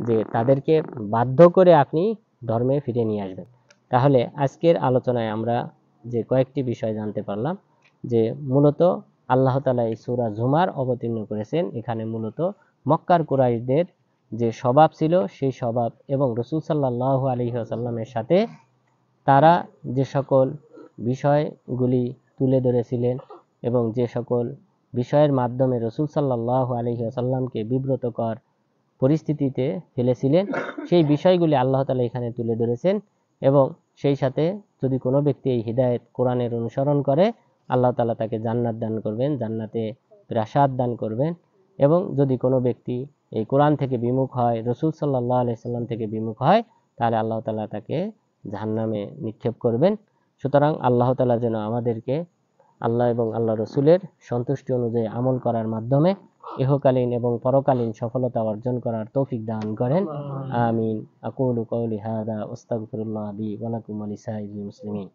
যে তাদেরকে বাধ্য করে আপনি ধর্মে ফিরে নিয়ে আসবেন। তাহলে আজকের আলোচনায় আমরা যে কয়েকটি বিষয় জানতে পারলাম, যে মূলত আল্লাহ তাআলা এই সূরা জুমার অবতীর্ণ করেছেন এখানে মূলত মক্কার কুরাইশদের যে স্বভাব ছিল সেই স্বভাব এবং রাসূল সাল্লাল্লাহু আলাইহি ওয়াসাল্লামের সাথে তারা যে সকল বিষয়গুলি তুলে ধরেছিলেন এবং যে সকল বিষয়ের মাধ্যমে রাসূল সাল্লাল্লাহু আলাইহি ওয়াসাল্লামকে বিব্রতকর পরিস্থিতিতে ফেলেছিলেন, সেই বিষয়গুলি আল্লাহ তাআলা এখানে তুলে ধরেছেন। এবং সেই সাথে যদি কোনো ব্যক্তি এই হিদায়াত কোরআনের অনুসরণ করে, আল্লাহ তাআলা তাকে জান্নাত দান করবেন, জান্নাতে প্রাসাদ দান করবেন। এবং যদি কোনো ব্যক্তি এই কোরআন থেকে বিমুখ হয়, রাসূল সাল্লাল্লাহু আলাইহি সাল্লাম থেকে বিমুখ হয়, তাহলে আল্লাহ তাআলা তাকে জাহান্নামে নিক্ষেপ করবেন। সুতরাং আল্লাহ তাআলা যেন আমাদেরকে আল্লাহ এবং আল্লাহ রসুলের সন্তুষ্টি অনুযায়ী আমল করার মাধ্যমে ইহকালীন এবং পরকালীন সফলতা অর্জন করার তৌফিক দান করেন। আমিন। আকুলু কওলি হাযা ওয়াস্তাগফিরুল্লাহ লি ওয়া লাকুম ওয়া লিসাইরিল মুসলিমিন।